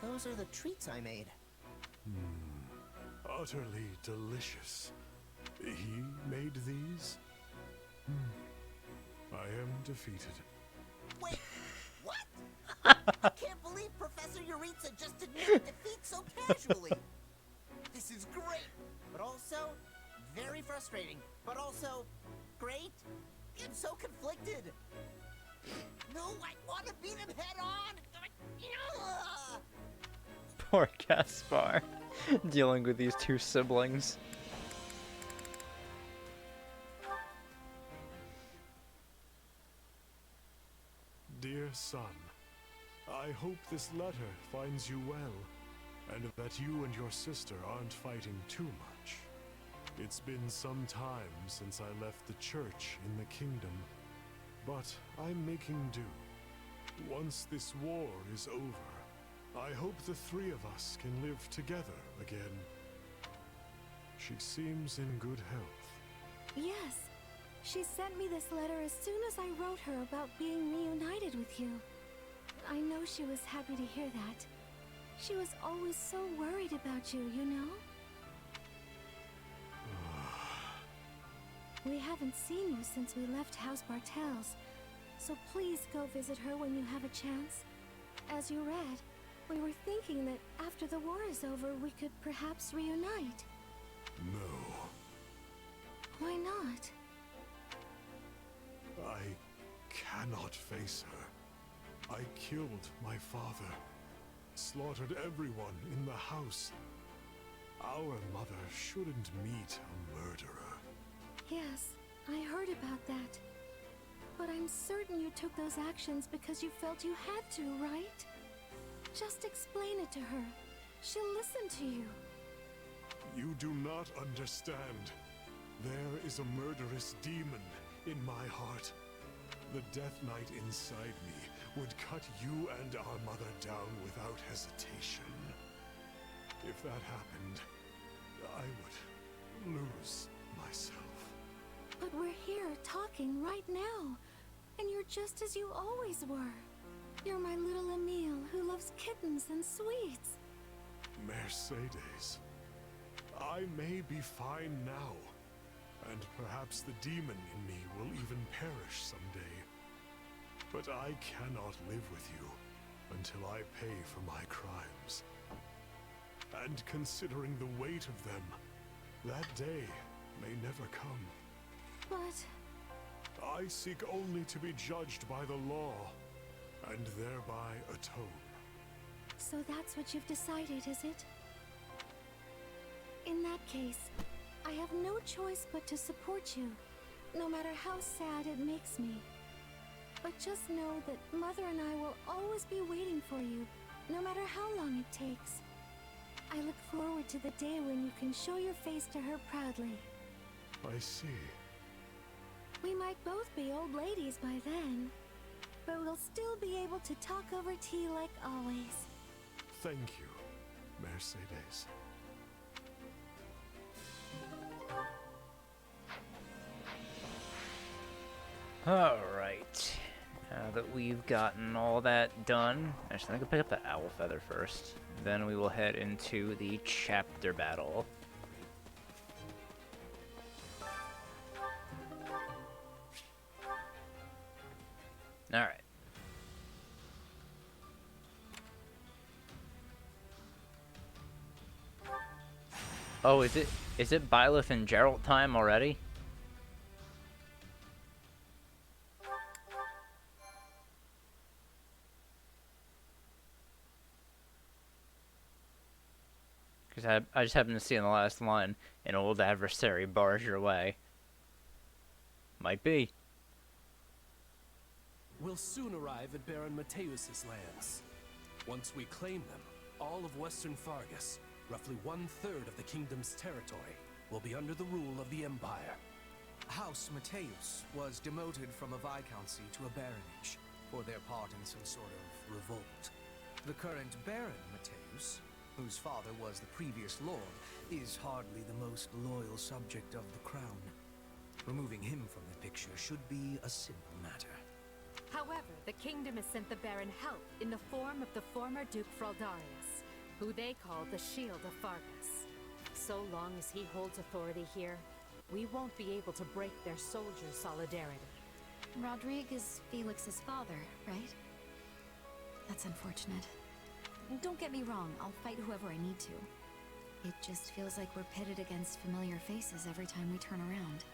Those are the treats I made. utterly delicious. He made these? I am defeated. Wait, what? I can't believe Professor Yuritsa just admitted defeat so casually. This is great, but also very frustrating, but also great. I'm so conflicted. No, I want to beat him head on. Poor Caspar, dealing with these two siblings. Dear son, I hope this letter finds you well, and that you and your sister aren't fighting too much. It's been some time since I left the church in the kingdom, but I'm making do. Once this war is over, I hope the three of us can live together again. She seems in good health. Yes. She sent me this letter as soon as I wrote her about being reunited with you. I know she was happy to hear that. She was always so worried about you, you know? We haven't seen you since we left House Bartels, so please go visit her when you have a chance. As you read, we were thinking that after the war is over, we could perhaps reunite. No. Why not? I cannot face her. I killed my father, slaughtered everyone in the house. Our mother shouldn't meet a murderer. Yes, I heard about that. But I'm certain you took those actions because you felt you had to, right? Just explain it to her. She'll listen to you. You do not understand. There is a murderous demon in my heart. The Death Knight inside me would cut you and our mother down without hesitation. If that happened, I would lose myself. But we're here talking right now, and you're just as you always were. You're my little Emile who loves kittens and sweets. Mercedes, I may be fine now, and perhaps the demon in me will even perish someday. But I cannot live with you until I pay for my crimes. And considering the weight of them, that day may never come. But I seek only to be judged by the law, and thereby atone. so that's what you've decided, is it? In that case, I have no choice but to support you, no matter how sad it makes me. But just know that Mother and I will always be waiting for you, no matter how long it takes. I look forward to the day when you can show your face to her proudly. I see. We might both be old ladies by then, but we'll still be able to talk over tea like always. Thank you, Mercedes. Alright. Now that we've gotten all that done, actually, I can pick up the owl feather first. Then we will head into the chapter battle. Alright. Oh, is it Byleth and Geralt time already? Because I just happened to see in the last line, an old adversary bars your way. Might be. We'll soon arrive at Baron Mateus's lands. Once we claim them, all of Western Fargus, roughly 1/3 of the kingdom's territory, will be under the rule of the Empire. House Mateus was demoted from a viscountcy to a baronage for their part in some sort of revolt. The current Baron Mateus, whose father was the previous lord, is hardly the most loyal subject of the crown. Removing him from the picture should be a simple matter. However, the kingdom has sent the Baron help in the form of the former Duke Fraldarius, who they call the Shield of Fargus. So long as he holds authority here, we won't be able to break their soldiers' solidarity. Rodrigue is Felix's father, right? That's unfortunate. Don't get me wrong, I'll fight whoever I need to. It just feels like we're pitted against familiar faces every time we turn around.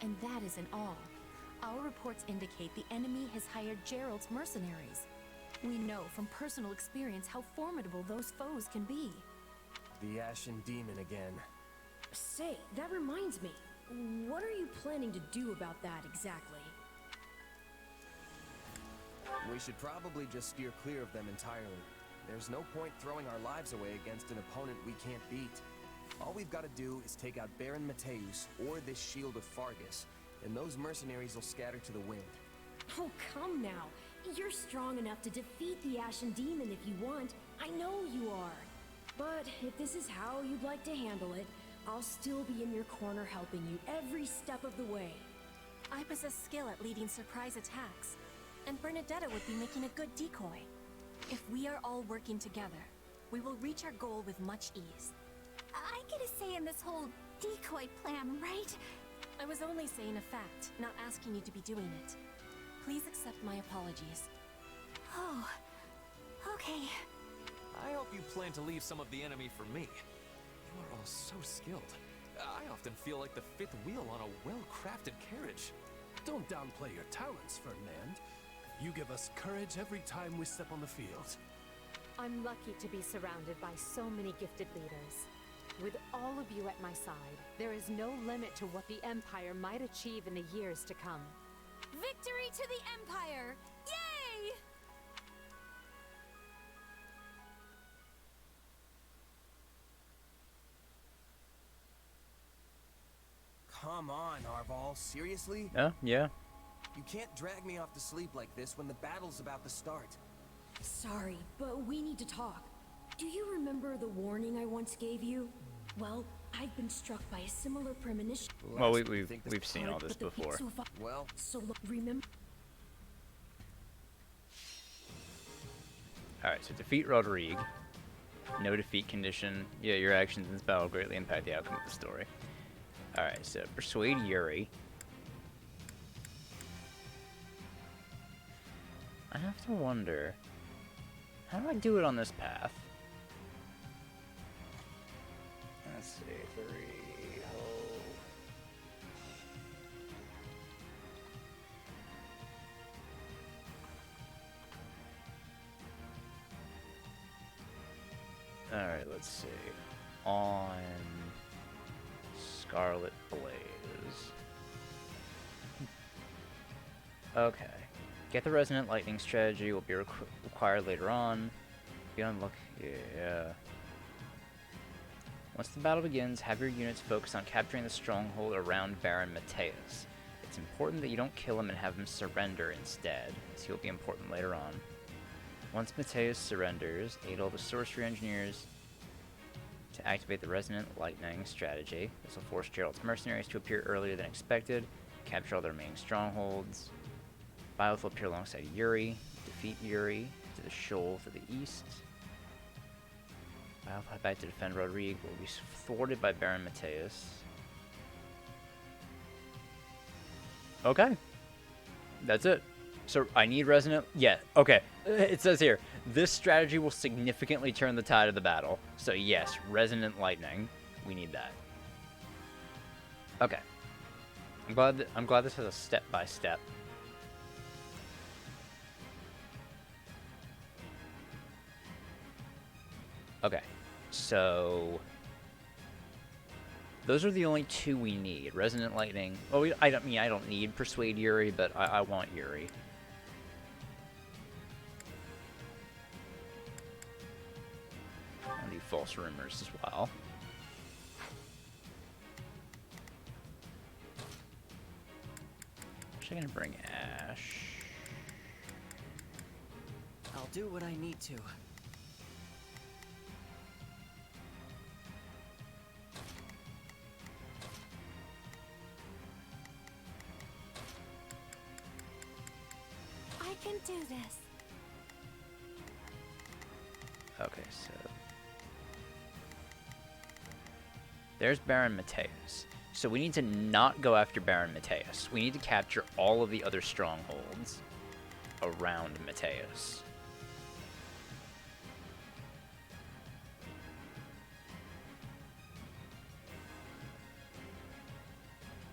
And that isn't all. Our reports indicate the enemy has hired Gerald's mercenaries. We know from personal experience how formidable those foes can be. The Ashen Demon again. Say, that reminds me. What are you planning to do about that exactly? We should probably just steer clear of them entirely. There's no point throwing our lives away against an opponent we can't beat. All we've got to do is take out Baron Mateus or this Shield of Fargus, and those mercenaries will scatter to the wind. Oh, come now. You're strong enough to defeat the Ashen Demon if you want. I know you are. But if this is how you'd like to handle it, I'll still be in your corner helping you every step of the way. I possess skill at leading surprise attacks, and Bernadetta would be making a good decoy. If we are all working together, we will reach our goal with much ease. I get a say in this whole decoy plan, right? I was only saying a fact, not asking you to be doing it. Please accept my apologies. Oh, okay. I hope you plan to leave some of the enemy for me. You are all so skilled. I often feel like the fifth wheel on a well-crafted carriage. Don't downplay your talents, Ferdinand. You give us courage every time we step on the field. I'm lucky to be surrounded by so many gifted leaders. With all of you at my side, there is no limit to what the Empire might achieve in the years to come. Victory to the Empire! Yay! Come on, Arval, seriously? Yeah. You can't drag me off to sleep like this when the battle's about to start. Sorry, but we need to talk. Do you remember the warning I once gave you? Well, I've been struck by a similar premonition. Well, we've seen all this before. Well, so remember. Alright, so defeat Rodrigue. No defeat condition. Yeah, your actions in this battle greatly impact the outcome of the story. Alright, so persuade Yuri. I have to wonder, how do I do it on this path? Let's see, 3, Alright, let's see. On Scarlet Blaze. Okay. Get the Resonant Lightning strategy will be required later on. Be on look. Yeah. Once the battle begins, have your units focus on capturing the stronghold around Baron Mateus. It's important that you don't kill him and have him surrender instead, as he'll be important later on. Once Mateus surrenders, aid all the sorcery engineers to activate the Resonant Lightning strategy. This will force Gerald's mercenaries to appear earlier than expected, capture all the remaining strongholds. Byleth will appear alongside Yuri, defeat Yuri to the shoal to the east. Byleth head back to defend Rodrigue, will be thwarted by Baron Mateus. Okay. That's it. So I need Resonant. Yeah, okay. It says here, this strategy will significantly turn the tide of the battle. So yes, Resonant Lightning. We need that. Okay. I'm glad this has a step-by-step. Okay, so those are the only two we need. Resonant Lightning. Oh, I don't need Persuade Yuri, but I want Yuri. I need False Rumors as well. Actually, gonna bring Ash. I'll do what I need to. I can do this. Okay, so There's Baron Mateus. So we need to not go after Baron Mateus. We need to capture all of the other strongholds around Mateus.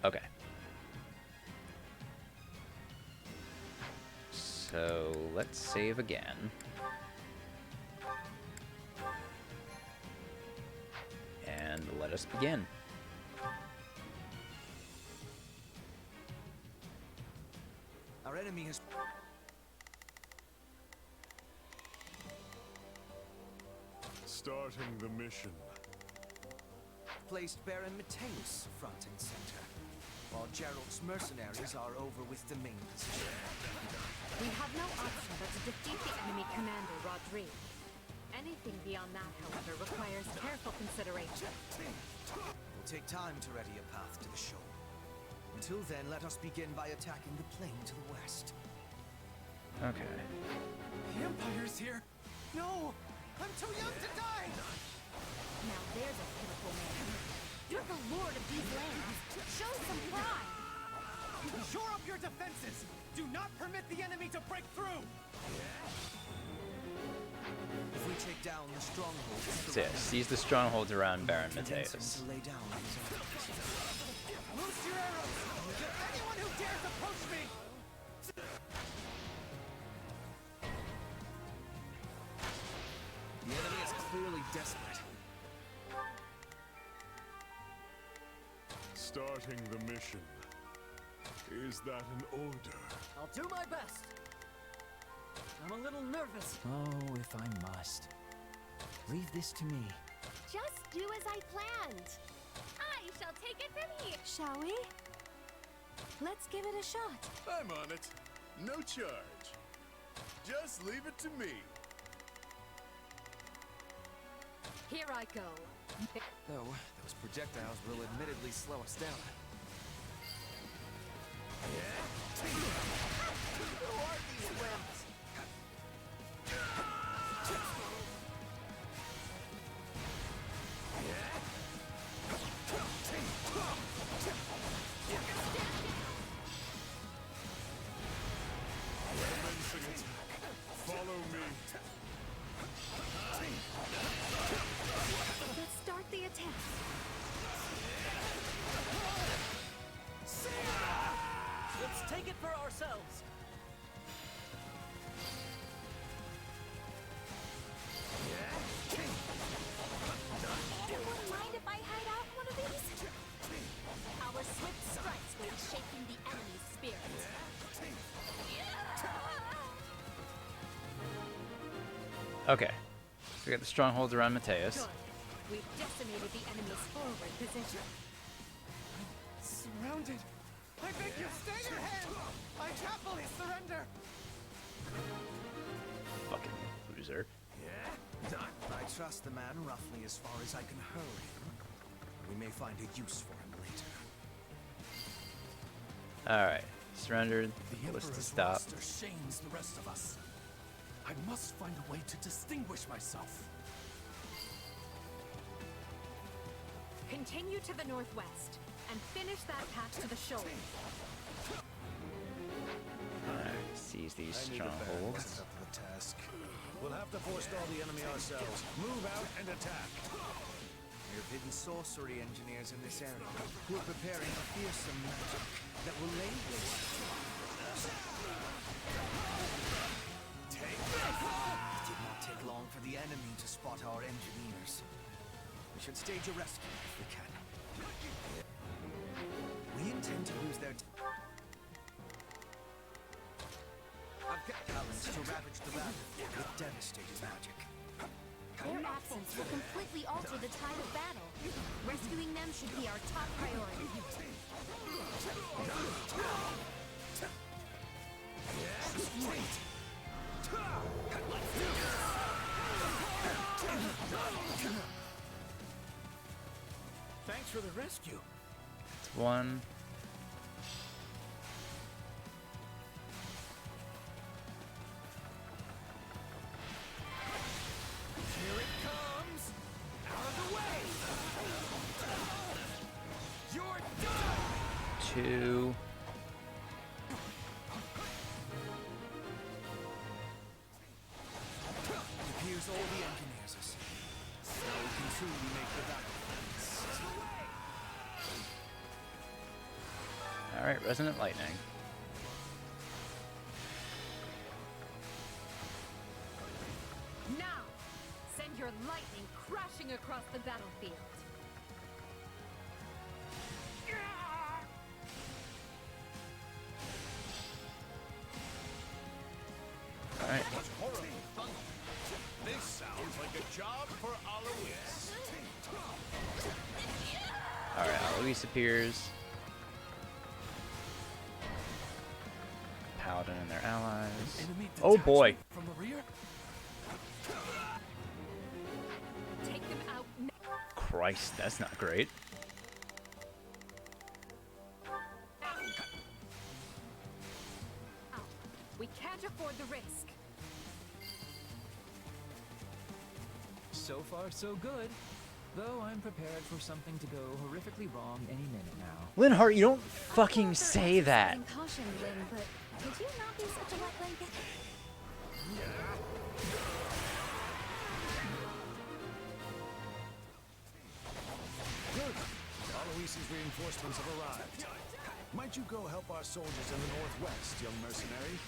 Okay. So let's save again. And let us begin. Our enemy has Starting the mission. placed Baron Mateus front and center, while Gerald's mercenaries are over with the main position. We have no option but to defeat the enemy commander, Rodrigue. Anything beyond that, however, requires careful consideration. It will take time to ready a path to the shore. Until then, let us begin by attacking the plain to the west. Okay. The Empire's here. No, I'm too young to die. Now there's a pitiful man. You're the lord of these lands. Show some pride. Shore up your defenses. Do not permit the enemy to break through. If we take down the strongholds, So yeah, seize the strongholds around Baron convince him Mateus. to lay down his arms. Loose your arrows. Anyone who dares approach me. The enemy is clearly desperate. Starting the mission. Is that an order? I'll do my best. I'm a little nervous. Oh, if I must. Leave this to me. Just do as I planned. I shall take it from here. Shall we? Let's give it a shot. I'm on it. No charge. Just leave it to me. Here I go. Though, those projectiles will admittedly slow us down. Who are these wimps? Commencing attack. Follow me. Let's start the attack. Let's take it for ourselves. Anyone mind if I hide out one of these? Our swift strikes will be shaking the enemy's spirit. Okay. So we got the strongholds around Mateus. Good. We've decimated the enemy's forward position. Surrounded. I beg you, stay your hand. I happily surrender. Fucking loser. I trust the man roughly as far as I can hurl him. We may find a use for him later. Alright. Surrendered. The List to Emperor's stop. roster shames the rest of us. I must find a way to distinguish myself. Continue to the northwest and finish that path to the shore. Alright, seize these I need a band strongholds. up to the task. We'll have to forestall the enemy ourselves. Move out and attack. There have hidden sorcery engineers in this area who are preparing a fearsome magic that will lay waste. Take this! It did not take long for the enemy to spot our engineers. We should stage a rescue if we can. We intend to use their talents to ravage the battlefield with devastating magic. Their absence will completely alter the tide of battle. Rescuing them should be our top priority. Thanks for the rescue. It's one. Here it comes! Out of the way! 2. It appears all the engineers are safe. Now we can truly make the battle. Alright, Resonant Lightning. Now, send your lightning crashing across the battlefield. Alright. This sounds like a job for Alois. Alright, Alois appears. Paladin and their allies. Oh boy! From the rear? Take them out now. Christ, that's not great. We can't afford the risk. So far, so good. Though I'm prepared for something to go horrifically wrong any minute now. Linhart, you don't fucking say that. Caution, Lynn, but could you not be such a wet blanket? Good. Alois's reinforcements have arrived. Might you go help our soldiers in the northwest, young mercenary?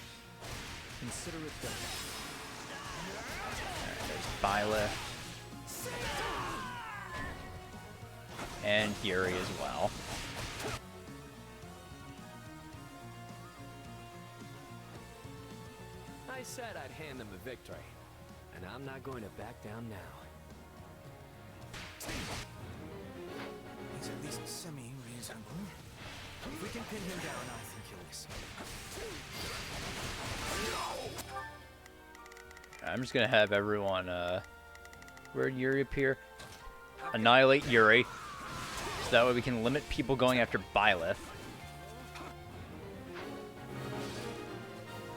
Consider it done. There's Byleth. And Yuri as well. I said I'd hand them the victory, and I'm not going to back down now. He's at least semi-reasonable. If we can pin him down, I think he'll listen. I'm just gonna have everyone, where'd Yuri appear? Annihilate Yuri. So that way we can limit people going after Byleth.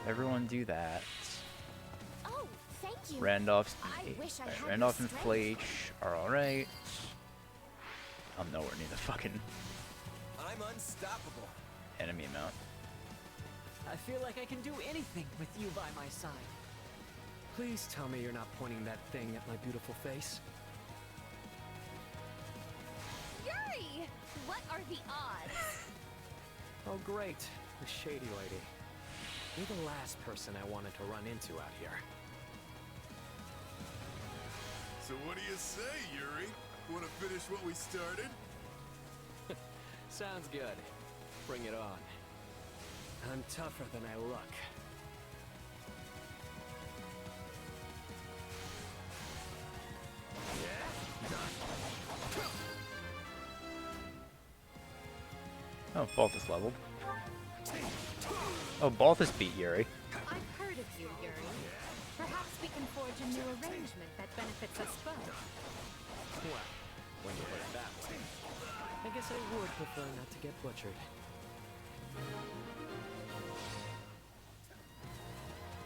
Everyone do that. Oh, thank you. Randolph wish I had Randolph the and strength. Flache are alright. I'm nowhere near the fucking I'm unstoppable. enemy amount. I feel like I can do anything with you by my side. Please tell me you're not pointing that thing at my beautiful face. Yuri! What are the odds? Oh great, the shady lady. You're the last person I wanted to run into out here. So what do you say, Yuri? Want to finish what we started? Sounds good. Bring it on. I'm tougher than I look. Oh, Balthus leveled. Oh, Balthus beat Yuri. I've heard of you, Yuri. Perhaps we can forge a new arrangement that benefits us both. Well, when you put it that way, I guess I would prefer not to get butchered.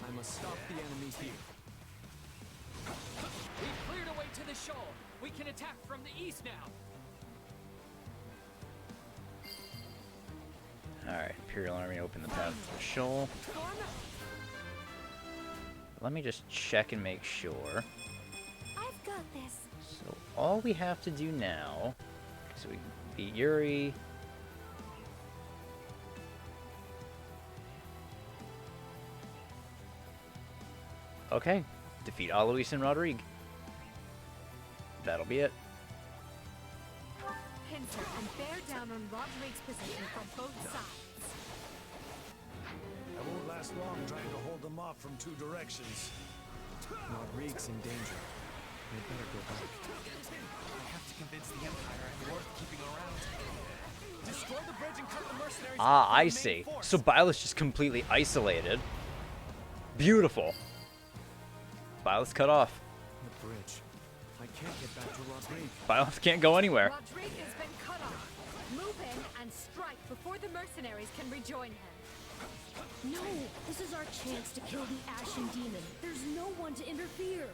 I must stop the enemy here. We've cleared a way to the shoal. We can attack from the east now. Alright, Imperial Army open the path to the shoal. Let me just check and make sure. I've got this. So all we have to do now, so we beat Yuri. Okay, defeat Alois and Rodrigue. That'll be it. Pincer and bear down on Rodrigue's position from both sides. I won't last long trying to hold them off from two directions. Rodrigue's in danger. I'd better go back. I have to convince the Empire I'm worth keeping around. Destroy the bridge and cut the mercenaries. Ah, I see. So Byleth's just completely isolated. Beautiful. Byleth's cut off. The bridge. I can't get back to Rodrigue. Byleth can't go anywhere. Rodrigue has been cut off. Move in and strike before the mercenaries can rejoin him. No, this is our chance to kill the Ashen Demon. There's no one to interfere.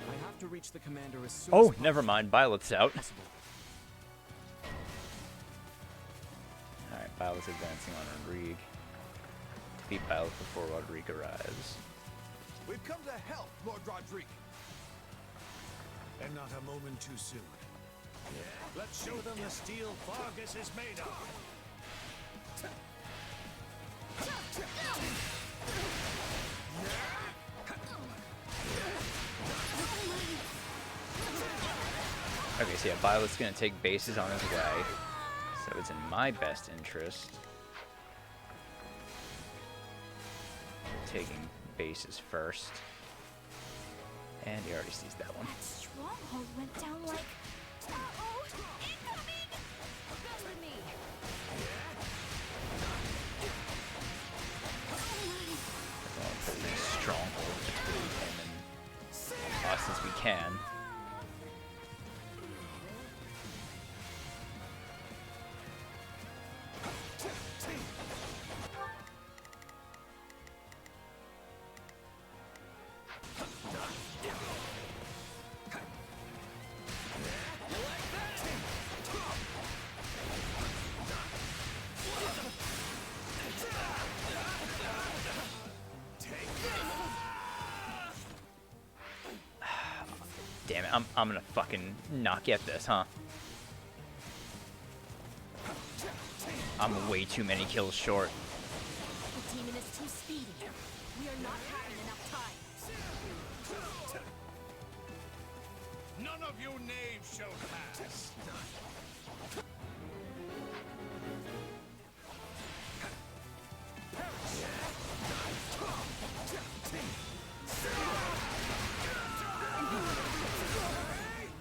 I have to reach the commander as soon Oh, as never mind. Byleth's out. Violet's advancing on Rodrigue. Defeat Violet before Rodrigue arrives. We've come to help, Lord Rodrigue. And not a moment too soon. Let's show them the steel Vargas is made of. Okay, so yeah, Violet's gonna take bases on his way, so it's in my best interest. Taking bases first. And he already sees that one. That stronghold went down like... Uh-oh! Incoming! Go with me! We're going for these strongholds between him and us as we can. Damn it, I'm gonna fucking not get this, huh? I'm way too many kills short. The demon is too speedy. We are not having enough time. None of you knaves shall pass.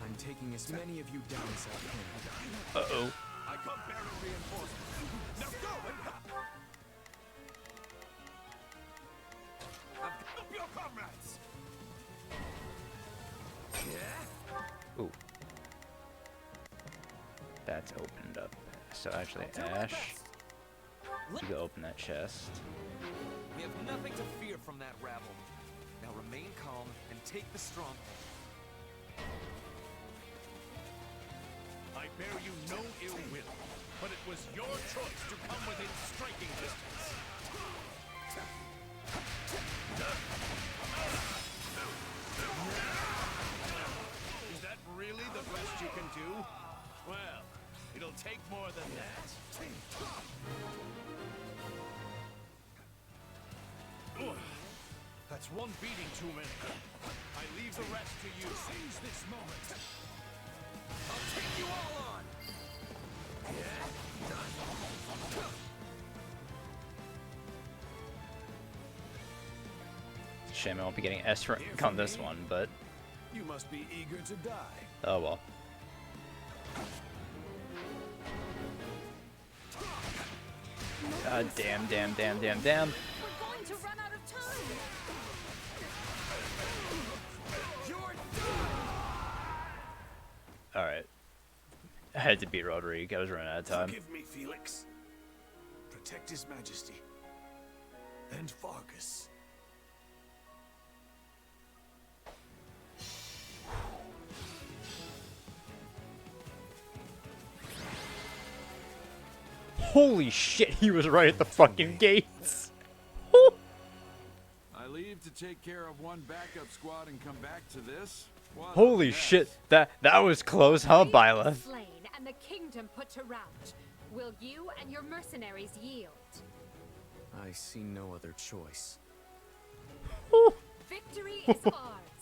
I'm taking as many of you down as I can. Uh-oh. I come bearing reinforcements. Now go and help. Up your comrades. Ooh. That's opened up. So actually, Ash, you go open that chest. We have nothing to fear from that rabble. Now remain calm and take the stronghold. I bear you no ill will, but it was your choice to come within striking distance. Is that really the best you can do? Well, it'll take more than that. That's one beating too many. I leave the rest to you. Seize this moment. I'll take you all on. Shame I won't be getting S rank on this one, but You must be eager to die. oh well. Damn. We're going to run out of time. Alright. I had to beat Rodrigue. I was running out of time. Forgive me, Felix. Protect His Majesty. And Vargas. Holy shit, he was right at the fucking gates. I leave to take care of one backup squad and come back to this? What Holy shit, that was close, huh, Byla? Slain and the kingdom put to rout. Will you and your mercenaries yield? I see no other choice. Victory is ours.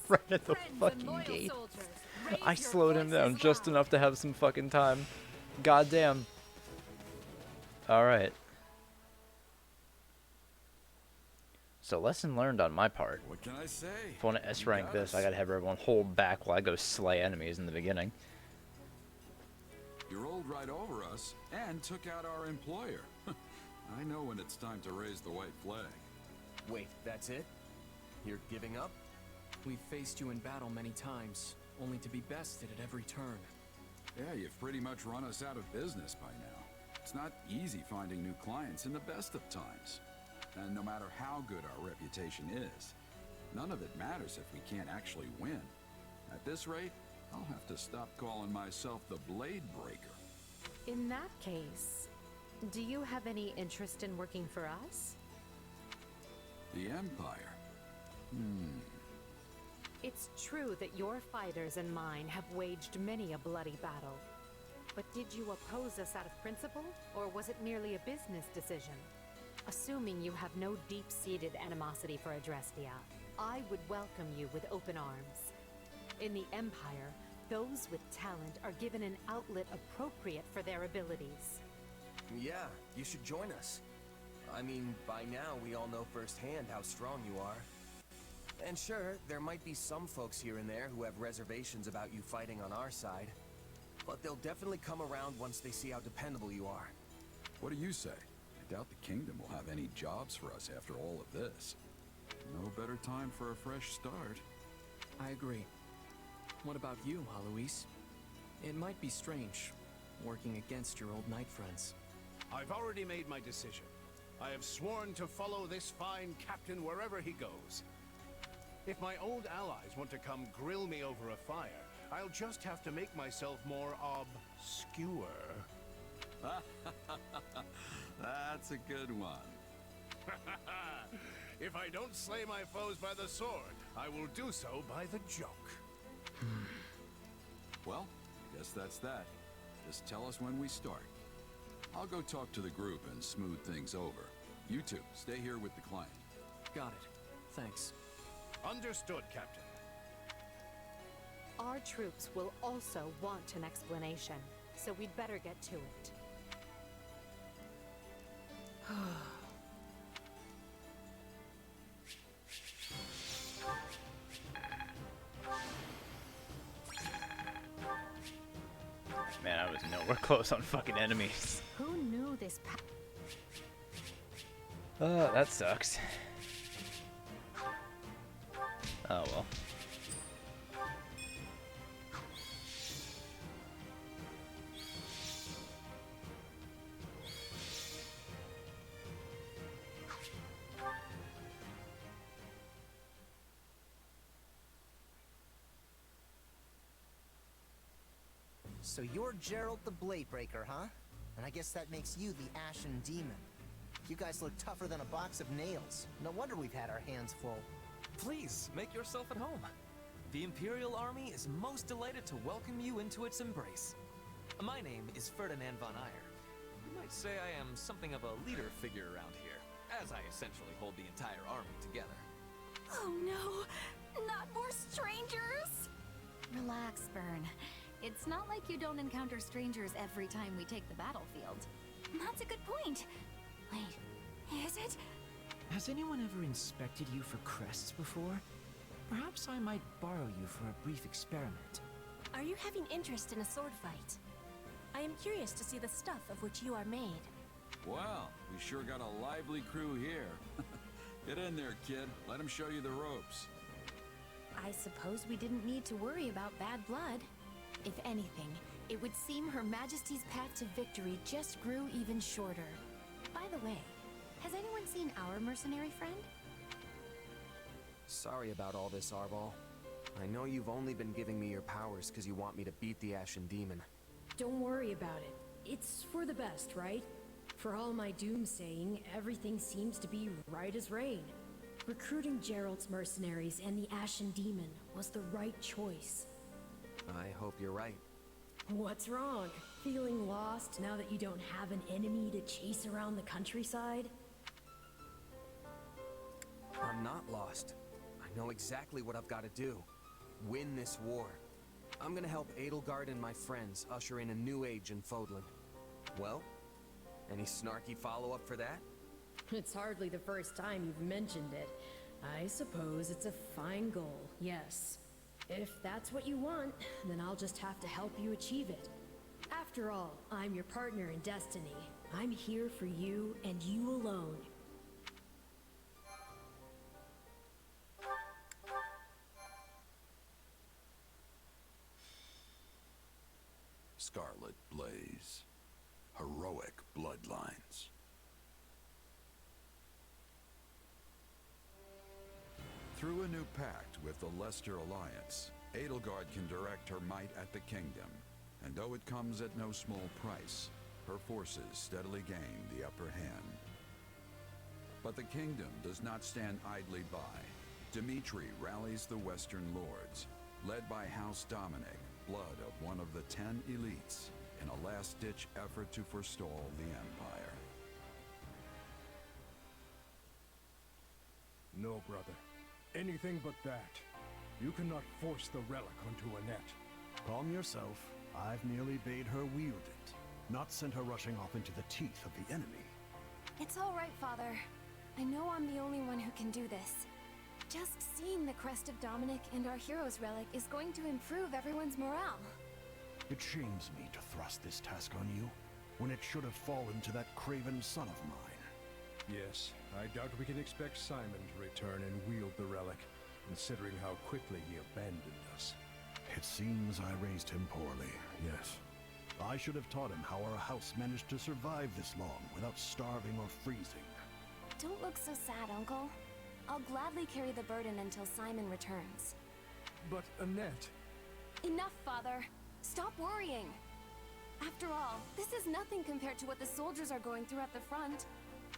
Right at the Friends and fucking loyal gate. soldiers, raise I your slowed him down voices just loud. enough to have some fucking time. Goddamn. Alright. So lesson learned on my part. What can I say? If I want to S rank this, I gotta have everyone hold back while I go slay enemies in the beginning. You rolled right over us and took out our employer. I know when it's time to raise the white flag. Wait, that's it? You're giving up? We've faced you in battle many times, only to be bested at every turn. Yeah, you've pretty much run us out of business by now. It's not easy finding new clients in the best of times. And no matter how good our reputation is, none of it matters if we can't actually win. At this rate, I'll have to stop calling myself the Blade Breaker. In that case, Do you have any interest in working for us? The Empire? It's true that your fighters and mine have waged many a bloody battle. But did you oppose us out of principle, or was it merely a business decision? Assuming you have no deep-seated animosity for Adrestia, I would welcome you with open arms. In the Empire, those with talent are given an outlet appropriate for their abilities. Yeah, you should join us. I mean, by now we all know firsthand how strong you are. And sure, there might be some folks here and there who have reservations about you fighting on our side. But they'll definitely come around once they see how dependable you are. What do you say? I doubt the kingdom will have any jobs for us after all of this. No better time for a fresh start. I agree. What about you, Alois? It might be strange, working against your old knight friends. I've already made my decision. I have sworn to follow this fine captain wherever he goes. If my old allies want to come grill me over a fire, I'll just have to make myself more obscure. That's a good one. If I don't slay my foes by the sword, I will do so by the joke. Well, I guess that's that. Just tell us when we start. I'll go talk to the group and smooth things over. You two, stay here with the client. Got it. Thanks. Understood, Captain. Our troops will also want an explanation, so we'd better get to it. Man, I was nowhere close on fucking enemies. Who knew this That sucks. Oh well. So you're Geralt the Bladebreaker, huh? And I guess that makes you the Ashen Demon. You guys look tougher than a box of nails. No wonder we've had our hands full. Please, make yourself at home. The Imperial Army is most delighted to welcome you into its embrace. My name is Ferdinand von Eyre. You might say I am something of a leader figure around here, as I essentially hold the entire army together. Oh no, not more strangers! Relax, Bern. It's not like you don't encounter strangers every time we take the battlefield. That's a good point. Wait, is it? Has anyone ever inspected you for crests before? Perhaps I might borrow you for a brief experiment. Are you having interest in a sword fight? I am curious to see the stuff of which you are made. Well, we sure got a lively crew here. Get in there, kid. Let him show you the ropes. I suppose we didn't need to worry about bad blood. If anything, it would seem Her Majesty's path to victory just grew even shorter. By the way, has anyone seen our mercenary friend? Sorry about all this, Arval. I know you've only been giving me your powers because you want me to beat the Ashen Demon. Don't worry about it. It's for the best, right? For all my doomsaying, everything seems to be right as rain. Recruiting Geralt's mercenaries and the Ashen Demon was the right choice. I hope you're right. What's wrong? Feeling lost now that you don't have an enemy to chase around the countryside? I'm not lost. I know exactly what I've got to do. Win this war. I'm gonna help Edelgard and my friends usher in a new age in Fodlan. Well, any snarky follow-up for that? It's hardly the first time you've mentioned it. I suppose it's a fine goal, yes. If that's what you want, then I'll just have to help you achieve it. After all, I'm your partner in destiny. I'm here for you and you alone. Scarlet Blaze. Heroic bloodlines. Through a new pact with the Leicester Alliance, Edelgard can direct her might at the kingdom, and though it comes at no small price, her forces steadily gain the upper hand. But the kingdom does not stand idly by. Dmitri rallies the Western lords, led by House Dominic, blood of one of the 10 elites, in a last-ditch effort to forestall the Empire. No, brother. Anything but that. You cannot force the relic onto Annette. Calm yourself. I've merely bade her wield it, not sent her rushing off into the teeth of the enemy. It's all right, Father. I know I'm the only one who can do this. Just seeing the crest of Dominic and our hero's relic is going to improve everyone's morale. It shames me to thrust this task on you, when it should have fallen to that craven son of mine. Yes, I doubt we can expect Simon to return and wield the relic, considering how quickly he abandoned us. It seems I raised him poorly, yes. I should have taught him how our house managed to survive this long without starving or freezing. Don't look so sad, Uncle. I'll gladly carry the burden until Simon returns. But Annette... Enough, Father. Stop worrying. After all, this is nothing compared to what the soldiers are going through at the front.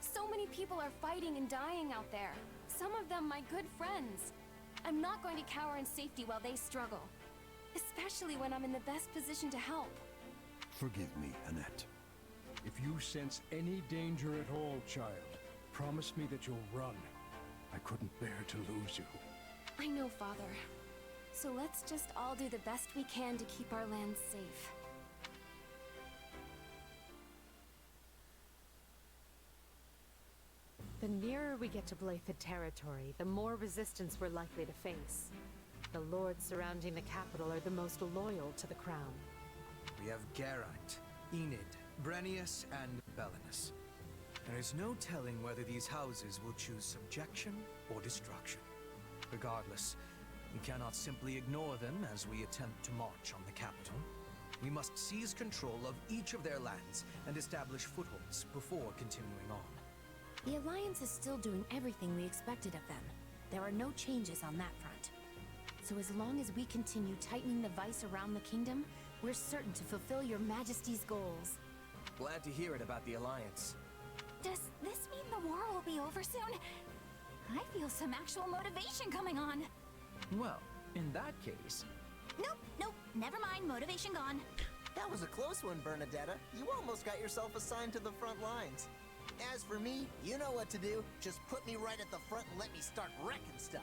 So many people are fighting and dying out there. Some of them my good friends. I'm not going to cower in safety while they struggle. Especially when I'm in the best position to help. Forgive me, Annette. If you sense any danger at all, child, promise me that you'll run. I couldn't bear to lose you. I know, Father. So let's just all do the best we can to keep our land safe. The nearer we get to Blythe territory, the more resistance we're likely to face. The lords surrounding the capital are the most loyal to the crown. We have Geraint, Enid, Brennius, and Belinus. There is no telling whether these houses will choose subjection or destruction. Regardless, we cannot simply ignore them as we attempt to march on the capital. We must seize control of each of their lands and establish footholds before continuing on. The Alliance is still doing everything we expected of them. There are no changes on that front. So as long as we continue tightening the vice around the kingdom, we're certain to fulfill your Majesty's goals. Glad to hear it about the Alliance. Does this mean the war will be over soon? I feel some actual motivation coming on. Well, in that case... Nope, never mind, motivation gone. That was a close one, Bernadetta. You almost got yourself assigned to the front lines. As for me, you know what to do. Just put me right at the front and let me start wrecking stuff.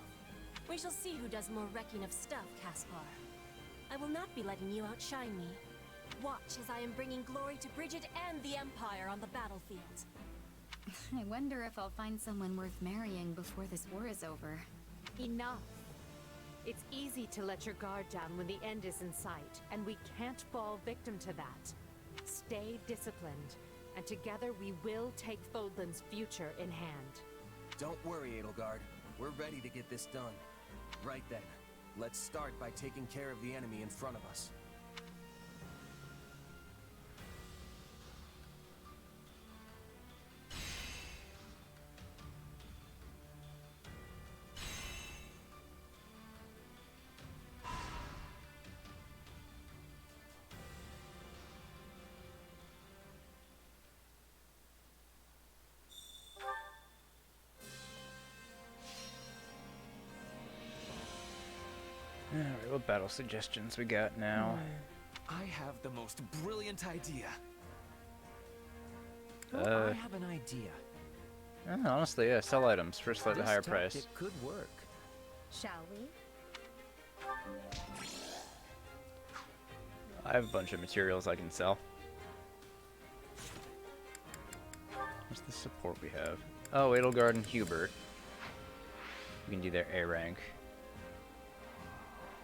We shall see who does more wrecking of stuff, Caspar. I will not be letting you outshine me. Watch as I am bringing glory to Bridget and the Empire on the battlefield. I wonder if I'll find someone worth marrying before this war is over. Enough. It's easy to let your guard down when the end is in sight, and we can't fall victim to that. Stay disciplined, and together we will take Fodlan's future in hand. Don't worry, Edelgard. We're ready to get this done. Right then, let's start by taking care of the enemy in front of us. Alright, what battle suggestions we got now? I have the most brilliant idea. I have an idea. Honestly, yeah, sell items for a slightly higher price. It could work. Shall we? I have a bunch of materials I can sell. What's the support we have? Oh, Edelgard and Hubert. We can do their A rank.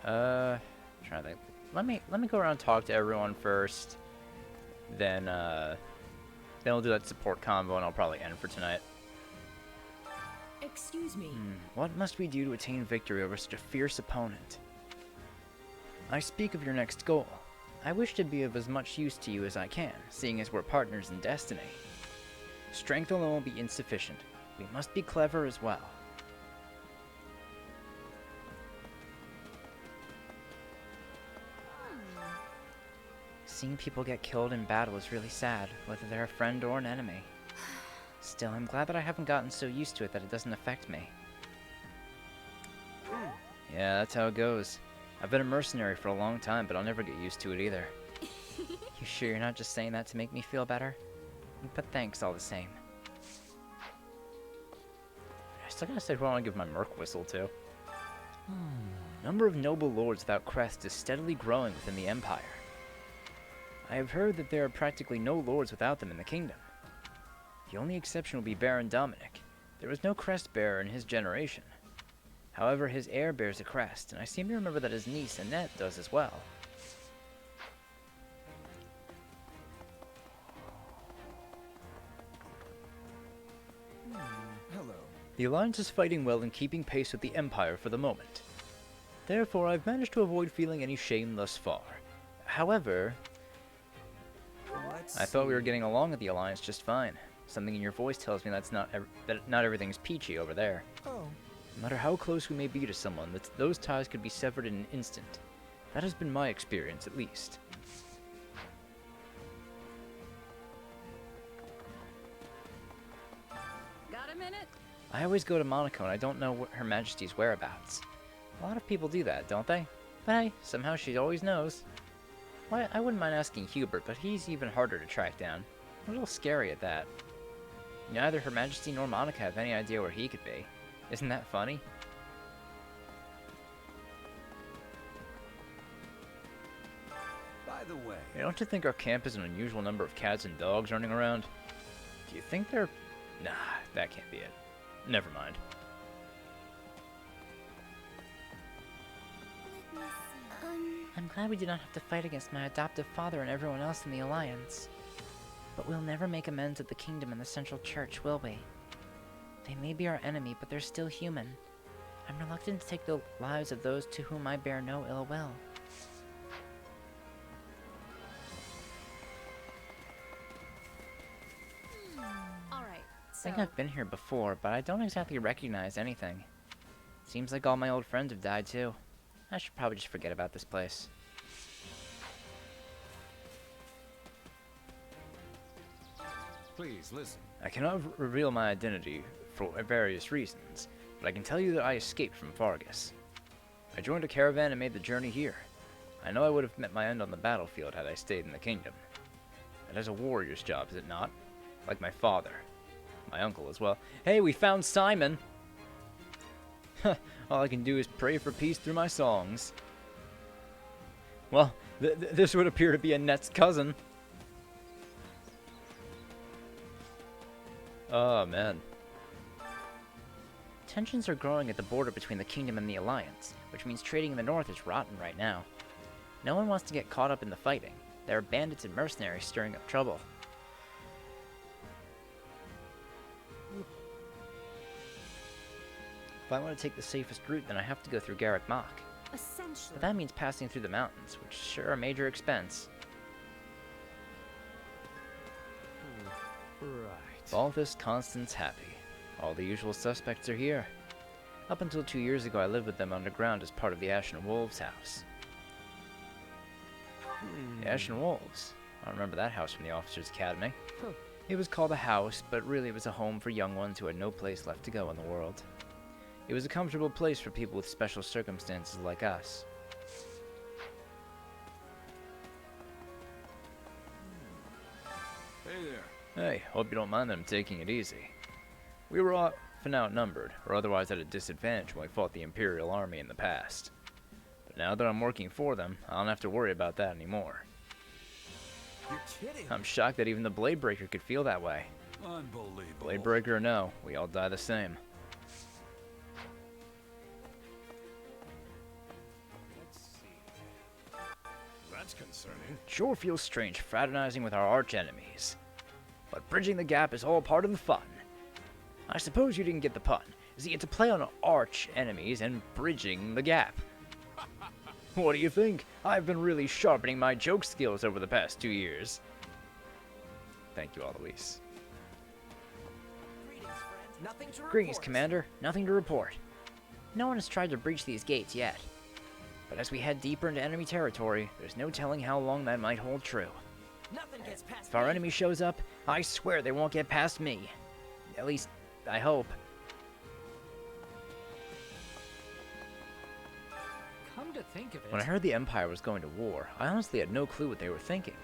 I'm trying to think. Let me go around and talk to everyone first. Then we'll do that support combo and I'll probably end for tonight. Excuse me. What must we do to attain victory over such a fierce opponent? I speak of your next goal. I wish to be of as much use to you as I can, seeing as we're partners in destiny. Strength alone will be insufficient. We must be clever as well. Seeing people get killed in battle is really sad, whether they're a friend or an enemy. Still, I'm glad that I haven't gotten so used to it that it doesn't affect me. Yeah, that's how it goes. I've been a mercenary for a long time, but I'll never get used to it either. You sure you're not just saying that to make me feel better? But thanks all the same. I still gotta say who I want to give my merc whistle to. Number of noble lords without crest is steadily growing within the Empire. I have heard that there are practically no lords without them in the kingdom. The only exception will be Baron Dominic. There was no crest bearer in his generation. However, his heir bears a crest, and I seem to remember that his niece Annette does as well. Hello. The Alliance is fighting well and keeping pace with the Empire for the moment. Therefore, I've managed to avoid feeling any shame thus far. However, I thought we were getting along with the Alliance just fine. Something in your voice tells me that not everything's peachy over there. Oh. No matter how close we may be to someone, those ties could be severed in an instant. That has been my experience, at least. Got a minute? I always go to Monaco and I don't know Her Majesty's whereabouts. A lot of people do that, don't they? But hey, somehow she always knows. Why, I wouldn't mind asking Hubert, but he's even harder to track down. A little scary at that. Neither Her Majesty nor Monaco have any idea where he could be. Isn't that funny? By the way, Don't you think our camp has an unusual number of cats and dogs running around? Do you think they're... Nah, that can't be it. Never mind. I'm glad we did not have to fight against my adoptive father and everyone else in the Alliance. But we'll never make amends at the Kingdom and the Central Church, will we? They may be our enemy, but they're still human. I'm reluctant to take the lives of those to whom I bear no ill will. Alright, I think I've been here before, but I don't exactly recognize anything. Seems like all my old friends have died too. I should probably just forget about this place. Please, listen. I cannot reveal my identity for various reasons, but I can tell you that I escaped from Fargus. I joined a caravan and made the journey here. I know I would have met my end on the battlefield had I stayed in the kingdom. That is a warrior's job, is it not? Like my father. My uncle as well. Hey, we found Simon! All I can do is pray for peace through my songs. Well, this would appear to be Annette's cousin. Oh, man. Tensions are growing at the border between the Kingdom and the Alliance, which means trading in the North is rotten right now. No one wants to get caught up in the fighting. There are bandits and mercenaries stirring up trouble. If I want to take the safest route, then I have to go through Garrick Mach. Essentially. But that means passing through the mountains, which sure are a major expense. Right. Balthus, Constance, Happy. All the usual suspects are here. Up until 2 years ago, I lived with them underground as part of the Ashen Wolves house. The Ashen Wolves. I remember that house from the Officers' Academy. It was called a house, but really it was a home for young ones who had no place left to go in the world. It was a comfortable place for people with special circumstances like us. Hey there. Hey, hope you don't mind that I'm taking it easy. We were often outnumbered, or otherwise at a disadvantage when we fought the Imperial Army in the past. But now that I'm working for them, I don't have to worry about that anymore. You're kidding. I'm shocked that even the Bladebreaker could feel that way. Unbelievable. Bladebreaker or no, we all die the same. Let's see. That's concerning. Sure feels strange fraternizing with our arch-enemies. But bridging the gap is all part of the fun. I suppose you didn't get the pun. See, it's a play on arch-enemies and bridging the gap. What do you think? I've been really sharpening my joke skills over the past 2 years. Thank you, Alois. Nothing to Greetings, report. Commander. Nothing to report. No one has tried to breach these gates yet. But as we head deeper into enemy territory, there's no telling how long that might hold true. Nothing gets past If our me. enemy shows up, I swear they won't get past me. At least, I hope. Come to think of it. When I heard the Empire was going to war, I honestly had no clue what they were thinking.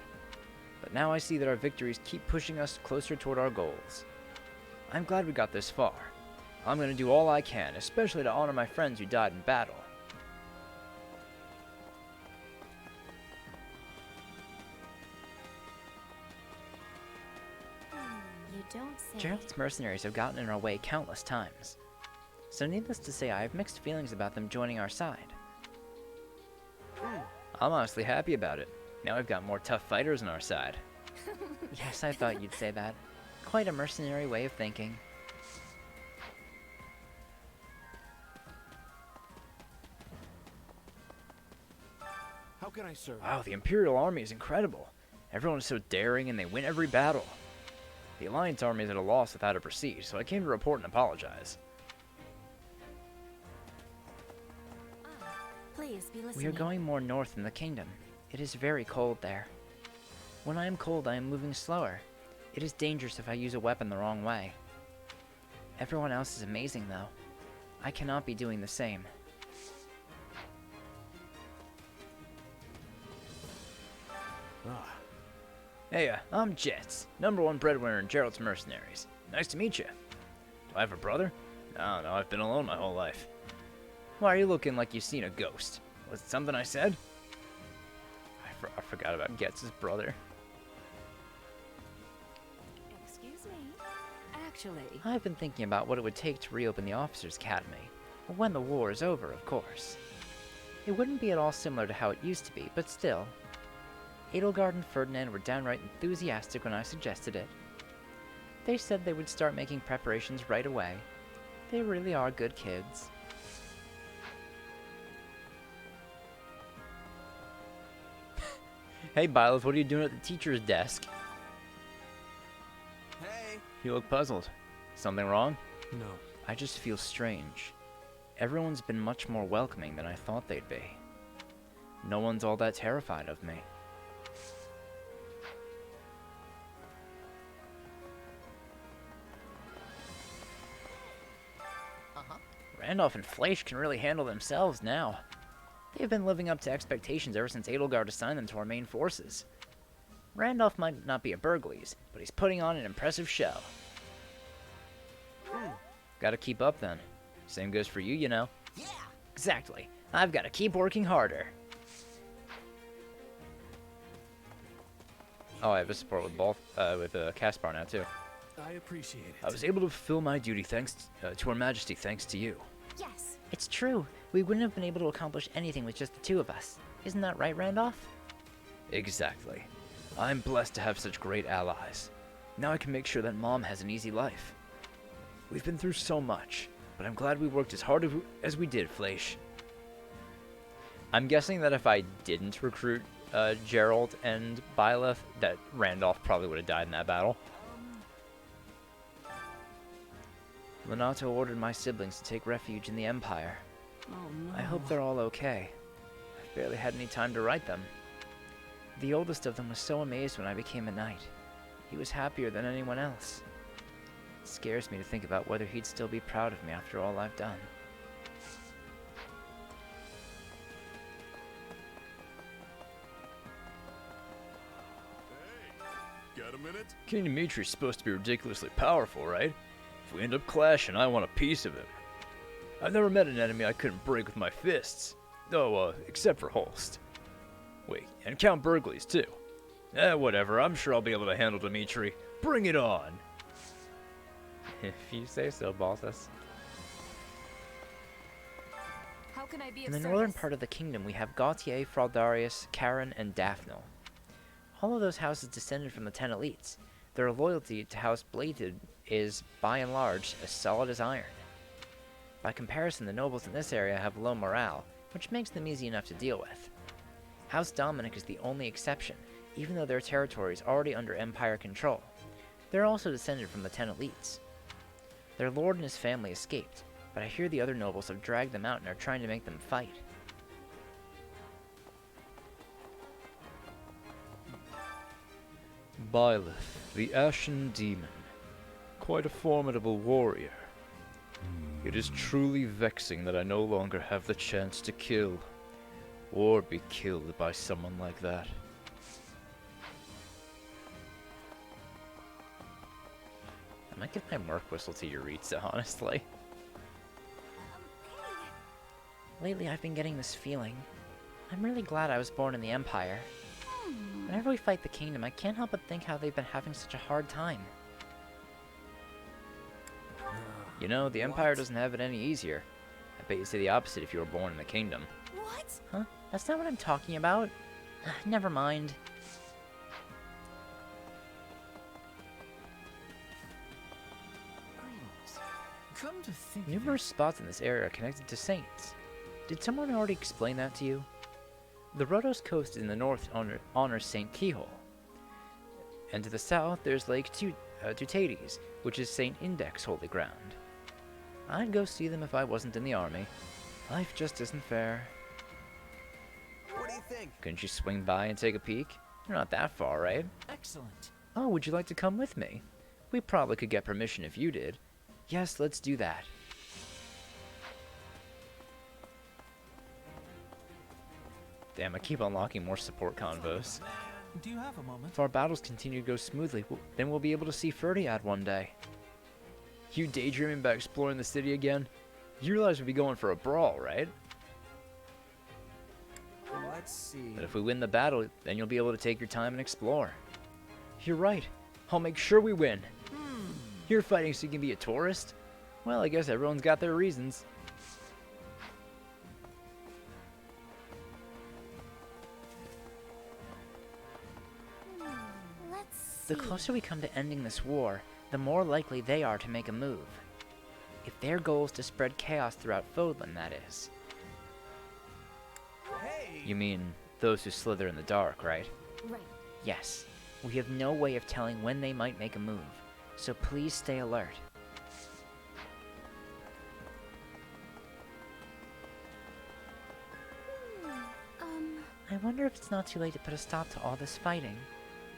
But now I see that our victories keep pushing us closer toward our goals. I'm glad we got this far. I'm going to do all I can, especially to honor my friends who died in battle. Hmm, you don't say. Gerald's mercenaries have gotten in our way countless times. So needless to say, I have mixed feelings about them joining our side. I'm honestly happy about it. Now we've got more tough fighters on our side. Yes, I thought you'd say that. Quite a mercenary way of thinking. How can I serve? Wow, the Imperial army is incredible. Everyone is so daring and they win every battle. The Alliance army is at a loss without a prestige, so I came to report and apologize. Please be listening. We are going more north in the kingdom. It is very cold there. When I am cold, I am moving slower. It is dangerous if I use a weapon the wrong way. Everyone else is amazing, though. I cannot be doing the same. Ah, Hey, I'm Jets, #1 breadwinner in Gerald's Mercenaries. Nice to meet you. Do I have a brother? No, I've been alone my whole life. Why are you looking like you've seen a ghost? Was it something I said? I forgot about Getz's brother. Excuse me. Actually, I've been thinking about what it would take to reopen the Officers' Academy. When the war is over, of course. It wouldn't be at all similar to how it used to be, but still. Edelgard and Ferdinand were downright enthusiastic when I suggested it. They said they would start making preparations right away. They really are good kids. Hey, Byleth, what are you doing at the teacher's desk? Hey! You look puzzled. Something wrong? No. I just feel strange. Everyone's been much more welcoming than I thought they'd be. No one's all that terrified of me. Randolph and Fleisch can really handle themselves now. They've been living up to expectations ever since Edelgard assigned them to our main forces. Randolph might not be a Burgleys, but he's putting on an impressive show. Gotta keep up then. Same goes for you, you know. Yeah! Exactly. I've gotta keep working harder. Oh, I have a support with both, with Caspar now too. I appreciate it. I was able to fulfill my duty thanks to Her Majesty thanks to you. Yes. It's true. We wouldn't have been able to accomplish anything with just the two of us. Isn't that right, Randolph? Exactly. I'm blessed to have such great allies. Now I can make sure that Mom has an easy life. We've been through so much, but I'm glad we worked as hard as we did, Fleisch. I'm guessing that if I didn't recruit Gerald and Byleth, that Randolph probably would have died in that battle. Lonato ordered my siblings to take refuge in the Empire. oh no. I hope they're all okay. I've barely had any time to write them. The oldest of them was so amazed when I became a knight. He was happier than anyone else. It scares me to think about whether he'd still be proud of me after all I've done. Got a minute? King Dimitri's supposed to be ridiculously powerful, right? If we end up clashing, I want a piece of him. I've never met an enemy I couldn't break with my fists. Oh, except for Holst. Wait, and Count Burgleys, too. Whatever, I'm sure I'll be able to handle Dimitri. Bring it on! If you say so, bosses. How can I be In of the northern service? part of the kingdom, we have Gautier, Fraldarius, Karen, and Daphnel. All of those houses descended from the 10 elites. Their loyalty to House Bladed is, by and large, as solid as iron. By comparison, the nobles in this area have low morale, which makes them easy enough to deal with. House Dominic is the only exception, even though their territory is already under Empire control. They're also descended from the 10 elites. Their lord and his family escaped, but I hear the other nobles have dragged them out and are trying to make them fight. Byleth, the Ashen Demon. Quite a formidable warrior. It is truly vexing that I no longer have the chance to kill, or be killed by someone like that. I might give my Merc Whistle to Yuritsa, honestly. Lately I've been getting this feeling. I'm really glad I was born in the Empire. Whenever we fight the Kingdom, I can't help but think how they've been having such a hard time. You know, the Empire doesn't have it any easier. I bet you'd say the opposite if you were born in the Kingdom. What? Huh? That's not what I'm talking about. Never mind. Come to think Numerous spots in this area are connected to saints. Did someone already explain that to you? The Rhodos coast in the north honors Saint Kihol. And to the south, there's Lake Teutates, which is Saint Index's holy ground. I'd go see them if I wasn't in the army. Life just isn't fair. What do you think? Couldn't you swing by and take a peek? You're not that far, right? Excellent. Oh, would you like to come with me? We probably could get permission if you did. Yes, let's do that. Damn, I keep unlocking more support convos. Do you have a moment? If our battles continue to go smoothly, then we'll be able to see Ferdiad one day. You daydreaming about exploring the city again? You realize we'd be going for a brawl, right? Let's see. But if we win the battle, then you'll be able to take your time and explore. You're right. I'll make sure we win. You're fighting so you can be a tourist? Well, I guess everyone's got their reasons. The closer we come to ending this war, the more likely they are to make a move. If their goal is to spread chaos throughout Fodlan, that is. You mean those who slither in the dark, right? Right. Yes. We have no way of telling when they might make a move, so please stay alert. I wonder if it's not too late to put a stop to all this fighting.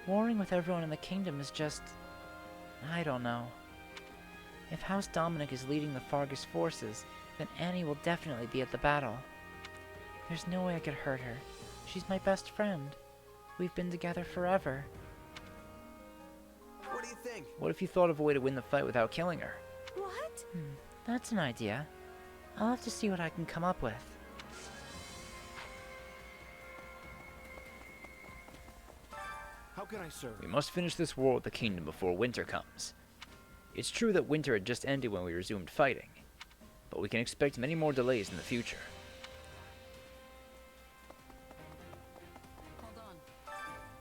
Warring with everyone in the kingdom is just... I don't know. If House Dominic is leading the Fargus forces, then Annie will definitely be at the battle. There's no way I could hurt her. She's my best friend. We've been together forever. What do you think? What if you thought of a way to win the fight without killing her? What? That's an idea. I'll have to see what I can come up with. How can I serve? We must finish this war with the kingdom before winter comes. It's true that winter had just ended when we resumed fighting, but we can expect many more delays in the future.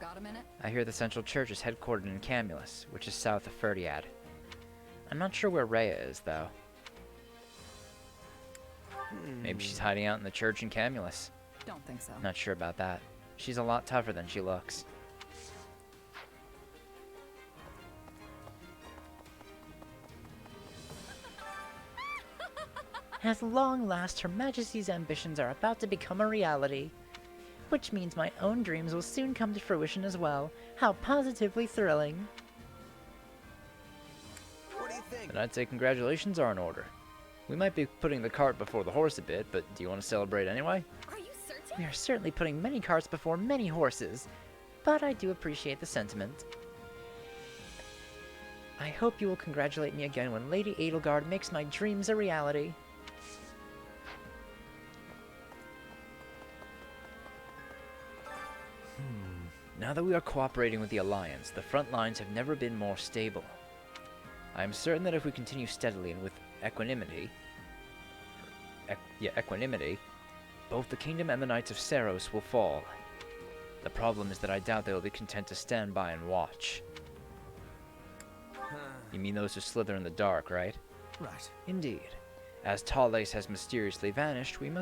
Got a minute? I hear the Central Church is headquartered in Camulus, which is south of Ferdiad. I'm not sure where Rhea is, though. Maybe she's hiding out in the church in Camulus. Don't think so. Not sure about that. She's a lot tougher than she looks. At long last, Her Majesty's ambitions are about to become a reality. Which means my own dreams will soon come to fruition as well. How positively thrilling. What do you think? And I'd say congratulations are in order. We might be putting the cart before the horse a bit, but do you want to celebrate anyway? Are you certain? We are certainly putting many carts before many horses, but I do appreciate the sentiment. I hope you will congratulate me again when Lady Edelgard makes my dreams a reality. Now that we are cooperating with the Alliance, the front lines have never been more stable. I am certain that if we continue steadily and with equanimity, both the Kingdom and the Knights of Saros will fall. The problem is that I doubt they will be content to stand by and watch. You mean those who slither in the dark, right? Right. Indeed. As Thales has mysteriously vanished, we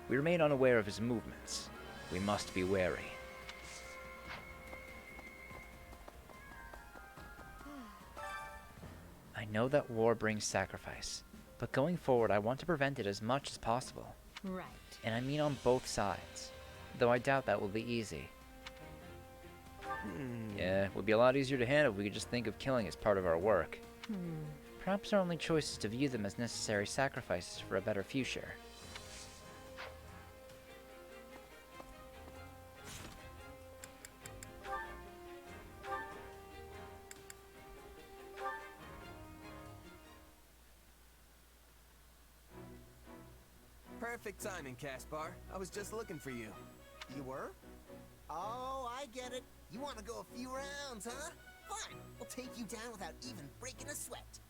remain unaware of his movements. We must be wary. I know that war brings sacrifice, but going forward I want to prevent it as much as possible. Right. And I mean on both sides, though I doubt that will be easy. Yeah, it would be a lot easier to handle if we could just think of killing as part of our work. Perhaps our only choice is to view them as necessary sacrifices for a better future. Perfect timing, Caspar. I was just looking for you. You were? Oh, I get it. You want to go a few rounds, huh? Fine. We'll take you down without even breaking a sweat.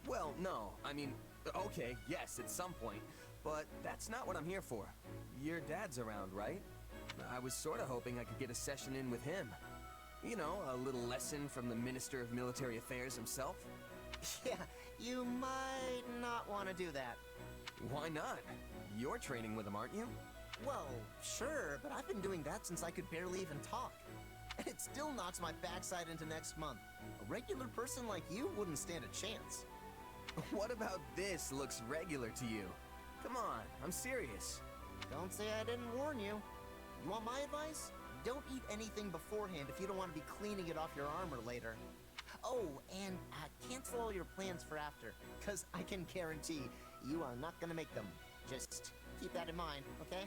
Well, no. I mean, okay, yes, at some point. But that's not what I'm here for. Your dad's around, right? I was sort of hoping I could get a session in with him. You know, a little lesson from the Minister of Military Affairs himself. Yeah, you might not want to do that. Why not? You're training with him, aren't you? Well, sure, but I've been doing that since I could barely even talk. And it still knocks my backside into next month. A regular person like you wouldn't stand a chance. What about this looks regular to you? Come on, I'm serious. Don't say I didn't warn you. You want my advice? Don't eat anything beforehand if you don't want to be cleaning it off your armor later. Oh, and cancel all your plans for after, because I can guarantee you are not going to make them. Just keep that in mind, okay?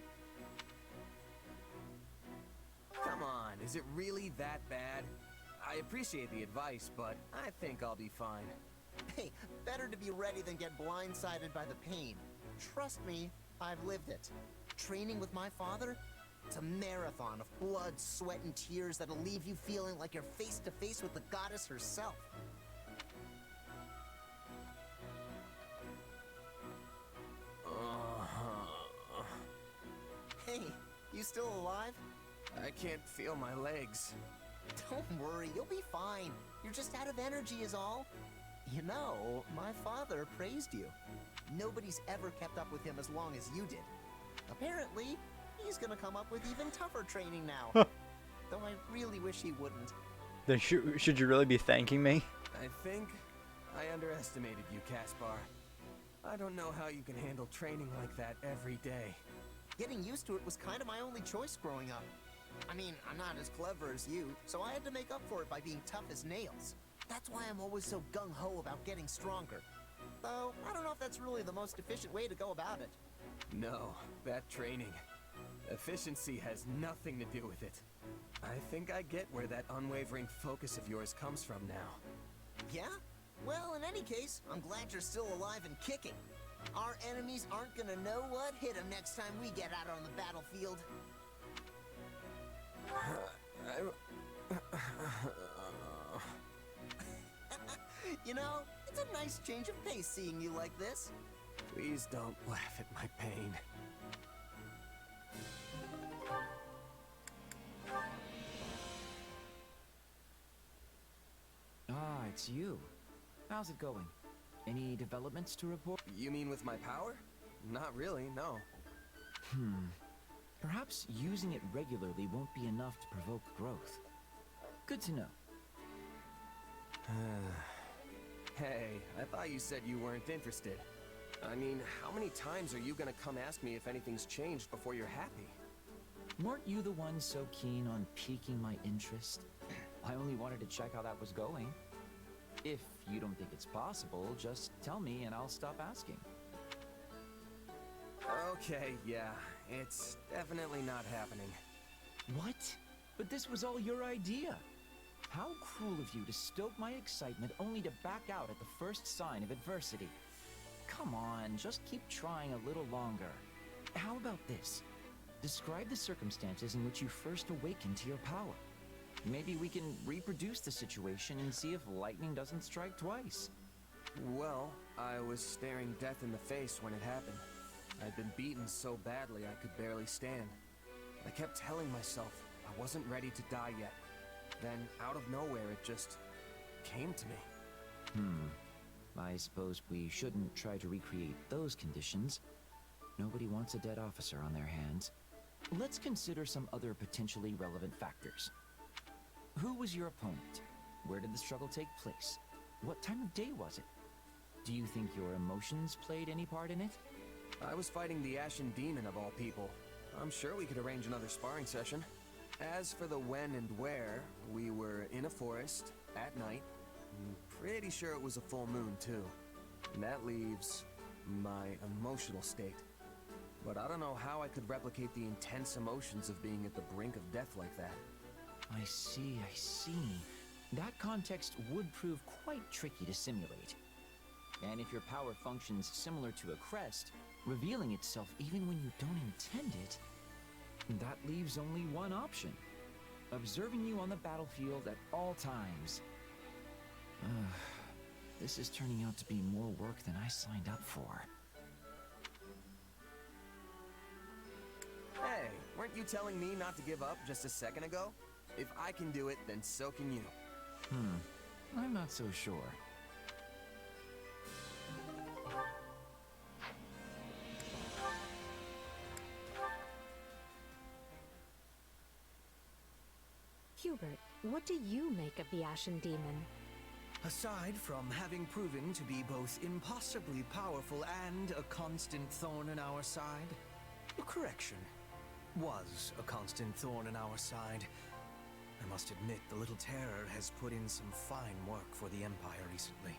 Come on, is it really that bad? I appreciate the advice, but I think I'll be fine. Hey, better to be ready than get blindsided by the pain. Trust me, I've lived it. Training with my father? It's a marathon of blood, sweat, and tears that'll leave you feeling like you're face to face with the goddess herself. Hey, you still alive? I can't feel my legs. Don't worry, you'll be fine. You're just out of energy is all. You know, my father praised you. Nobody's ever kept up with him as long as you did. Apparently, he's gonna come up with even tougher training now. Though I really wish he wouldn't. Then should you really be thanking me? I think I underestimated you, Caspar. I don't know how you can handle training like that every day. Getting used to it was kind of my only choice growing up. I mean, I'm not as clever as you, so I had to make up for it by being tough as nails. That's why I'm always so gung-ho about getting stronger. Though, I don't know if that's really the most efficient way to go about it. No, that training. Efficiency has nothing to do with it. I think I get where that unwavering focus of yours comes from now. Yeah? Well, in any case, I'm glad you're still alive and kicking. Our enemies aren't gonna know what hit them next time we get out on the battlefield. You know, it's a nice change of pace seeing you like this. Please don't laugh at my pain. Ah, it's you. How's it going? Any developments to report? You mean with my power? Not really, no. Perhaps using it regularly won't be enough to provoke growth. Good to know. Hey, I thought you said you weren't interested. I mean, how many times are you gonna come ask me if anything's changed before you're happy? Weren't you the one so keen on piquing my interest? I only wanted to check how that was going. If you don't think it's possible, just tell me and I'll stop asking. Okay, yeah, it's definitely not happening. What? But this was all your idea. How cruel of you to stoke my excitement only to back out at the first sign of adversity. Come on, just keep trying a little longer. How about this? Describe the circumstances in which you first awakened to your power. Maybe we can reproduce the situation and see if lightning doesn't strike twice. Well, I was staring death in the face when it happened. I'd been beaten so badly I could barely stand. I kept telling myself I wasn't ready to die yet. Then, out of nowhere, it just came to me. I suppose we shouldn't try to recreate those conditions. Nobody wants a dead officer on their hands. Let's consider some other potentially relevant factors. Who was your opponent? Where did the struggle take place? What time of day was it? Do you think your emotions played any part in it? I was fighting the Ashen Demon of all people. I'm sure we could arrange another sparring session. As for the when and where, we were in a forest, at night. I'm pretty sure it was a full moon, too. And that leaves my emotional state. But I don't know how I could replicate the intense emotions of being at the brink of death like that. I see, I see. That context would prove quite tricky to simulate. And if your power functions similar to a crest, revealing itself even when you don't intend it, that leaves only one option. Observing you on the battlefield at all times. This is turning out to be more work than I signed up for. Hey, weren't you telling me not to give up just a second ago? If I can do it, then so can you. I'm not so sure. Hubert, what do you make of the Ashen Demon? Aside from having proven to be both impossibly powerful and a constant thorn in our side, correction, was a constant thorn in our side. I must admit, the little terror has put in some fine work for the Empire recently.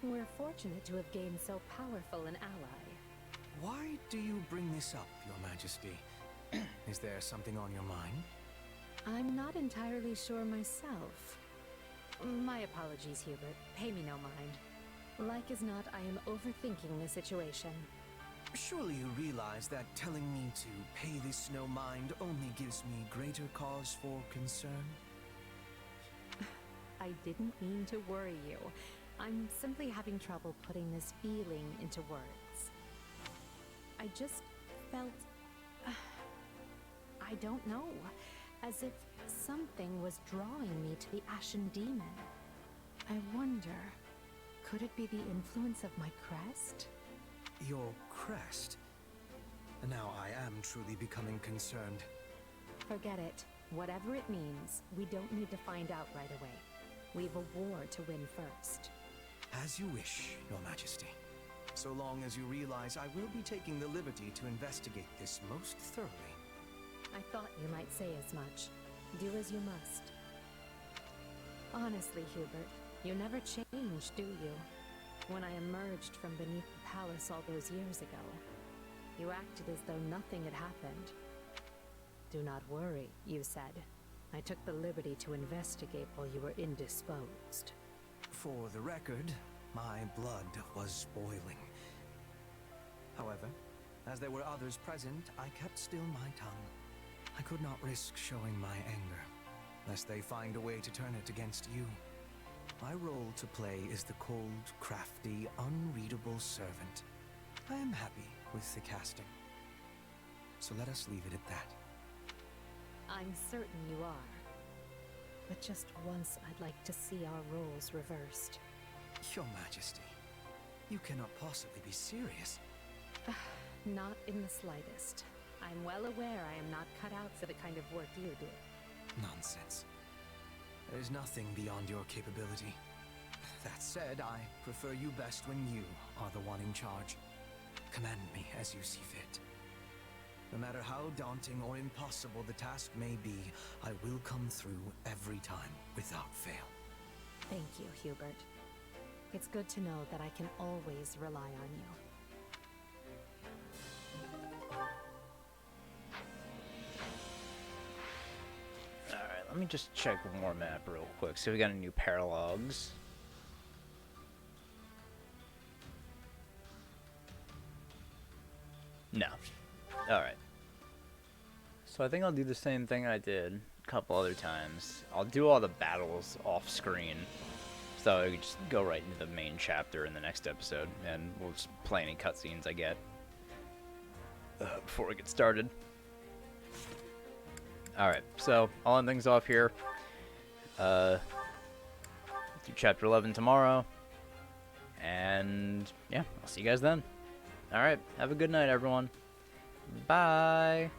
We're fortunate to have gained so powerful an ally. Why do you bring this up, Your Majesty? Is there something on your mind? I'm not entirely sure myself. My apologies, Hubert. Pay me no mind. Like as not, I am overthinking the situation. Surely you realize that telling me to pay this no mind only gives me greater cause for concern? I didn't mean to worry you. I'm simply having trouble putting this feeling into words. I just felt... I don't know. As if something was drawing me to the Ashen Demon. I wonder, could it be the influence of my crest? Your crest? Now I am truly becoming concerned. Forget it. Whatever it means, we don't need to find out right away. We've a war to win first. As you wish, Your Majesty. So long as you realize I will be taking the liberty to investigate this most thoroughly. I thought you might say as much. Do as you must. Honestly, Hubert, you never change, do you? When I emerged from beneath the palace all those years ago, you acted as though nothing had happened. Do not worry, you said. I took the liberty to investigate while you were indisposed. For the record, my blood was boiling. However, as there were others present, I kept still my tongue. I could not risk showing my anger, lest they find a way to turn it against you. My role to play is the cold, crafty, unreadable servant. I am happy with the casting. So let us leave it at that. I'm certain you are. But just once I'd like to see our roles reversed. Your Majesty, you cannot possibly be serious. Not in the slightest. I'm well aware I am not cut out for the kind of work you do. Nonsense. There's nothing beyond your capability. That said, I prefer you best when you are the one in charge. Command me as you see fit. No matter how daunting or impossible the task may be, I will come through every time without fail. Thank you, Hubert. It's good to know that I can always rely on you. Alright, let me just check one more map real quick. So we got a new paralogs. No. Alright. So I think I'll do the same thing I did a couple other times. I'll do all the battles off screen. So I can just go right into the main chapter in the next episode. And we'll just play any cutscenes I get before we get started. Alright, so I'll end things off here. Do chapter 11 tomorrow. And yeah, I'll see you guys then. Alright, have a good night, everyone. Bye.